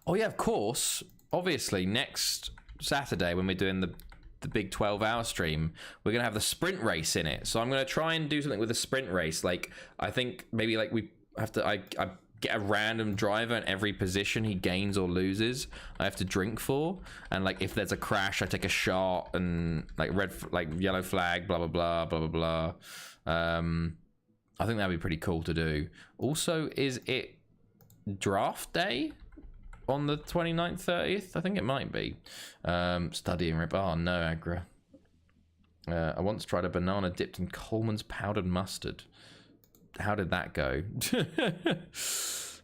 oh yeah, of course. Obviously, next Saturday when we're doing the big 12-hour stream, we're gonna have the sprint race in it. So I'm gonna try and do something with a sprint race. Like, I think maybe like we have to. I get a random driver in every position he gains or loses. I have to drink for, and like if there's a crash, I take a shot, and like yellow flag, blah blah blah blah blah blah. I think that'd be pretty cool to do. Also, is it draft day on the 29th, 30th? I think it might be. Studying rip. Oh no, Agra. I once tried a banana dipped in Coleman's powdered mustard. How did that go?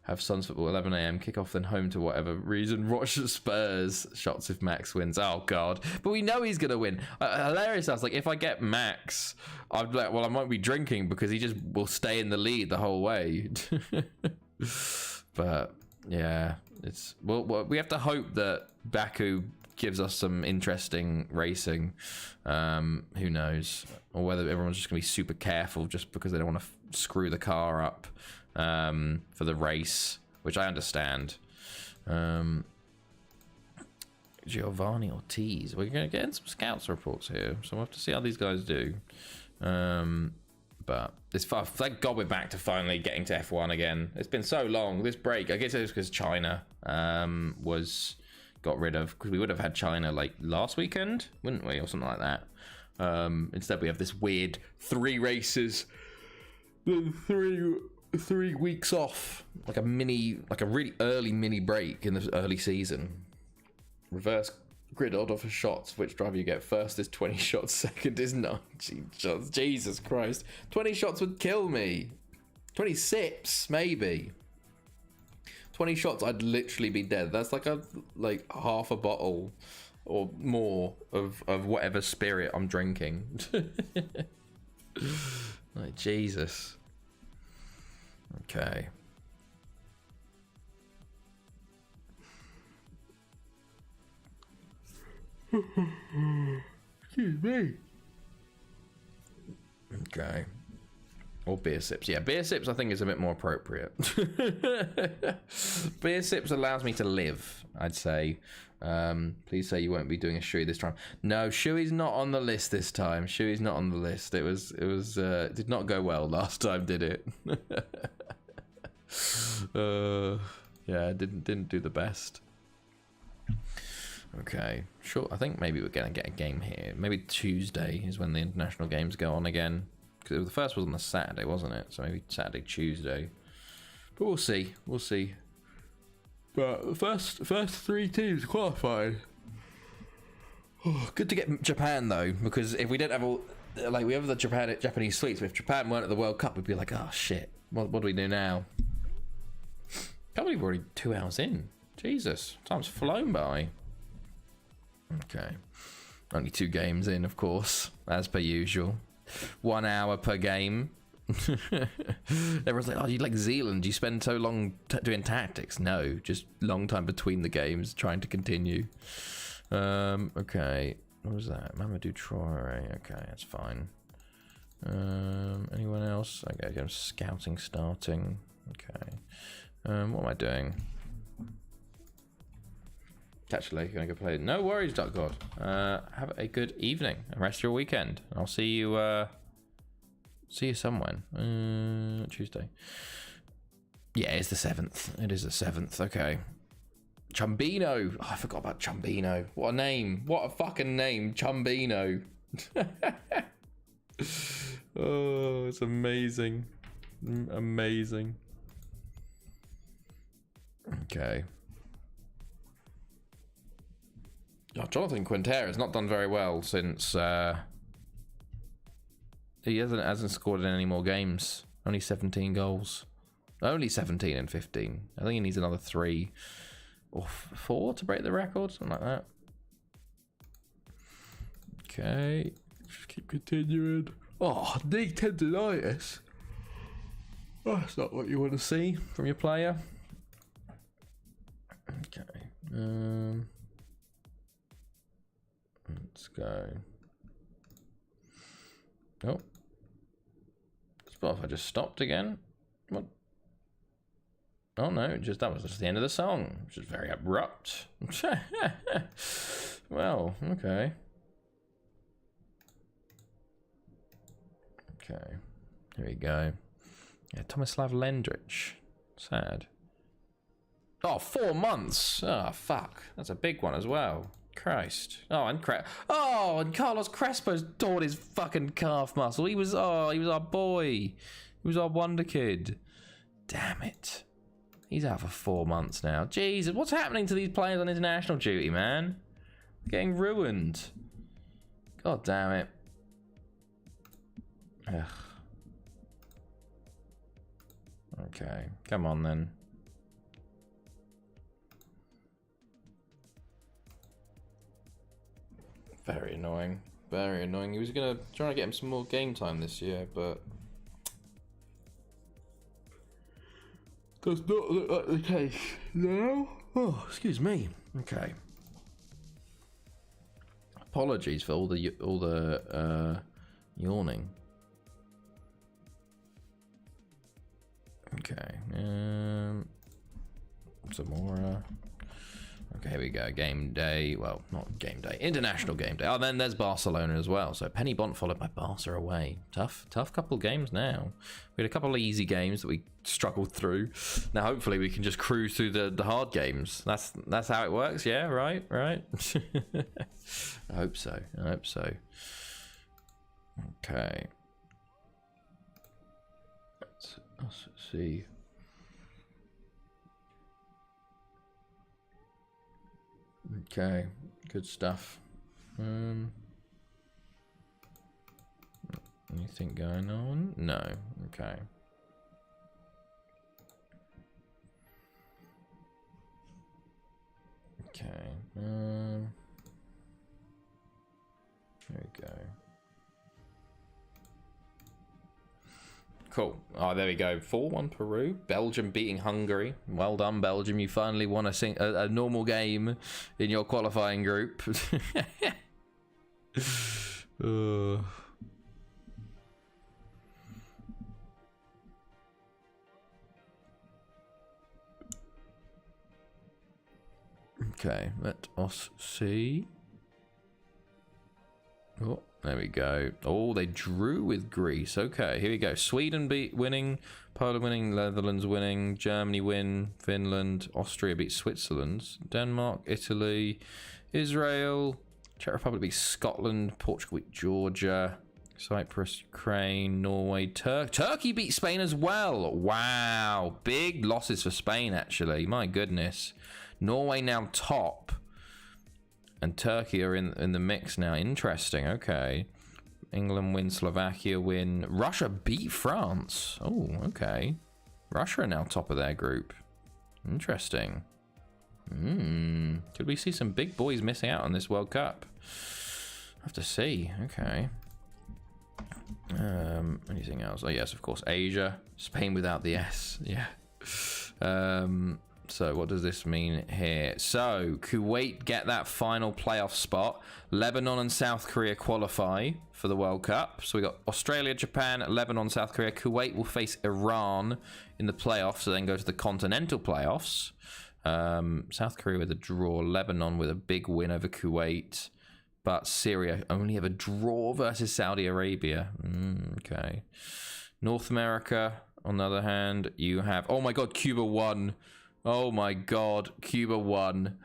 Have Suns football 11 a.m. kick off, then home to whatever reason. Watch the Spurs shots if Max wins. Oh god! But we know he's gonna win. Hilarious. I was like, if I get Max, I'd be like, well, I might be drinking because he just will stay in the lead the whole way. But yeah, it's well, we have to hope that Baku gives us some interesting racing. Who knows? Or whether everyone's just gonna be super careful just because they don't want to screw the car up for the race, which I understand. Giovanni Ortiz. We're gonna get in some scouts reports here, so we'll have to see how these guys do. But it's fun. Thank God we're back to finally getting to F1 again. It's been so long. This break, I guess it was because China was got rid of, because we would have had China like last weekend, wouldn't we, or something like that. Instead we have this weird 3 races, 3 weeks off, like a really early mini break in the early season. Reverse grid order for shots. Which driver you get first is 20 shots, second is 19 shots. Jesus Christ, 20 shots would kill me. 20 sips maybe. 20 shots, I'd literally be dead. That's like half a bottle or more of whatever spirit I'm drinking. Like, Jesus. Okay. Excuse me. Okay. Or beer sips. Yeah, beer sips I think is a bit more appropriate. Beer sips allows me to live, I'd say. Please say you won't be doing a Shui this time. No, Shui's not on the list this time. Shui's not on the list. It did not go well last time, did it? Yeah, didn't do the best. Okay, sure. I think maybe we're gonna get a game here. Maybe Tuesday is when the international games go on again. Because the first was on the Saturday, wasn't it? So maybe Saturday, Tuesday. But we'll see. We'll see. But the first 3 teams qualified. Oh, good to get Japan though, because if we didn't have all, like, we have the Japanese sweets, but if Japan weren't at the World Cup, we'd be like, oh shit, what do we do now? Can't believe we're already 2 hours in. Jesus, time's flown by. Okay, only 2 games in, of course, as per usual. 1 hour per game. Everyone's like, oh, you like Zealand, you spend so long doing tactics. No, just long time between the games trying to continue. Okay, what was that? Mamadou Traore. Okay, that's fine. Anyone else? Okay, I'm scouting starting. Okay, what am I doing? Actually, gonna go play. No worries, Duck God. Have a good evening and rest of your weekend. I'll see you. See you somewhere. Tuesday. Yeah, it's the 7th. It is the 7th. Okay. Chumbino. Oh, I forgot about Chumbino. What a name. What a fucking name. Chumbino. Oh, it's amazing. Amazing. Okay. Oh, Jonathan Quintero has not done very well since he hasn't scored in any more games. Only 17 goals. Only 17 and 15. I think he needs another 3 or 4 to break the record, something like that. Okay, just keep continuing. Oh, knee tendonitis. That's not what you want to see from your player. Okay, Let's go. Oh. Spotify just stopped again. What? Oh no, that was just the end of the song, which is very abrupt. Well, okay. Okay, here we go. Yeah, Tomislav Lendrich. Sad. Oh, 4 months. Oh, fuck. That's a big one as well. Christ. And Carlos Crespo's torn his fucking calf muscle. He was our boy. He was our wonder kid. Damn it. He's out for 4 months now. Jesus, what's happening to these players on international duty, man? They're getting ruined. God damn it. Ugh. Okay, come on then. Very annoying. Very annoying. He was gonna try to get him some more game time this year, but does not look like the case now. Oh, excuse me. Okay. Apologies for all the yawning. Okay. Zamora. Okay, here we go. Game day. Well, not game day. International game day. Oh, then there's Barcelona as well. So Penny Bont followed by Barca away. Tough couple of games now. We had a couple of easy games that we struggled through. Now, hopefully, we can just cruise through the hard games. That's how it works. Yeah, right. I hope so. Okay. Let's see. Okay, good stuff. Anything going on? No. Okay. Okay. There we go. Cool. Oh, there we go. 4-1 Peru. Belgium beating Hungary. Well done, Belgium. You finally won a normal game in your qualifying group. Okay, let us see. Oh, there we go. Oh, they drew with Greece. Okay, here we go. Sweden winning, Poland winning, Netherlands winning, Germany win, Finland, Austria beat Switzerland, Denmark, Italy, Israel, Czech Republic beat Scotland, Portugal beat Georgia, Cyprus, Ukraine, Norway, Turkey beat Spain as well. Wow, big losses for Spain actually. My goodness. Norway now top. And Turkey are in the mix now. Interesting. Okay. England win. Slovakia win. Russia beat France. Oh, okay. Russia are now top of their group. Interesting. Could we see some big boys missing out on this World Cup? Have to see. Okay. Anything else? Oh, yes, of course. Asia. Spain without the S. Yeah. So what does this mean here? So Kuwait get that final playoff spot. Lebanon and South Korea qualify for the World Cup. So we got Australia, Japan, Lebanon, South Korea. Kuwait will face Iran in the playoffs, so then go to the continental playoffs. South Korea with a draw. Lebanon with a big win over Kuwait. But Syria only have a draw versus Saudi Arabia. Okay. North America, on the other hand, you have... Oh my god, Cuba won. Oh my god, Cuba won.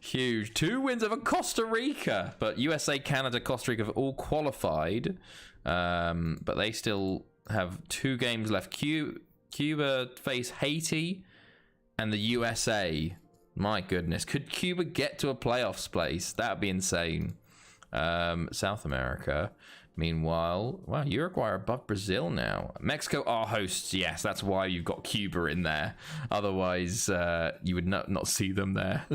Huge. 2 wins over Costa Rica. But USA, Canada, Costa Rica have all qualified. But they still have 2 games left. Cuba face Haiti and the USA. My goodness. Could Cuba get to a playoffs place? That would be insane. South America. Meanwhile, wow, Uruguay are above Brazil now. Mexico are hosts, yes, that's why you've got Cuba in there. Otherwise, you would not see them there.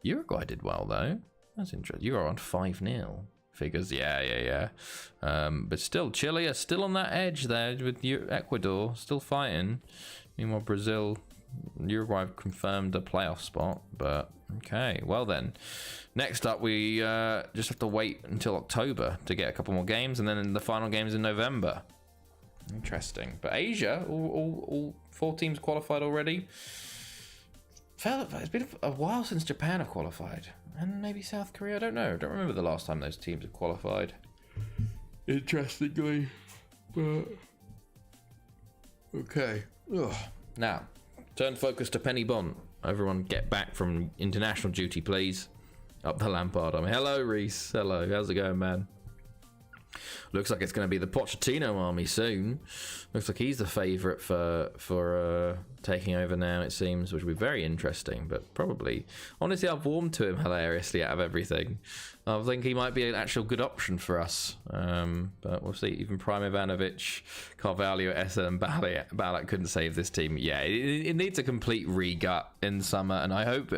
Uruguay did well, though. That's interesting. You are on 5-0 figures. Yeah. But still, Chile are still on that edge there with Ecuador, still fighting. Meanwhile, Brazil, Uruguay have confirmed a playoff spot, but Okay, well then. Next up, we just have to wait until October to get a couple more games, and then the final games in November. Interesting. But Asia, all 4 teams qualified already. It's been a while since Japan have qualified. And maybe South Korea, I don't know. I don't remember the last time those teams have qualified. Interestingly. But... okay. Ugh. Now, turn focus to Penny Bont. Everyone get back from international duty, please. Up the Lampard. Hello, Reese. Hello. How's it going, man? Looks like it's going to be the Pochettino army soon. Looks like he's the favourite for taking over now, it seems, which will be very interesting. But probably, honestly, I've warmed to him hilariously out of everything. I think he might be an actual good option for us. But we'll see. Even Prime Ivanovic, Carvalho, Essa, and Ballack couldn't save this team. Yeah, it needs a complete re-gut in summer, and I hope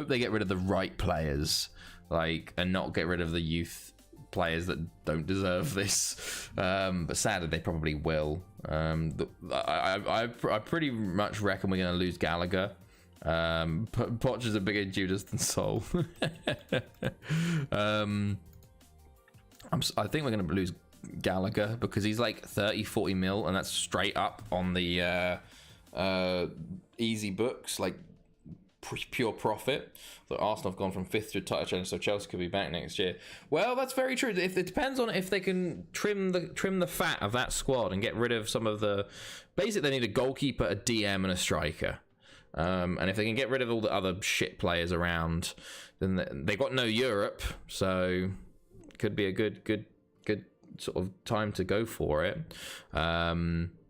they get rid of the right players, and not get rid of the youth players that don't deserve this, but sadly they probably will. I pretty much reckon we're going to lose Gallagher. Poch is a bigger Judas than Sol. I think we're going to lose Gallagher because he's like 30-40 mil, and that's straight up on the easy books, like pure profit. So Arsenal have gone from 5th to title challenge, so Chelsea could be back next year. Well, that's very true. If it depends on if they can trim the fat of that squad and get rid of some of the. Basically, they need a goalkeeper, a DM, and a striker. And if they can get rid of all the other shit players around, then they got no Europe, so it could be a good sort of time to go for it.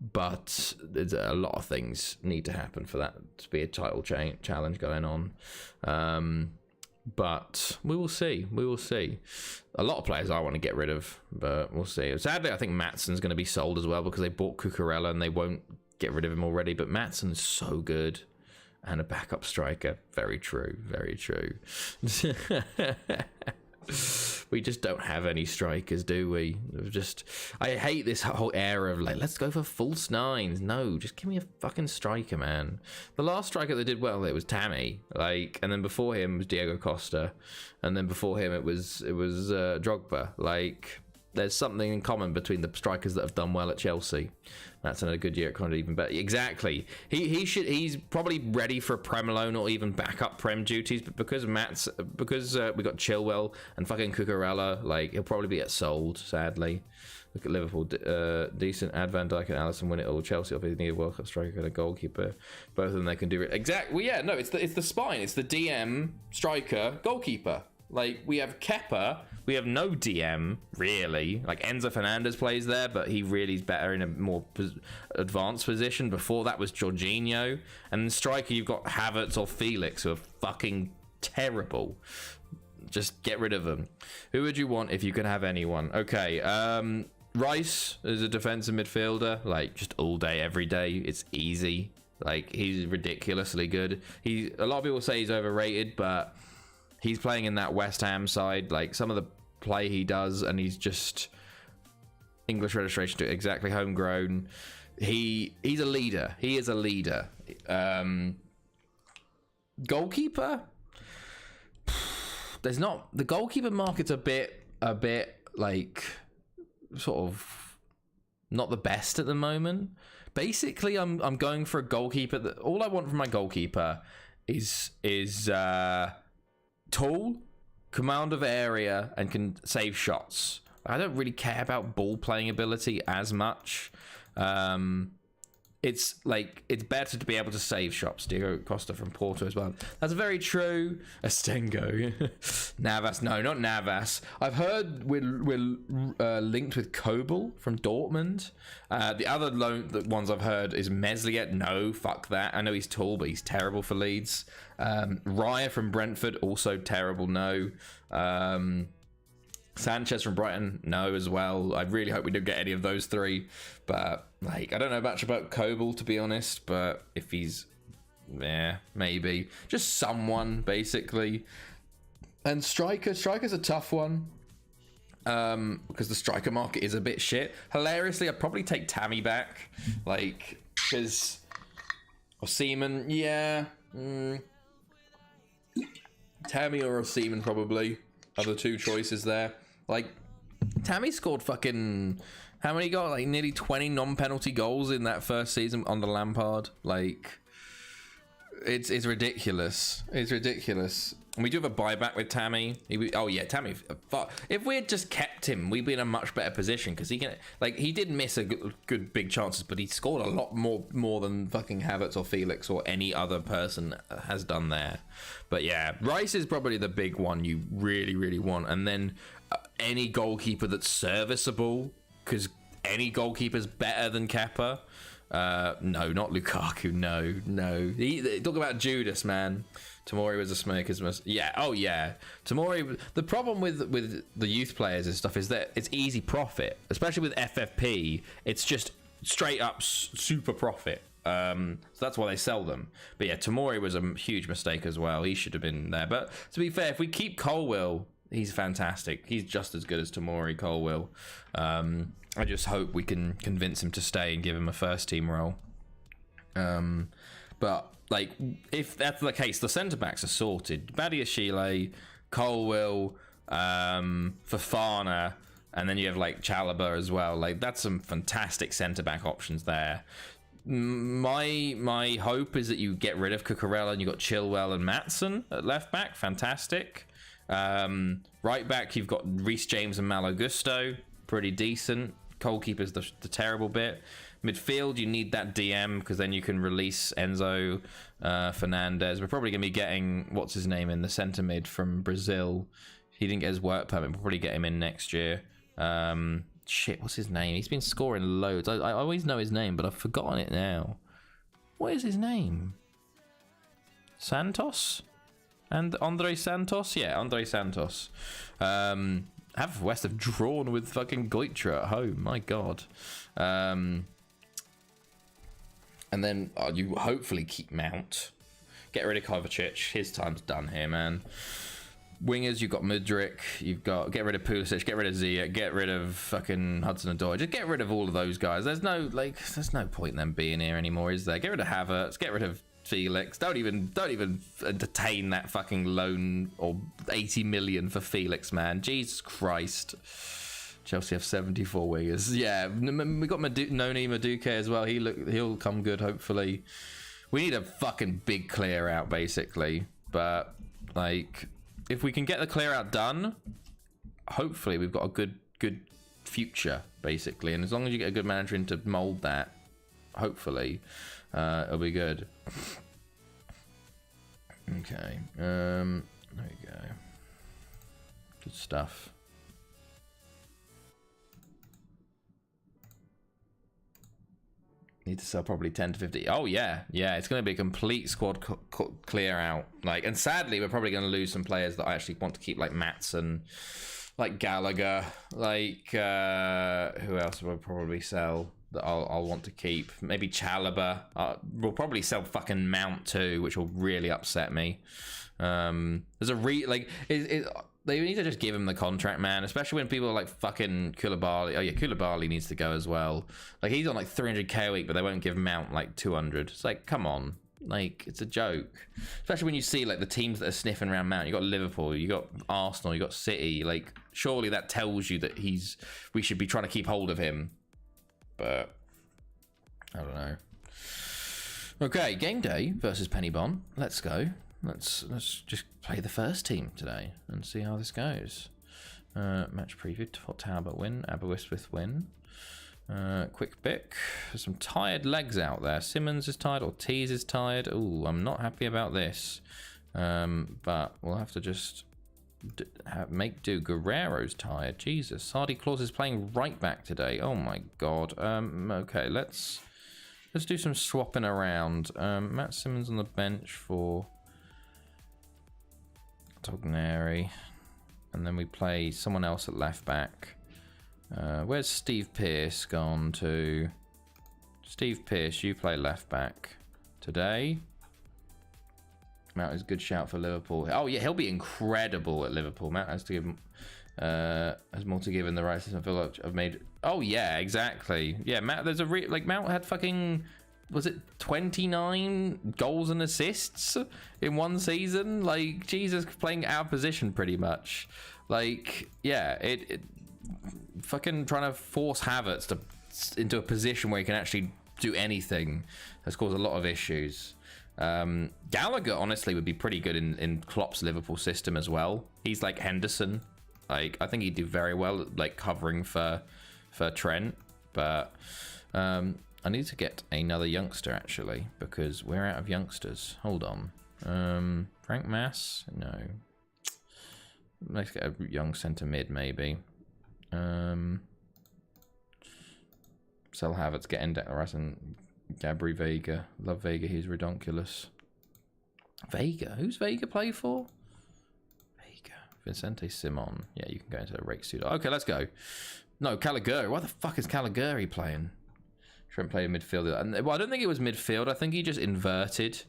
But there's a lot of things need to happen for that to be a title challenge going on. But we will see. A lot of players I want to get rid of, but we'll see. Sadly, I think Matson's going to be sold as well because they bought Cucurella and they won't get rid of him already. But Matson is so good. And a backup striker. Very true. We just don't have any strikers, do we? I hate this whole era of let's go for false nines. No, just give me a fucking striker, man. The last striker that did well, it was Tammy, and then before him was Diego Costa, and then before him it was Drogba. There's something in common between the strikers that have done well at Chelsea. That's another good year at kind of even better. Exactly. He's probably ready for a Prem loan or even backup Prem duties, but because we got Chilwell and fucking Cucurella, he'll probably be sold, sadly. Look at Liverpool, decent. Add Van Dijk and Alisson, win it all. Chelsea obviously need a World Cup striker and a goalkeeper. Both of them they can do it. Exactly. Well, yeah, no, it's the spine. It's the DM, striker, goalkeeper. We have Kepa, we have no DM, really. Enzo Fernandez plays there, but he really is better in a more advanced position. Before that was Jorginho. And then striker, you've got Havertz or Felix, who are fucking terrible. Just get rid of them. Who would you want if you could have anyone? Okay, Rice is a defensive midfielder. Just all day, every day. It's easy. He's ridiculously good. A lot of people say he's overrated, but he's playing in that West Ham side. Some of the play he does, and he's just English registration to exactly homegrown. He's a leader. He is a leader. Goalkeeper. There's not the goalkeeper market's a bit sort of not the best at the moment. Basically, I'm going for a goalkeeper that all I want from my goalkeeper is tall, command of area, and can save shots. I don't really care about ball playing ability as much. It's better to be able to save shots. Diego Costa from Porto as well. That's very true. Astengo. Navas. No, not Navas. I've heard we're linked with Kobel from Dortmund. The other ones I've heard is Meslier. No, fuck that. I know he's tall, but he's terrible for Leeds. Raya from Brentford, also terrible. No. Sanchez from Brighton, no, as well. I really hope we don't get any of those three. But, I don't know much about Kobel, to be honest. But if he's, maybe. Just someone, basically. And striker's a tough one. Because the striker market is a bit shit. Hilariously, I'd probably take Tammy back. Because... Or Seaman, yeah. Tammy or Seaman probably are the two choices there. Like, Tammy scored fucking... How many got? Like, nearly 20 non-penalty goals in that first season under Lampard. Like, it's ridiculous. It's ridiculous. And we do have a buyback with Tammy. Oh yeah, Tammy. If we had just kept him, we'd be in a much better position because he did miss a good big chances, but he scored a lot more than fucking Havertz or Felix or any other person has done there. But yeah, Rice is probably the big one you really want, and then any goalkeeper that's serviceable, because any goalkeeper's better than Kepa. No, not Lukaku. No. Talk about Judas, man. Tomori was a smoker's must. Yeah. Oh yeah. Tomori. The problem with the youth players and stuff is that it's easy profit, especially with FFP. It's just straight up super profit. So that's why they sell them. But yeah, Tomori was a huge mistake as well. He should have been there. But to be fair, if we keep Colwill, he's fantastic. He's just as good as Tomori, Colwill. I just hope we can convince him to stay and give him a first team role. But like, if that's the case, the centre backs are sorted. Badiashile, Colwill, Fofana, and then you have like Chalobah as well. Like, that's some fantastic centre back options there. My hope is that you get rid of Cucurella and you got Chilwell and Maatsen at left back. Fantastic. Right back, you've got Reece James and Malo Gusto, pretty decent. Goalkeeper's the terrible bit. Midfield, you need that DM because then you can release Enzo Fernandez. We're probably going to be getting, what's his name, in the centre mid from Brazil. He didn't get his work permit. We'll probably get him in next year. Shit, what's his name? He's been scoring loads. I always know his name, but I've forgotten it now. What is his name? Santos? And Andre Santos? Yeah, Andre Santos. Have West have drawn with fucking Goitra at home. My God. And then you hopefully keep Mount. Get rid of Kovacic. His time's done here, man. Wingers, you've got Mudryk. You've got... Get rid of Pulisic. Get rid of Ziyech. Get rid of fucking Hudson-Odoi. Just get rid of all of those guys. There's no point in them being here anymore, is there? Get rid of Havertz. Get rid of Felix. Don't even entertain that fucking loan or 80 million for Felix, man. Jesus Christ. Chelsea have 74 wingers. Yeah, we got Noni Madueke as well. He'll come good, hopefully. We need a fucking big clear out, basically. But like, if we can get the clear out done, hopefully we've got a good future, basically. And as long as you get a good manager in to mold that, hopefully it'll be good. Okay, there we go. Good stuff. Need to sell probably 10 to 50. Oh yeah, it's going to be a complete squad clear out. Like, and sadly, we're probably going to lose some players that I actually want to keep, like Maatsen, like Gallagher, like who else will probably sell that I'll want to keep? Maybe Chalobah. We'll probably sell fucking Mount too, which will really upset me. There's a they need to just give him the contract, man. Especially when people are like fucking Koulibaly. Oh yeah, Koulibaly needs to go as well. Like, he's on like 300k a week, but they won't give Mount like 200. It's like, come on. Like, it's a joke. Especially when you see like the teams that are sniffing around Mount. You got Liverpool, you got Arsenal, you got City. Like, surely that tells you that we should be trying to keep hold of him. But I don't know. Okay, game day versus Penybon. Let's go. Let's just play the first team today and see how this goes. Match preview: Talbot win, Aberystwyth win. Quick pick. There's some tired legs out there. Simmons is tired, Ortiz is tired. Ooh, I'm not happy about this. But we'll have to just make do. Guerrero's tired. Jesus. Sardi Claus is playing right back today. Oh my God. Okay, let's do some swapping around. Matt Simmons on the bench for Togneri, and then we play someone else at left back. Where's Steve Pearce gone to? Steve Pearce, you play left back today. Matt is a good shout for Liverpool. Oh yeah, he'll be incredible at Liverpool. Matt has to give him, has more to give in the right system. I feel like I've made. Oh yeah, exactly. Yeah, Matt. There's Mount had fucking was it 29 goals and assists in one season? Like, Jesus, playing out of position pretty much. Like, yeah, it fucking trying to force Havertz into a position where he can actually do anything has caused a lot of issues. Gallagher honestly would be pretty good in Klopp's Liverpool system as well. He's like Henderson. Like, I think he'd do very well like covering for Trent. But I need to get another youngster actually, because we're out of youngsters. Hold on. Frank Mass? No. Let's get a young centre mid maybe. Sell Havertz, get in Declan Rice and Gabri Vega. Love Vega, he's redonkulous. Vega? Who's Vega play for? Vega. Vicente Simon. Yeah, you can go into the rake suit. Okay, let's go. No, Caligari. Why the fuck is Caligari playing? Trent played midfield. Well, I don't think it was midfield. I think he just inverted.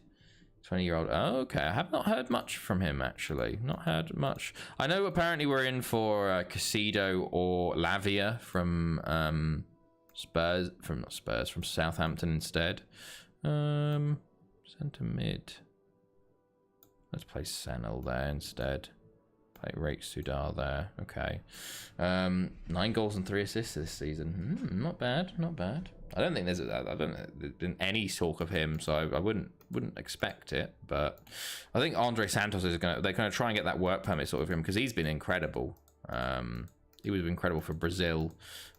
20-year-old. Oh, okay. I have not heard much from him, actually. Not heard much. I know apparently we're in for Casido or Lavia from from Southampton instead. Centre mid. Let's play Sanel there instead. Play Rake Sudar there. Okay. 9 goals and 3 assists this season. Not bad. Not bad. I don't think there's been any talk of him, so I wouldn't expect it. But I think Andre Santos they're gonna try and get that work permit sort of him, because he's been incredible. He was incredible for Brazil,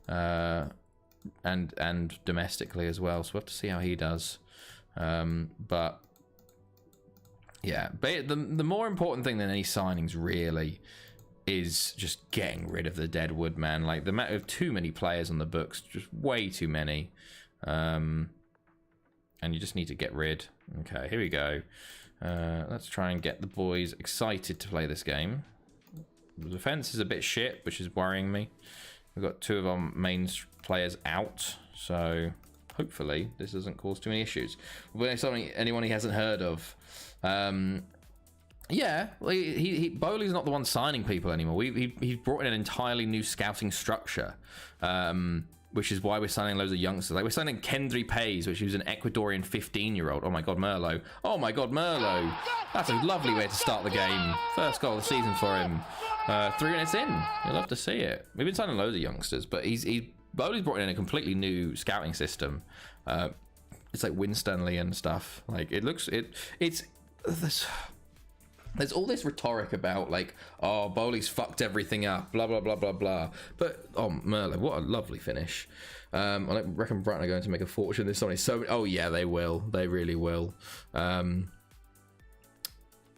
and domestically as well. So we'll have to see how he does. But yeah, the more important thing than any signings really is just getting rid of the deadwood, man. Like, the amount of too many players on the books, just way too many. And you just need to get rid. Okay, here we go. Let's try and get the boys excited to play this game. The defense is a bit shit, which is worrying me. We've got 2 of our main players out, so hopefully this doesn't cause too many issues. When anyone he hasn't heard of, yeah, Bowley's not the one signing people anymore. He's brought in an entirely new scouting structure, which is why we're signing loads of youngsters. Like, we're signing Kendry Pays, which was an Ecuadorian 15-year-old. Oh my god, Merlot. Oh my god, Merlot. That's a lovely way to start the game. First goal of the season for him. 3 minutes in. You'll love to see it. We've been signing loads of youngsters, but Bowley's brought in a completely new scouting system. It's like Winstanley and stuff. Like, there's all this rhetoric about, like, oh, Bowley's fucked everything up, blah blah blah blah blah. But oh, Merlin, what a lovely finish. I reckon Brighton are going to make a fortune this summer. So, oh yeah, they will. They really will.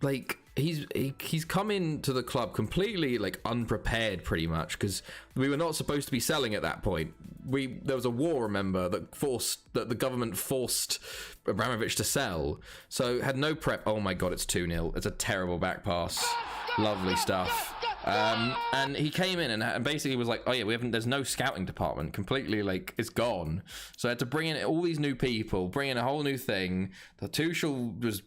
Like, he's come into the club completely like unprepared, pretty much, because we were not supposed to be selling at that point. There was a war, remember, that the government forced Abramovich to sell, so had no prep. Oh my god, it's 2-0. It's a terrible back pass. Lovely stuff. And he came in and basically was like, oh yeah, there's no scouting department, completely, like, it's gone. So I had to bring in all these new people, bring in a whole new thing. The Tuchel was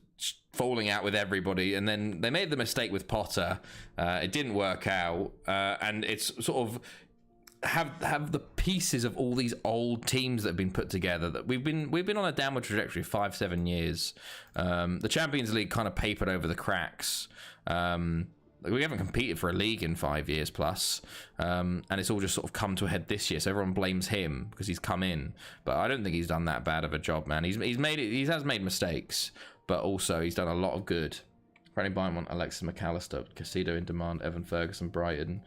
falling out with everybody, and then they made the mistake with Potter. It didn't work out, and it's sort of have the pieces of all these old teams that have been put together that we've been on a downward trajectory 5-7 years. The Champions League kind of papered over the cracks. We haven't competed for a league in 5 years plus, and it's all just sort of come to a head this year. So everyone blames him because he's come in, but I don't think he's done that bad of a job, man. He has made mistakes, but also he's done a lot of good. Apparently Bayern want Alexis McAllister, Casido in demand, Evan Ferguson, Brighton.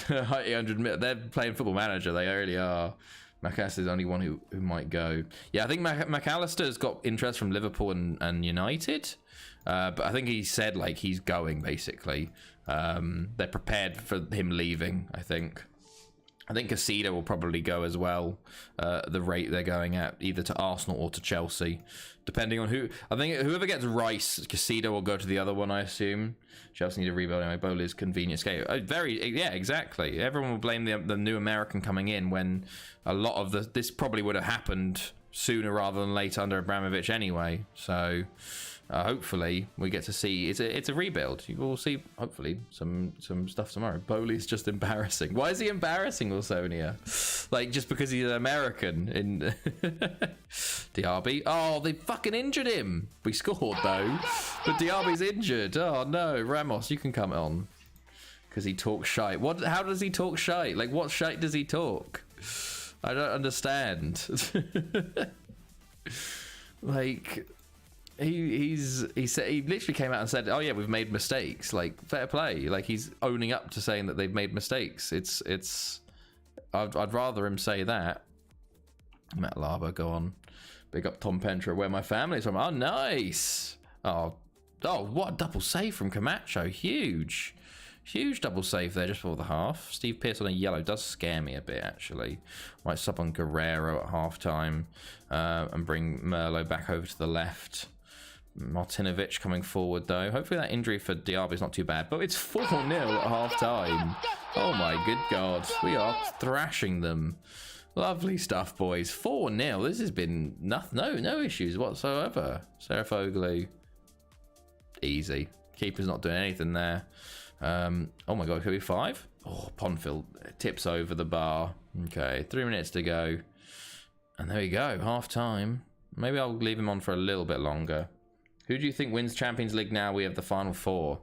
800. They're playing Football Manager. They really are. McAllister's the only one who might go. Yeah, I think McAllister's got interest from Liverpool and United. But I think he said, like, he's going, basically. They're prepared for him leaving, I think. I think Casido will probably go as well, the rate they're going at, either to Arsenal or to Chelsea, depending on who. I think whoever gets Rice, Casido will go to the other one, I assume. Chelsea need a rebuild anyway. Bowley's convenient scale. Yeah, exactly. Everyone will blame the new American coming in when a lot of this probably would have happened sooner rather than later under Abramovich anyway. So hopefully we get to see it's a rebuild. You will see hopefully some stuff tomorrow. Bowley's just embarrassing. Why is he embarrassing Wilsonia? Like just because he's an American in Diaby. Oh, they fucking injured him. We scored though, but Diaby's injured. Oh no, Ramos, you can come on because he talks shite. What? How does he talk shite? Like what shite does he talk? I don't understand. Like he said, he literally came out and said, "Oh yeah, we've made mistakes." Like fair play. Like he's owning up to saying that they've made mistakes. I'd rather him say that. Matt Laba, go on. Big up Tom Pentra, where my family's from. Oh nice. Oh what a double save from Camacho. Huge double save there just before the half. Steve Pearce on a yellow does scare me a bit, actually. Might sub on Guerrero at half-time and bring Merlo back over to the left. Martinovic coming forward, though. Hopefully that injury for Diaby is not too bad. But it's 4-0 at half-time. Oh, my good God. We are thrashing them. Lovely stuff, boys. 4-0. This has been no issues whatsoever. Serafoglu. Easy. Keeper's not doing anything there. Oh my God, could be 5? Oh, Ponfield tips over the bar. Okay, 3 minutes to go. And there we go, half time. Maybe I'll leave him on for a little bit longer. Who do you think wins Champions League now we have the final 4?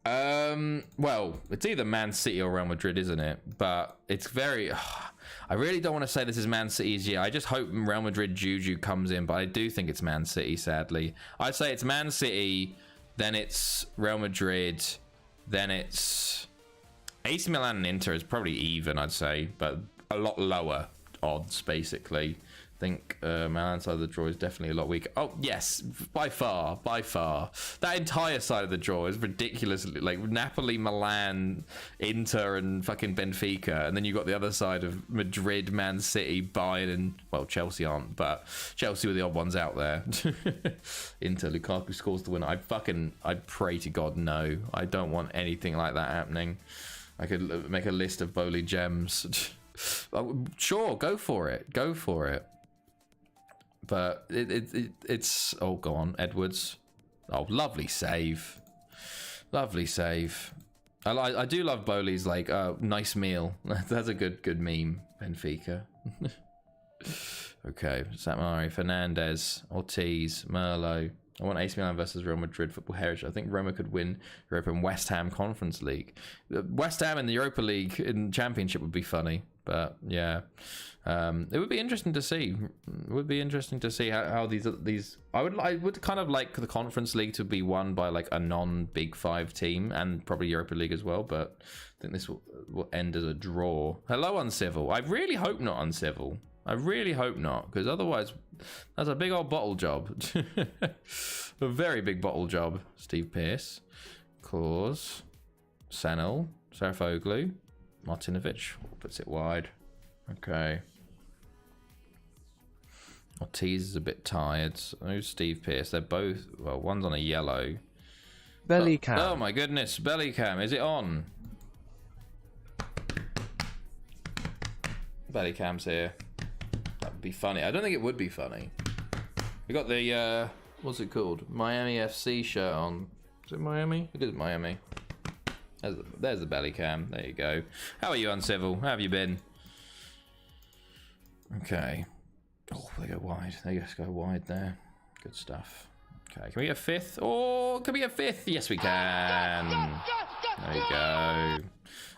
Well, it's either Man City or Real Madrid, isn't it? But it's very... I really don't want to say this is Man City's year. I just hope Real Madrid Juju comes in, but I do think it's Man City, sadly. I'd say it's Man City, then it's Real Madrid... Then it's AC Milan and Inter is probably even, I'd say, but a lot lower odds, basically. I think Milan side of the draw is definitely a lot weaker. Oh, yes, by far. That entire side of the draw is ridiculously, like, Napoli, Milan, Inter, and fucking Benfica. And then you've got the other side of Madrid, Man City, Bayern, and, well, Chelsea aren't, but Chelsea were the odd ones out there. Inter, Lukaku scores the winner. I pray to God, no. I don't want anything like that happening. I could make a list of Bowley gems. Sure, go for it. But it's oh, go on, Edwards. Oh, lovely save. I do love Bowley's like nice meal. That's a good meme. Benfica. Okay, Samari, Fernandez, Ortiz, Merlo. I want AC Milan versus Real Madrid football heritage. I think Roma could win Europa and West Ham Conference League. West Ham in the Europa League in Championship would be funny, but yeah, it would be interesting to see. How these. I would kind of like the Conference League to be won by like a non-Big Five team, and probably Europa League as well. But I think this will end as a draw. Hello, Uncivil. I really hope not Uncivil. I really hope not, because otherwise that's a big old bottle job. A very big bottle job. Steve Pearce, Claus, Sanel, Serafoglu, Martinovic puts it wide. Okay. Ortiz is a bit tired. Who's Steve Pearce? They're both, well, one's on a yellow. Belly cam. Oh my goodness, belly cam. Is it on? Belly cam's here. That would be funny. I don't think it would be funny. We got the what's it called? Miami FC shirt on. Is it Miami? It is Miami. There's the belly cam. There you go. How are you, Uncivil? How have you been? Okay. Oh, they go wide. They just go wide there. Good stuff. Okay, can we get a fifth? Oh, can we get a fifth? Yes, we can. There you go.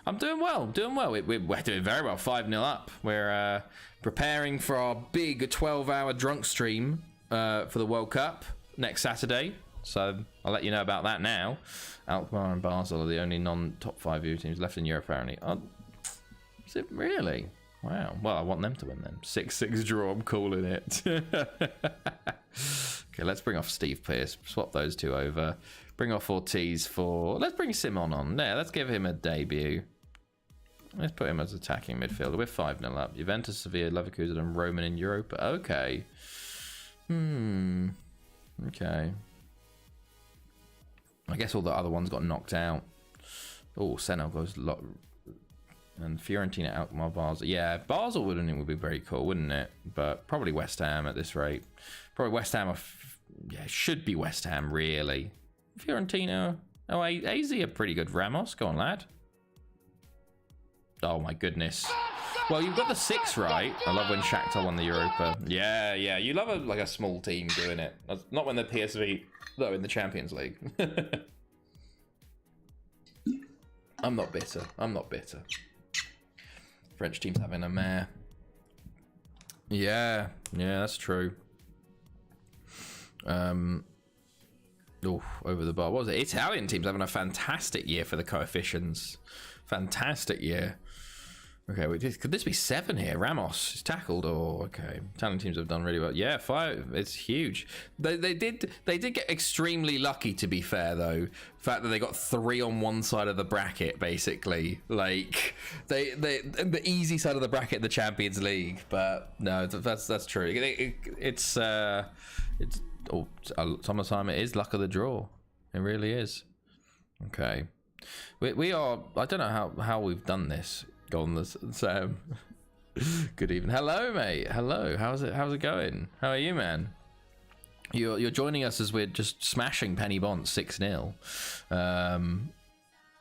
I'm doing well. We're doing very well. 5-0 up. We're preparing for our big 12-hour drunk stream for the World Cup next Saturday. So I'll let you know about that now. Alkmaar and Basel are the only non-top 5 EU teams left in Europe, apparently. Is it really? Wow. Well, I want them to win then. 6-6 draw. I'm calling it. Okay, let's bring off Steve Pearce. Swap those two over. Bring off Ortiz for... Let's bring Simon on. There, let's give him a debut. Let's put him as attacking midfielder. We're 5-0 up. Juventus, Sevilla, Leverkusen, and Roman in Europa. Okay. Okay. I guess all the other ones got knocked out. Oh, Senel goes And Fiorentina, Alkmaar, Basel. Yeah, Basel would be very cool, wouldn't it? But probably West Ham at this rate. Probably West Ham. Should be West Ham, really. Fiorentina. Oh, AZ are pretty good. Ramos, go on, lad. Oh, my goodness. Well, you've got the 6 right. I love when Shakhtar won the Europa. Yeah. You love a small team doing it. Not when they're PSV, though, in the Champions League. I'm not bitter. French team's having a mare. Yeah, that's true. Over the bar. What was it? Italian team's having a fantastic year for the coefficients. Fantastic year. Okay, could this be 7 here? Ramos is tackled. Oh, okay. Italian teams have done really well. Yeah, 5. It's huge. They did get extremely lucky, to be fair, though. The fact that they got 3 on one side of the bracket, basically. Like they the easy side of the bracket, the Champions League. But no, that's true. It's some of the time it is luck of the draw. It really is. Okay, we are. I don't know how we've done this. Gone, Sam. Good evening. Hello, mate. Hello. How's it going? How are you, man? You're joining us as we're just smashing Penny Bont 6-0.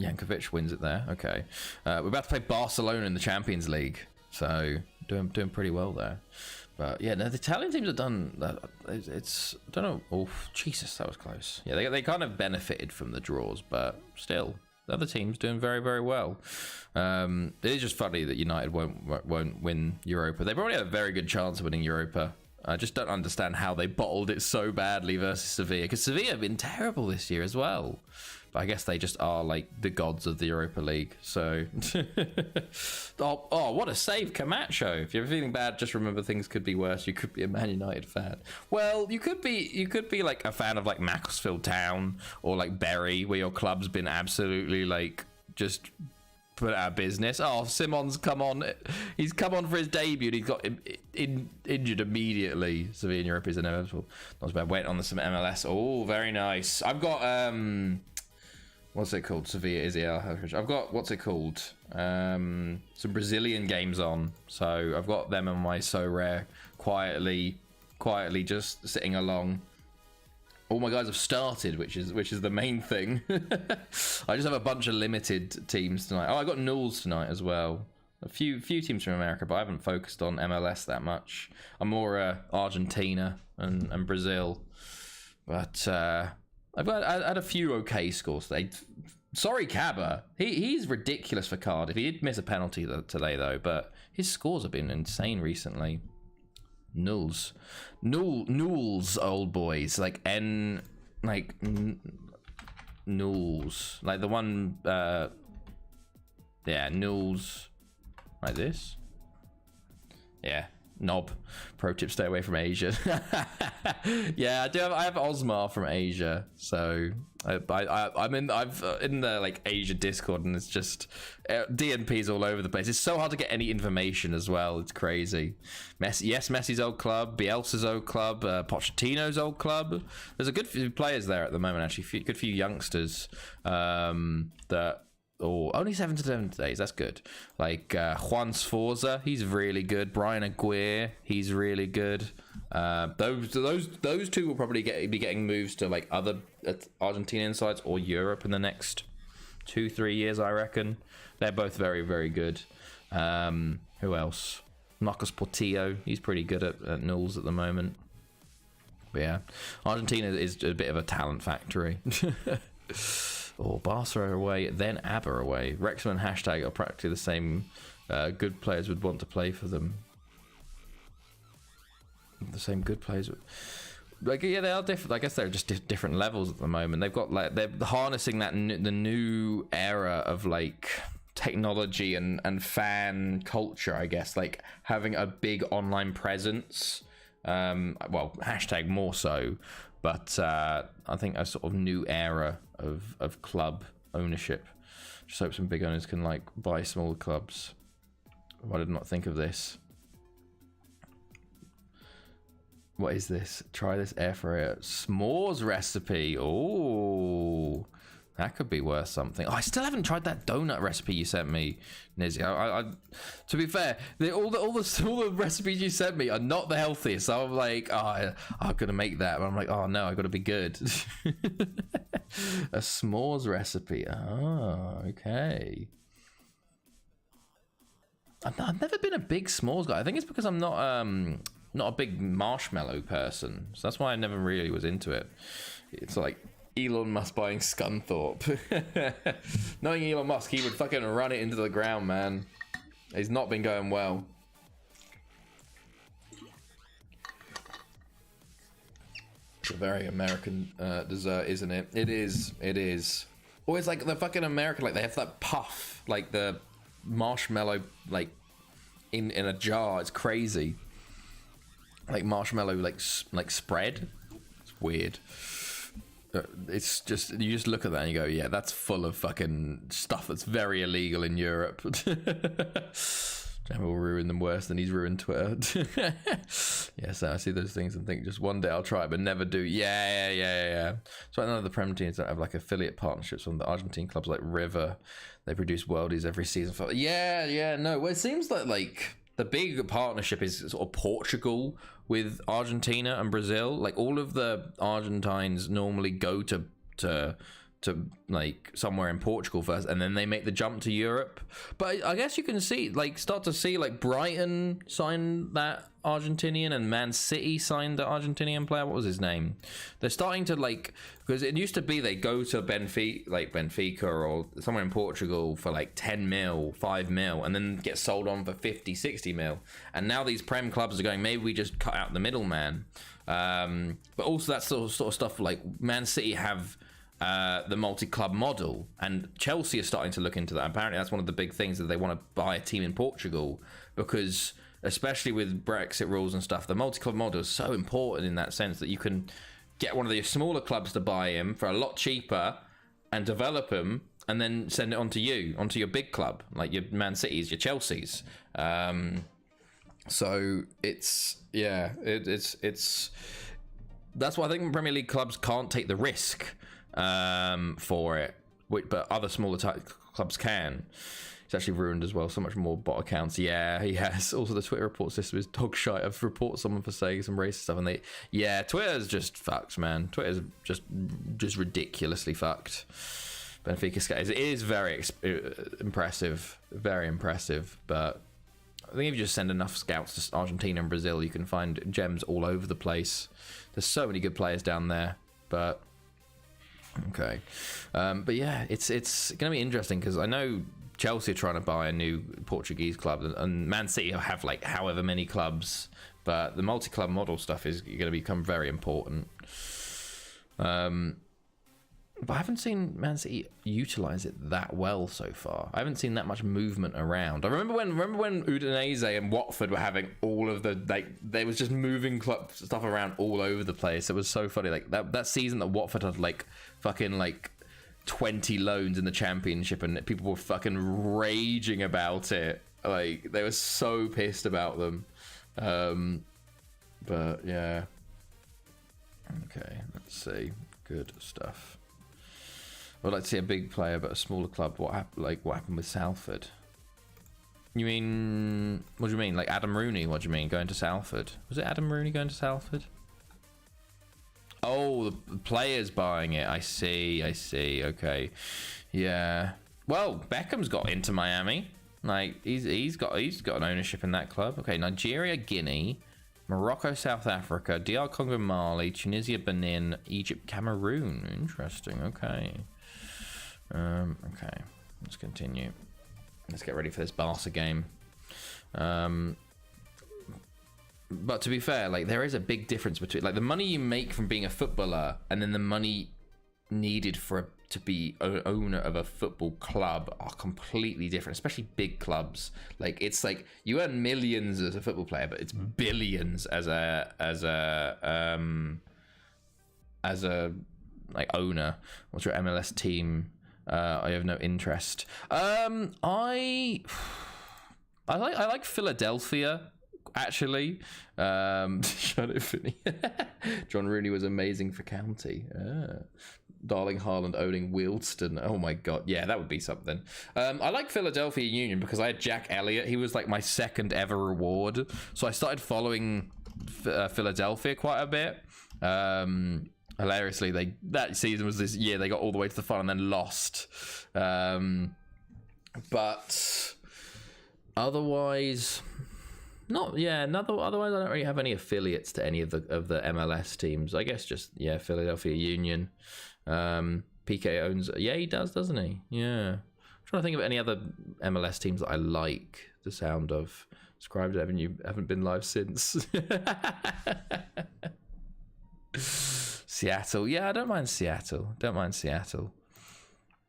Jankovic wins it there. Okay. We're about to play Barcelona in the Champions League, so doing pretty well there. But yeah, no, the Italian teams have done. It's I don't know. Oh, Jesus, that was close. Yeah, they kind of benefited from the draws, but still. The other team's doing very, very well. It is just funny that United won't win Europa. They probably have a very good chance of winning Europa. I just don't understand how they bottled it so badly versus Sevilla, because Sevilla have been terrible this year as well. But I guess they just are like the gods of the Europa League. So, oh, what a save, Camacho! If you're feeling bad, just remember things could be worse. You could be a Man United fan. Well, you could be like a fan of like Macclesfield Town or like Bury, where your club's been absolutely like just put out of business. Oh, Simon's come on. He's come on for his debut and he's got injured immediately. Sevilla in Europe is inevitable. Not as bad. Went on some MLS. Oh, very nice. I've got what's it called? Sevilla is I've got what's it called? Some Brazilian games on. So I've got them on my So Rare quietly just sitting along. All my guys have started, which is the main thing. I just have a bunch of limited teams tonight. Oh, I got Nulls tonight as well. A few teams from America, but I haven't focused on MLS that much. I'm more Argentina and Brazil. But I had a few okay scores today. Sorry, Cabba. He's ridiculous for Cardiff. He did miss a penalty today, though, but his scores have been insane recently. Nulls, old boys, like Nulls, like the one, Nulls, like this, yeah. Knob. Pro tip: stay away from Asia. Yeah, I have Osmar from Asia, so I'm in the like Asia Discord, and it's just DNP's all over the place. It's so hard to get any information as well. It's crazy. Messi's old club, Bielsa's old club, Pochettino's old club. There's a good few players there at the moment, actually. Good few youngsters that. Oh, only 7 to 7 days. That's good. Like Juan Sforza, he's really good. Brian Aguirre, he's really good. Those two will probably be getting moves to like other Argentinian sides or Europe in the next 2-3 years, I reckon. They're both very, very good. Who else? Marcos Portillo, he's pretty good at Nulls at the moment. But yeah, Argentina is a bit of a talent factory. Or Barca away, then ABBA away. Wrexham and Hashtag are practically the same. Good players would want to play for them. The same good players. Like, yeah, they are different. I guess they're just different levels at the moment. They've got like they're harnessing that the new era of like technology and fan culture. I guess like having a big online presence. Well, Hashtag more so. But I think a sort of new era of club ownership. Just hope some big owners can like buy small clubs. Why did I not think of this? What is this? Try this air fryer s'mores recipe. Oh, That could be worth something. Oh, I still haven't tried that donut recipe you sent me, Nizzy. To be fair, all the recipes you sent me are not the healthiest. So I'm like, I'm gonna make that, but I'm like, oh no, I gotta be good. A s'mores recipe. Oh, okay. I've never been a big s'mores guy. I think it's because I'm not a big marshmallow person, so that's why I never really was into it. It's like Elon Musk buying Scunthorpe. Knowing Elon Musk, he would fucking run it into the ground, man. He's not been going well. It's a very American dessert, isn't it? It is. Always like the fucking American, like they have that puff, like the marshmallow, like in a jar. It's crazy. Like marshmallow, like spread. It's weird. It's just, you just look at that and you go, yeah, that's full of fucking stuff that's very illegal in Europe. Jam will ruin them worse than he's ruined Twitter. Yeah, so I see those things and think just one day I'll try it, but never do. Yeah. So none of the Prem teams don't have like affiliate partnerships from the Argentine clubs like River. They produce worldies every season. No. Well, it seems like the big partnership is sort of Portugal with Argentina and Brazil. Like all of the Argentines normally go to like somewhere in Portugal first, and then they make the jump to Europe. But I guess you can start to see like Brighton signed that Argentinian, and Man City signed the Argentinian player. What was his name? They're starting to because it used to be they go to Benfica or somewhere in Portugal for like 10 mil, 5 mil, and then get sold on for 50, 60 mil. And now these Prem clubs are going, maybe we just cut out the middleman. But also that sort of stuff, like Man City have the multi-club model, and Chelsea are starting to look into that. Apparently that's one of the big things, that they want to buy a team in Portugal, because especially with Brexit rules and stuff, the multi-club model is so important in that sense, that you can get one of the smaller clubs to buy him for a lot cheaper and develop him, and then send it onto your big club, like your Man Cities, your Chelseas. So it's that's why I think Premier League clubs can't take the risk for it, but other smaller clubs can. It's actually ruined as well. So much more bot accounts. Yeah, he has. Also, the Twitter report system is dog shite. I've reported someone for saying some racist stuff, and Twitter's just fucked, man. Twitter's just ridiculously fucked. Benfica Scouts. It is very impressive, very impressive. But I think if you just send enough scouts to Argentina and Brazil, you can find gems all over the place. There's so many good players down there, but. Okay, but yeah, it's going to be interesting, because I know Chelsea are trying to buy a new Portuguese club, and Man City have like however many clubs, but the multi-club model stuff is going to become very important. But I haven't seen Man City utilize it that well so far. I haven't seen that much movement around. I remember when Udinese and Watford were having all of the, like, they was just moving club stuff around all over the place. It was so funny. Like that season that Watford had like fucking like 20 loans in the Championship, and people were fucking raging about it. Like they were so pissed about them. But yeah. Okay, let's see. Good stuff. I'd like to see a big player but a smaller club. What happened with Salford? You mean, what do you mean? Like Adam Rooney? What do you mean going to Salford? Was it Adam Rooney going to Salford? Oh, the players buying it. I see. Okay, yeah. Well, Beckham's got into Miami. Like he's got an ownership in that club. Okay, Nigeria, Guinea, Morocco, South Africa, DR Congo, Mali, Tunisia, Benin, Egypt, Cameroon. Interesting. Okay. Okay, let's continue. Let's get ready for this Barca game. But to be fair, like there is a big difference between like the money you make from being a footballer and then the money needed to be an owner of a football club are completely different, especially big clubs. Like it's like you earn millions as a football player, but it's billions as a like owner. What's your MLS team? I have no interest. I like Philadelphia, actually. John Rooney was amazing for County. Darling Haaland owning Wealdstone. Oh my god, yeah, that would be something. I like Philadelphia Union because I had Jack Elliott. He was like my second ever reward, so I started following Philadelphia quite a bit. Hilariously, that season was this year they got all the way to the final and then lost. But otherwise, otherwise I don't really have any affiliates to any of the MLS teams. I guess just Philadelphia Union. PK owns, he does, doesn't he? Yeah. I'm trying to think of any other MLS teams that I like the sound of. Subscribed, Evan, you haven't been live since. Seattle, I don't mind Seattle.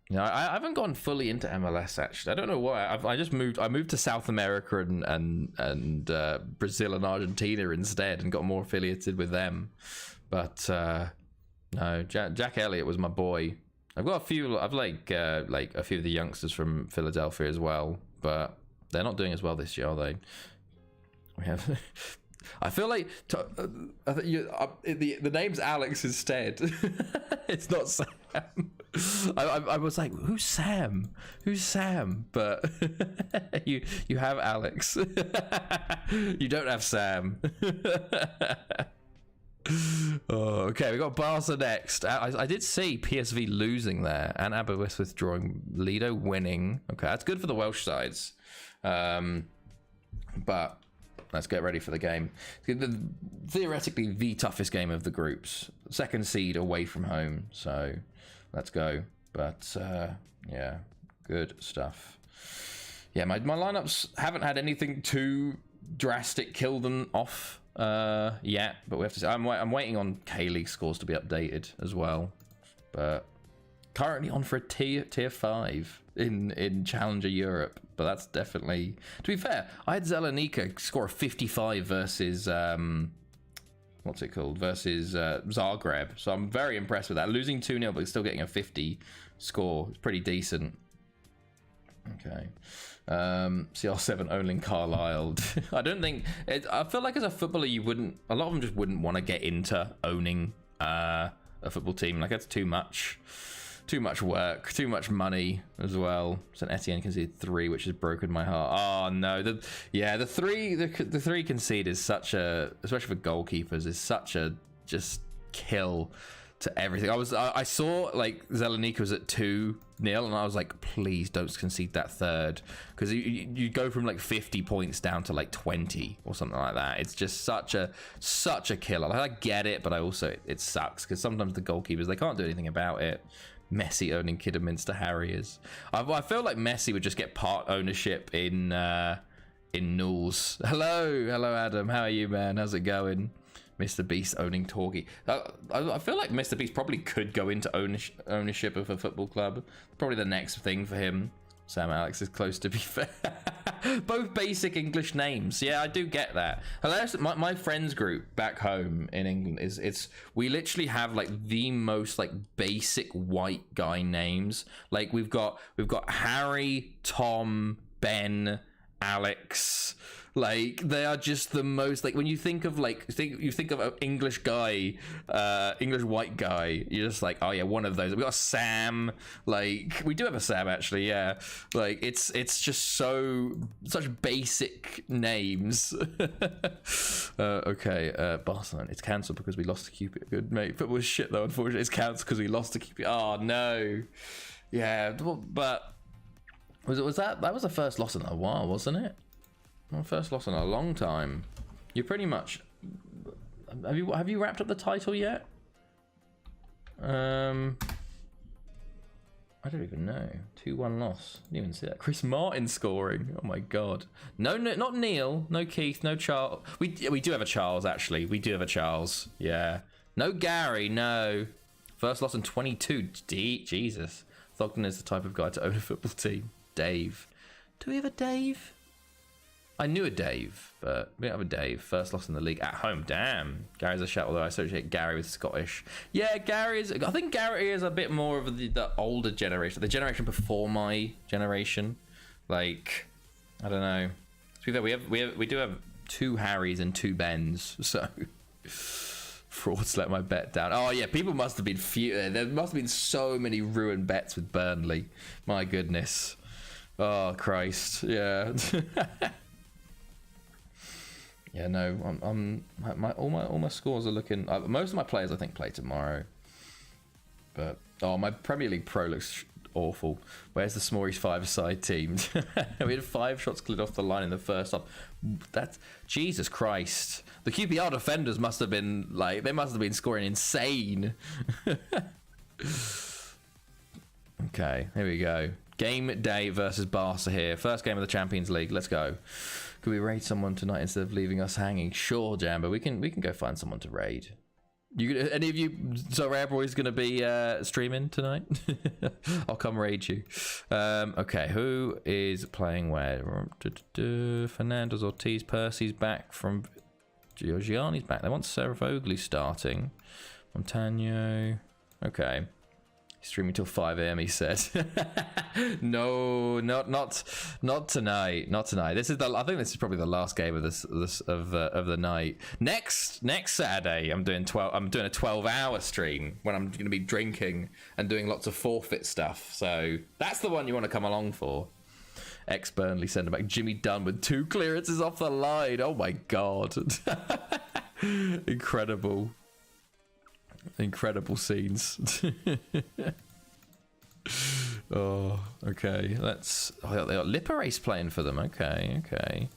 You know, I haven't gone fully into MLS actually. I don't know why. I moved to South America and Brazil and Argentina instead, and got more affiliated with them. But no, Jack Elliott was my boy. I've got a few. I've like a few of the youngsters from Philadelphia as well, but they're not doing as well this year, are they? We have. I feel like the name's Alex instead. It's not Sam. I was like, who's Sam? Who's Sam? But you have Alex. You don't have Sam. Oh, okay, we got Barca next. I did see PSV losing there and Aberystwyth withdrawing, Lido winning. Okay, that's good for the Welsh sides. But let's get ready for the game. Theoretically, the toughest game of the groups. Second seed away from home. So let's go. But yeah, good stuff. Yeah, my lineups haven't had anything too drastic kill them off yet, but we have to see. I'm waiting on K-League scores to be updated as well. But currently on for a tier 5 in Challenger Europe, but that's definitely, to be fair, I had Zelenika score a 55 versus versus Zagreb, so I'm very impressed with that. Losing 2-0 but still getting a 50 score is pretty decent. Okay. CR7 owning Carlisle. I don't think I feel like as a footballer a lot of them just wouldn't want to get into owning a football team. Like, that's too much work, too much money as well. St Etienne conceded 3, which has broken my heart. Oh no, the 3 concede is such a, especially for goalkeepers, is such a just kill to everything. I saw like Zelenika was at 2-0 and I was like, please don't concede that third, because you go from like 50 points down to like 20 or something like that. It's just such a killer. Like, I get it, but it sucks because sometimes the goalkeepers, they can't do anything about it. Messi owning Kidderminster Harriers. I feel like Messi would just get part ownership in Knowles. Hello Adam, how are you, man? How's it going? Mr. Beast owning Torquay. I feel like Mr. Beast probably could go into ownership of a football club. Probably the next thing for him. Sam Alex is close, to be fair. Both basic English names. Yeah, I do get that. Hilarious. My friends group back home in England we literally have like the most like basic white guy names. Like we've got Harry, Tom, Ben, Alex. Like, they are just the most, like, when you think of you think of an English guy, English white guy, you're just like, oh yeah, one of those. We got a Sam. Like, we do have a Sam actually, yeah. Like, it's just such basic names. Okay, Barcelona, it's cancelled because we lost to Cupid. Good mate, football was shit though. Unfortunately, it's cancelled because we lost to Cupid. Oh no. Yeah, but was that was the first loss in a while, wasn't it? My first loss in a long time. You're pretty much. Have you wrapped up the title yet? I don't even know. 2-1 loss. Didn't even see that. Chris Martin scoring. Oh my god. No, not Neil. No Keith. No Charles. We do have a Charles actually. We do have a Charles. Yeah. No Gary. No. First loss in 22. Jesus. Thogden is the type of guy to own a football team. Dave. Do we have a Dave? I knew a Dave, but we don't have a Dave. First loss in the league at home. Damn. Gary's a shout, although I associate Gary with Scottish. Yeah, I think Gary is a bit more of the older generation. The generation before my generation. Like, I don't know. To be fair, we do have 2 Harrys and 2 Bens, so Frauds let my bet down. Oh yeah, people must have been there must have been so many ruined bets with Burnley. My goodness. Oh Christ. Yeah. Yeah, no, all my scores are looking. Most of my players I think play tomorrow. But my Premier League Pro looks awful. Where's the Smorries 5-a-side team? We had 5 shots cleared off the line in the first half. That's Jesus Christ. The QPR defenders must have been they must have been scoring insane. Okay, here we go. Game day versus Barca here. First game of the Champions League. Let's go. Could we raid someone tonight instead of leaving us hanging? Sure, Jamba. We can go find someone to raid. Any of you, so Rare Boy's going to be streaming tonight? I'll come raid you. Okay, who is playing where? Fernandez, Ortiz, Percy's back from... Giorgiani's back. They want Sarah Vogley starting. Montano. Okay. Streaming till 5 a.m. he said. No, not tonight. Not tonight. I think this is probably the last game of of the night. Next Saturday, I'm doing a 12-hour stream when I'm going to be drinking and doing lots of forfeit stuff. So that's the one you want to come along for. Ex-Burnley centre back Jimmy Dunn with 2 clearances off the line. Oh my god. Incredible scenes. Oh, okay. They got Liperace playing for them. Okay.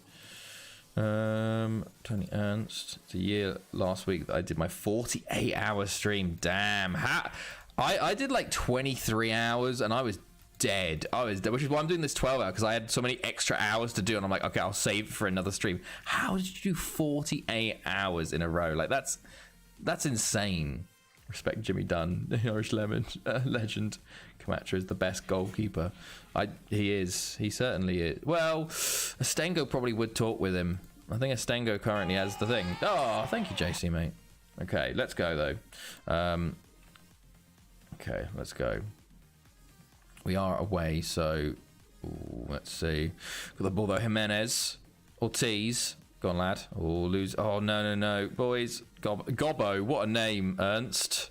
Tony Ernst. It's a year last week that I did my 48-hour stream. Damn. I did like 23 hours and I was dead. Which is why I'm doing this 12 hour, because I had so many extra hours to do, and I'm like, okay, I'll save it for another stream. How did you do 48 hours in a row? Like that's insane. Respect Jimmy Dunn, the Irish legend. Camacho is the best goalkeeper. He is. He certainly is. Well, Estengo probably would talk with him. I think Estengo currently has the thing. Oh, thank you, JC, mate. Okay, let's go, though. Okay, let's go. We are away, so... Ooh, let's see. Got the ball, though. Jimenez. Ortiz. Go on, lad. Oh, lose. Oh, no. Boys. Gobbo. What a name. Ernst.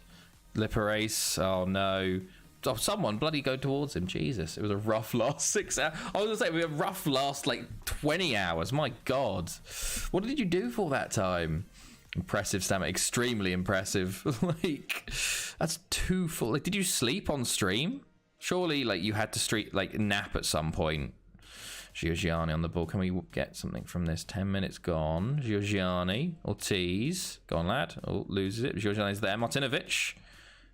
Liperace. Oh, no. Oh, someone bloody go towards him. Jesus. It was a rough last 6 hours. I was going to say, we had a rough last, 20 hours. My God. What did you do for that time? Impressive stamina. Extremely impressive. That's too full. Did you sleep on stream? Surely, you had to nap at some point. Giorgiani on the ball. Can we get something from this? 10 minutes gone. Giorgiani. Ortiz. Go on, lad. Oh, loses it. Giorgiani's there. Martinovic.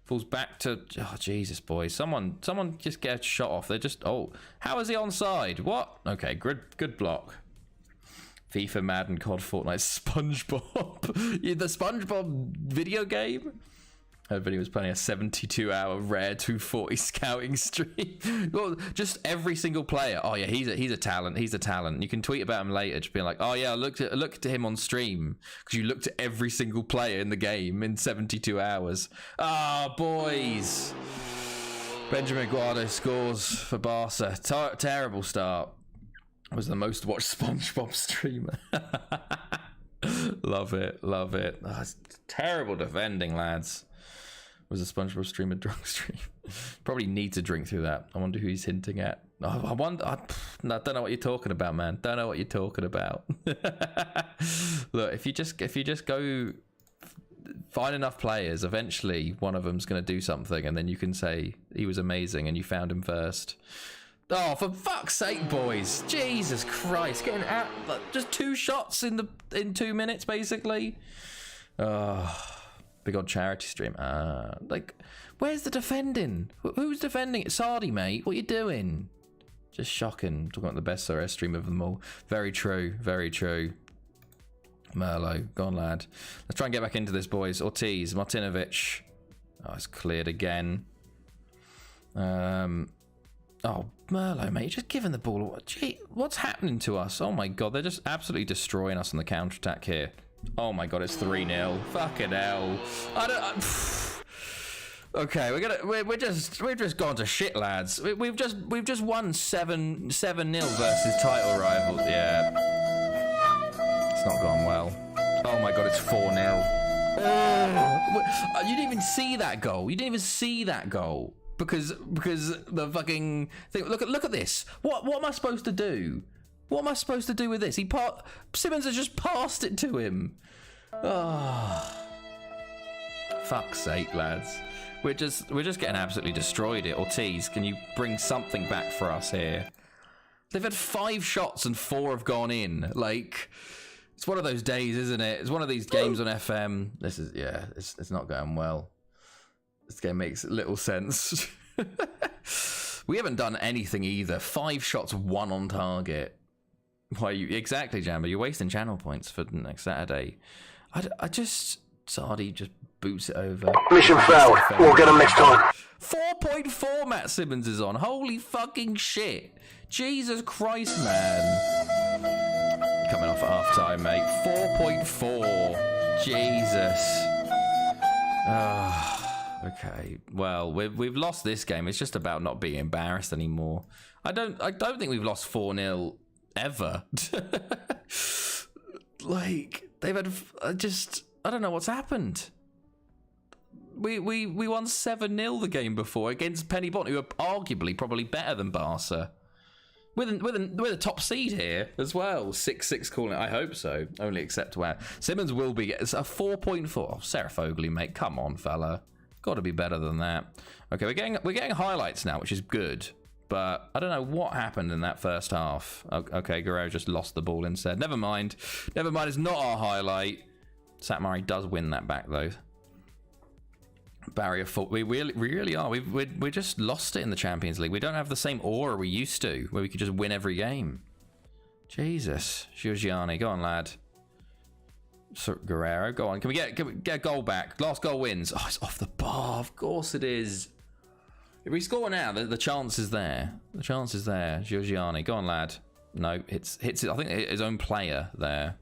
Falls back to... Oh, Jesus, boys. Someone just get a shot off. They're just... Oh, how is he onside? What? Okay, good block. FIFA, Madden, COD, Fortnite, SpongeBob. The SpongeBob video game? Her video was playing a 72-hour rare 240 scouting stream. Well, just every single player. Oh yeah, he's a talent. He's a talent. You can tweet about him later, just being like, oh yeah, I looked at him on stream, because you looked at every single player in the game in 72 hours. Ah, boys. Benjamin Guardo scores for Barca. Terrible start. Was the most watched SpongeBob streamer. Love it. Oh, it's terrible defending, lads. Was a SpongeBob streamer drunk stream? Probably need to drink through that. I wonder who he's hinting at. Oh, I don't know what you're talking about, man. Don't know what you're talking about. Look, if you just go find enough players, eventually one of them's going to do something, and then you can say he was amazing and you found him first. Oh, for fuck's sake, boys! Jesus Christ, getting out just 2 shots in 2 minutes, basically. Oh. Big old charity stream. Where's the defending? Who's defending it? Sardi, mate. What you doing? Just shocking. Talking about the best SRS stream of them all. Very true. Merlo. Go on, lad. Let's try and get back into this, boys. Ortiz. Martinovic. Oh, it's cleared again. Oh, Merlo, mate. You're just giving the ball away. Gee, what's happening to us? Oh, my God. They're just absolutely destroying us on the counter-attack here. Oh my God, it's 3-0. Fucking hell. Okay, we've just gone to shit, lads. We've just won 7-0 versus title rivals. Yeah. It's not gone well. Oh my God, it's 4-0. Oh, you didn't even see that goal. You didn't even see that goal because the fucking thing. Look at this. What am I supposed to do? What am I supposed to do with this? Simmons has just passed it to him. Oh, fuck's sake, lads. We're just getting absolutely destroyed here. Ortiz, can you bring something back for us here? They've had 5 shots and 4 have gone in. Like, it's one of those days, isn't it? It's one of these games on FM. This is, yeah, it's not going well. This game makes little sense. We haven't done anything either. 5 shots, 1 on target. Why exactly, Jamba? You're wasting channel points for next Saturday. I just Sardi just boots it over. Mission failed. We'll get him next time. 4.4 Matt Simmons is on. Holy fucking shit. Jesus Christ, man. Coming off at half time, mate. 4.4. Jesus. Okay. Well, we've lost this game. It's just about not being embarrassed anymore. I don't think we've lost 4-0 ever. Like, they've had I don't know what's happened. We won 7-0 the game before against Penny Bont, who are arguably probably better than Barca. With a top seed here as well. 6-6 calling it. I hope so. Only accept where Simmons will be. It's a 4.4. Oh, Sarah Fogley, mate. Come on, fella. Got to be better than that. Okay, we're getting highlights now, which is good. But I don't know what happened in that first half. Okay, Guerrero just lost the ball instead. Never mind. It's not our highlight. Satmari does win that back though. Barrier fault. We really are. We just lost it in the Champions League. We don't have the same aura we used to, where we could just win every game. Jesus, Giorgiani, go on, lad. Guerrero, go on. Can we get a goal back? Last goal wins. Oh, it's off the bar. Of course it is. If we score now, the chance is there. The chance is there. Giorgiani, go on, lad. No, hits it. I think his own player there.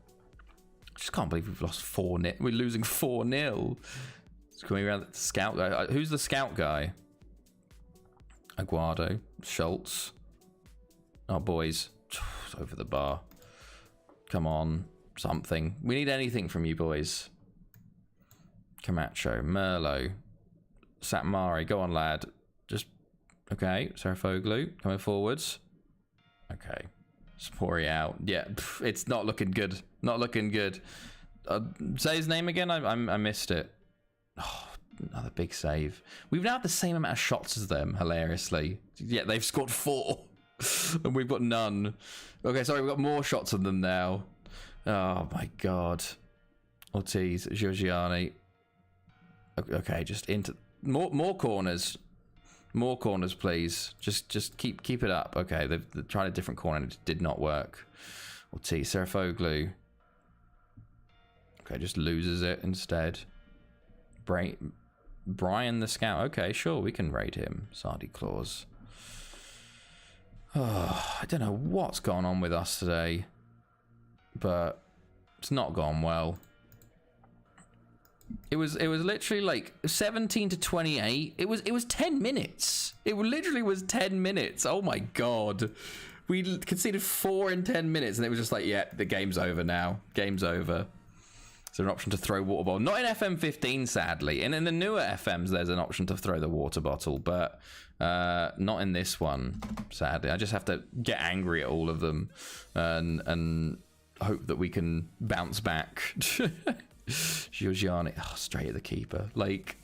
I just can't believe we've lost 4-0. We're losing 4-0. Coming around the scout guy. Who's the scout guy? Aguado, Schultz. Oh, boys. It's over the bar. Come on. Something. We need anything from you, boys. Camacho, Merlo, Satmari. Go on, lad. Just, okay. Sarafoglu coming forwards. Okay. Spori out. Yeah, it's not looking good. Not looking good. Say his name again. I missed it. Oh, another big save. We've now had the same amount of shots as them, hilariously. Yeah, they've scored 4. And we've got none. Okay, sorry, we've got more shots than them now. Oh, my God. Ortiz, Giorgiani. Okay, just into... More corners. More corners, please. Just keep it up. Okay, they've tried a different corner and it did not work. Ortiz, Sarafoglu. Okay, just loses it instead. Brian the scout. Okay, sure, we can raid him. Sardi Claus. Oh, I don't know what's gone on with us today, but it's not gone well. It was literally like 17-28. It was 10 minutes. It literally was 10 minutes. Oh my God. We conceded 4 in 10 minutes and it was just like, yeah, the game's over now. Game's over. Is there an option to throw water bottle? Not in FM15, sadly. And in the newer FMs, there's an option to throw the water bottle, but not in this one, sadly. I just have to get angry at all of them and hope that we can bounce back. Giorgiani, oh, straight at the keeper. Like,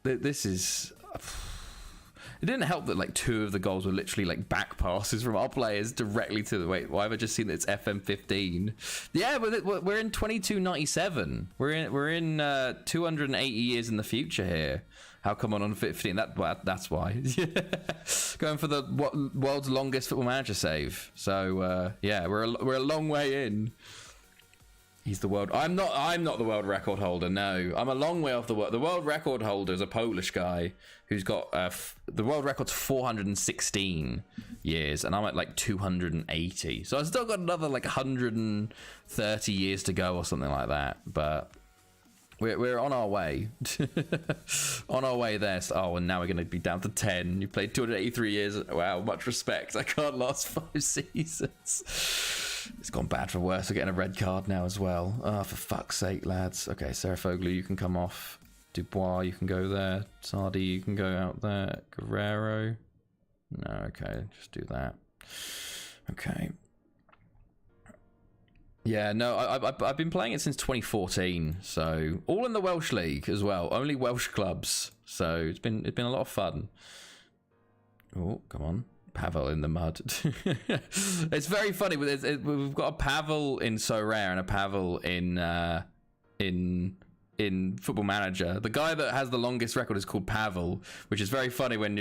this is... It didn't help that like 2 of the goals were literally like back passes from our players directly to the... Wait, why have I just seen that it's FM15? Yeah, we're in 2297. We're in 280 years in the future here. How come on 15? That's why. Going for the world's longest Football Manager save. So yeah, we're a long way in. He's the world. I'm not the world record holder. No, I'm a long way off the world. The world record holder is a Polish guy who's got the world record's 416 years, and I'm at like 280. So I've still got another like 130 years to go or something like that. But we're on our way, on our way there. So, oh, and now we're going to be down to 10. You played 283 years. Wow, much respect. I can't last 5 seasons. It's gone bad for worse. We're getting a red card now as well. Oh, for fuck's sake, lads. Okay, Serafoglu, you can come off. Dubois, you can go there. Sardi, you can go out there. Guerrero. No, okay, just do that. Okay. Yeah, no, I've been playing it since 2014, so all in the Welsh League as well. Only Welsh clubs, so it's been a lot of fun. Oh, come on. Pavel in the mud. It's very funny. We've got a Pavel in So Rare and a Pavel in Football Manager. The guy that has the longest record is called Pavel, which is very funny when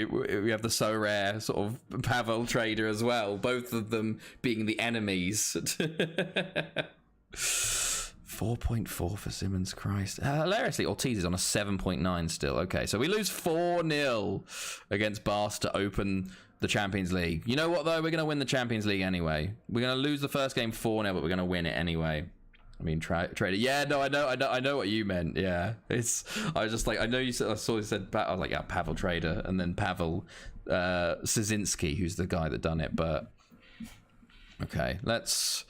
we have the So Rare sort of Pavel trader as well. Both of them being the enemies. 4.4 for Simmons, Christ. Hilariously, Ortiz is on a 7.9 still. Okay, so we lose 4-0 against Barca to open the Champions League. You know what, though? We're going to win the Champions League anyway. We're going to lose the first game 4-0, but we're going to win it anyway. I mean, trader. Yeah, no, I know what you meant. Yeah, I was just like, I know you said, I saw you said, I was like, yeah, Pavel trader, and then Pavel Szynski, who's the guy that done it. But okay, let's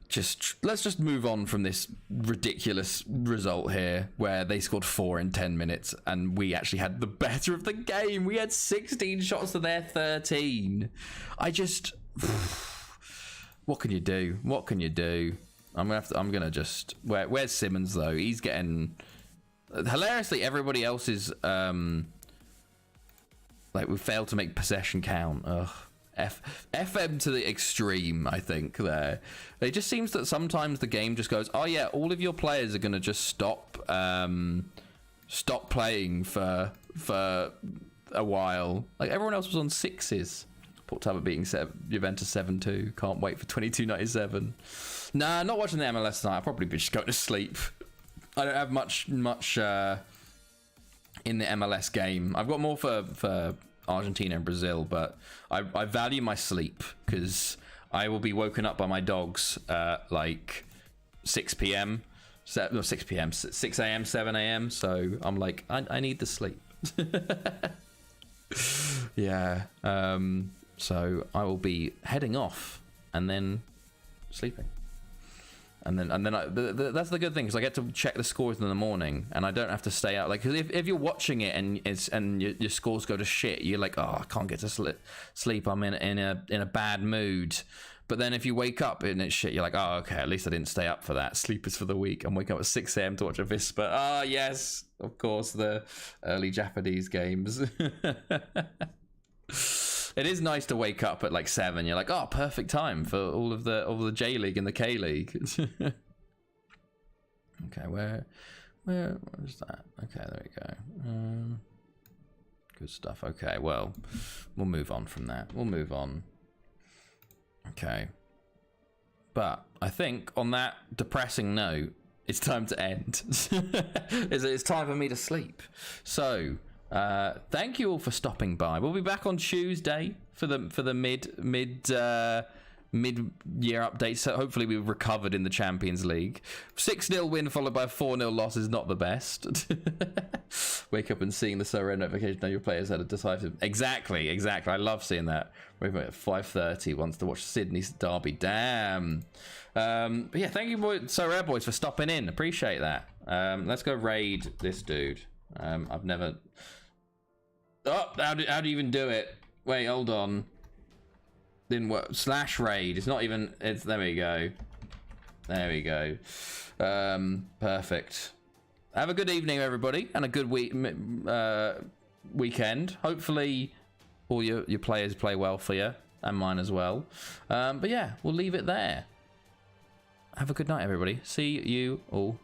just move on from this ridiculous result here, where they scored 4 in 10 minutes, and we actually had the better of the game. We had 16 shots to their 13. What can you do? What can you do? I'm gonna just. Where's Simmons though? He's getting. Hilariously, everybody else is like, we failed to make possession count. Ugh. FM to the extreme, I think. There, it just seems that sometimes the game just goes, oh yeah, all of your players are gonna just stop playing for a while. Like, everyone else was on 6s. Portava beating Juventus 7-2. Can't wait for 22.97. Nah, not watching the MLS tonight. I'll probably be just going to sleep. I don't have much in the MLS game. I've got more for Argentina and Brazil, but I value my sleep, because I will be woken up by my dogs like 6 p.m. No, 6 p.m. 6 a.m. 7 a.m. So I'm like, I need the sleep. Yeah. So I will be heading off and then sleeping. And then that's the good thing, because I get to check the scores in the morning, and I don't have to stay out. Like, cause if you're watching it and your scores go to shit, you're like, oh, I can't get to sleep. I'm in a bad mood. But then if you wake up and it's shit, you're like, oh, okay, at least I didn't stay up for that. Sleep is for the weak. I'm waking up at 6 a.m. to watch a Vispa. Ah, yes, of course, the early Japanese games. It is nice to wake up at like 7. You're like, oh, perfect time for all of the J League and the K League. Okay, where is that? Okay, there we go. Good stuff. Okay, well, we'll move on from that. We'll move on. Okay, but I think on that depressing note, it's time to end. It's time for me to sleep. So. Thank you all for stopping by. We'll be back on Tuesday for the mid-year update. So hopefully we've recovered in the Champions League. 6-0 win followed by a 4-0 loss is not the best. Wake up and seeing the Sorare notification. Know your players had a decisive. Exactly. I love seeing that. We're at 5:30. Wants to watch Sydney derby. Damn. But yeah, thank you, Sorare boys, for stopping in. Appreciate that. Let's go raid this dude. I've never. Oh, how do you even do it? Wait, hold on. Didn't work. / raid. It's not even. It's there. We go. There we go. Perfect. Have a good evening, everybody, and a good weekend. Hopefully, all your players play well for you, and mine as well. But yeah, we'll leave it there. Have a good night, everybody. See you all.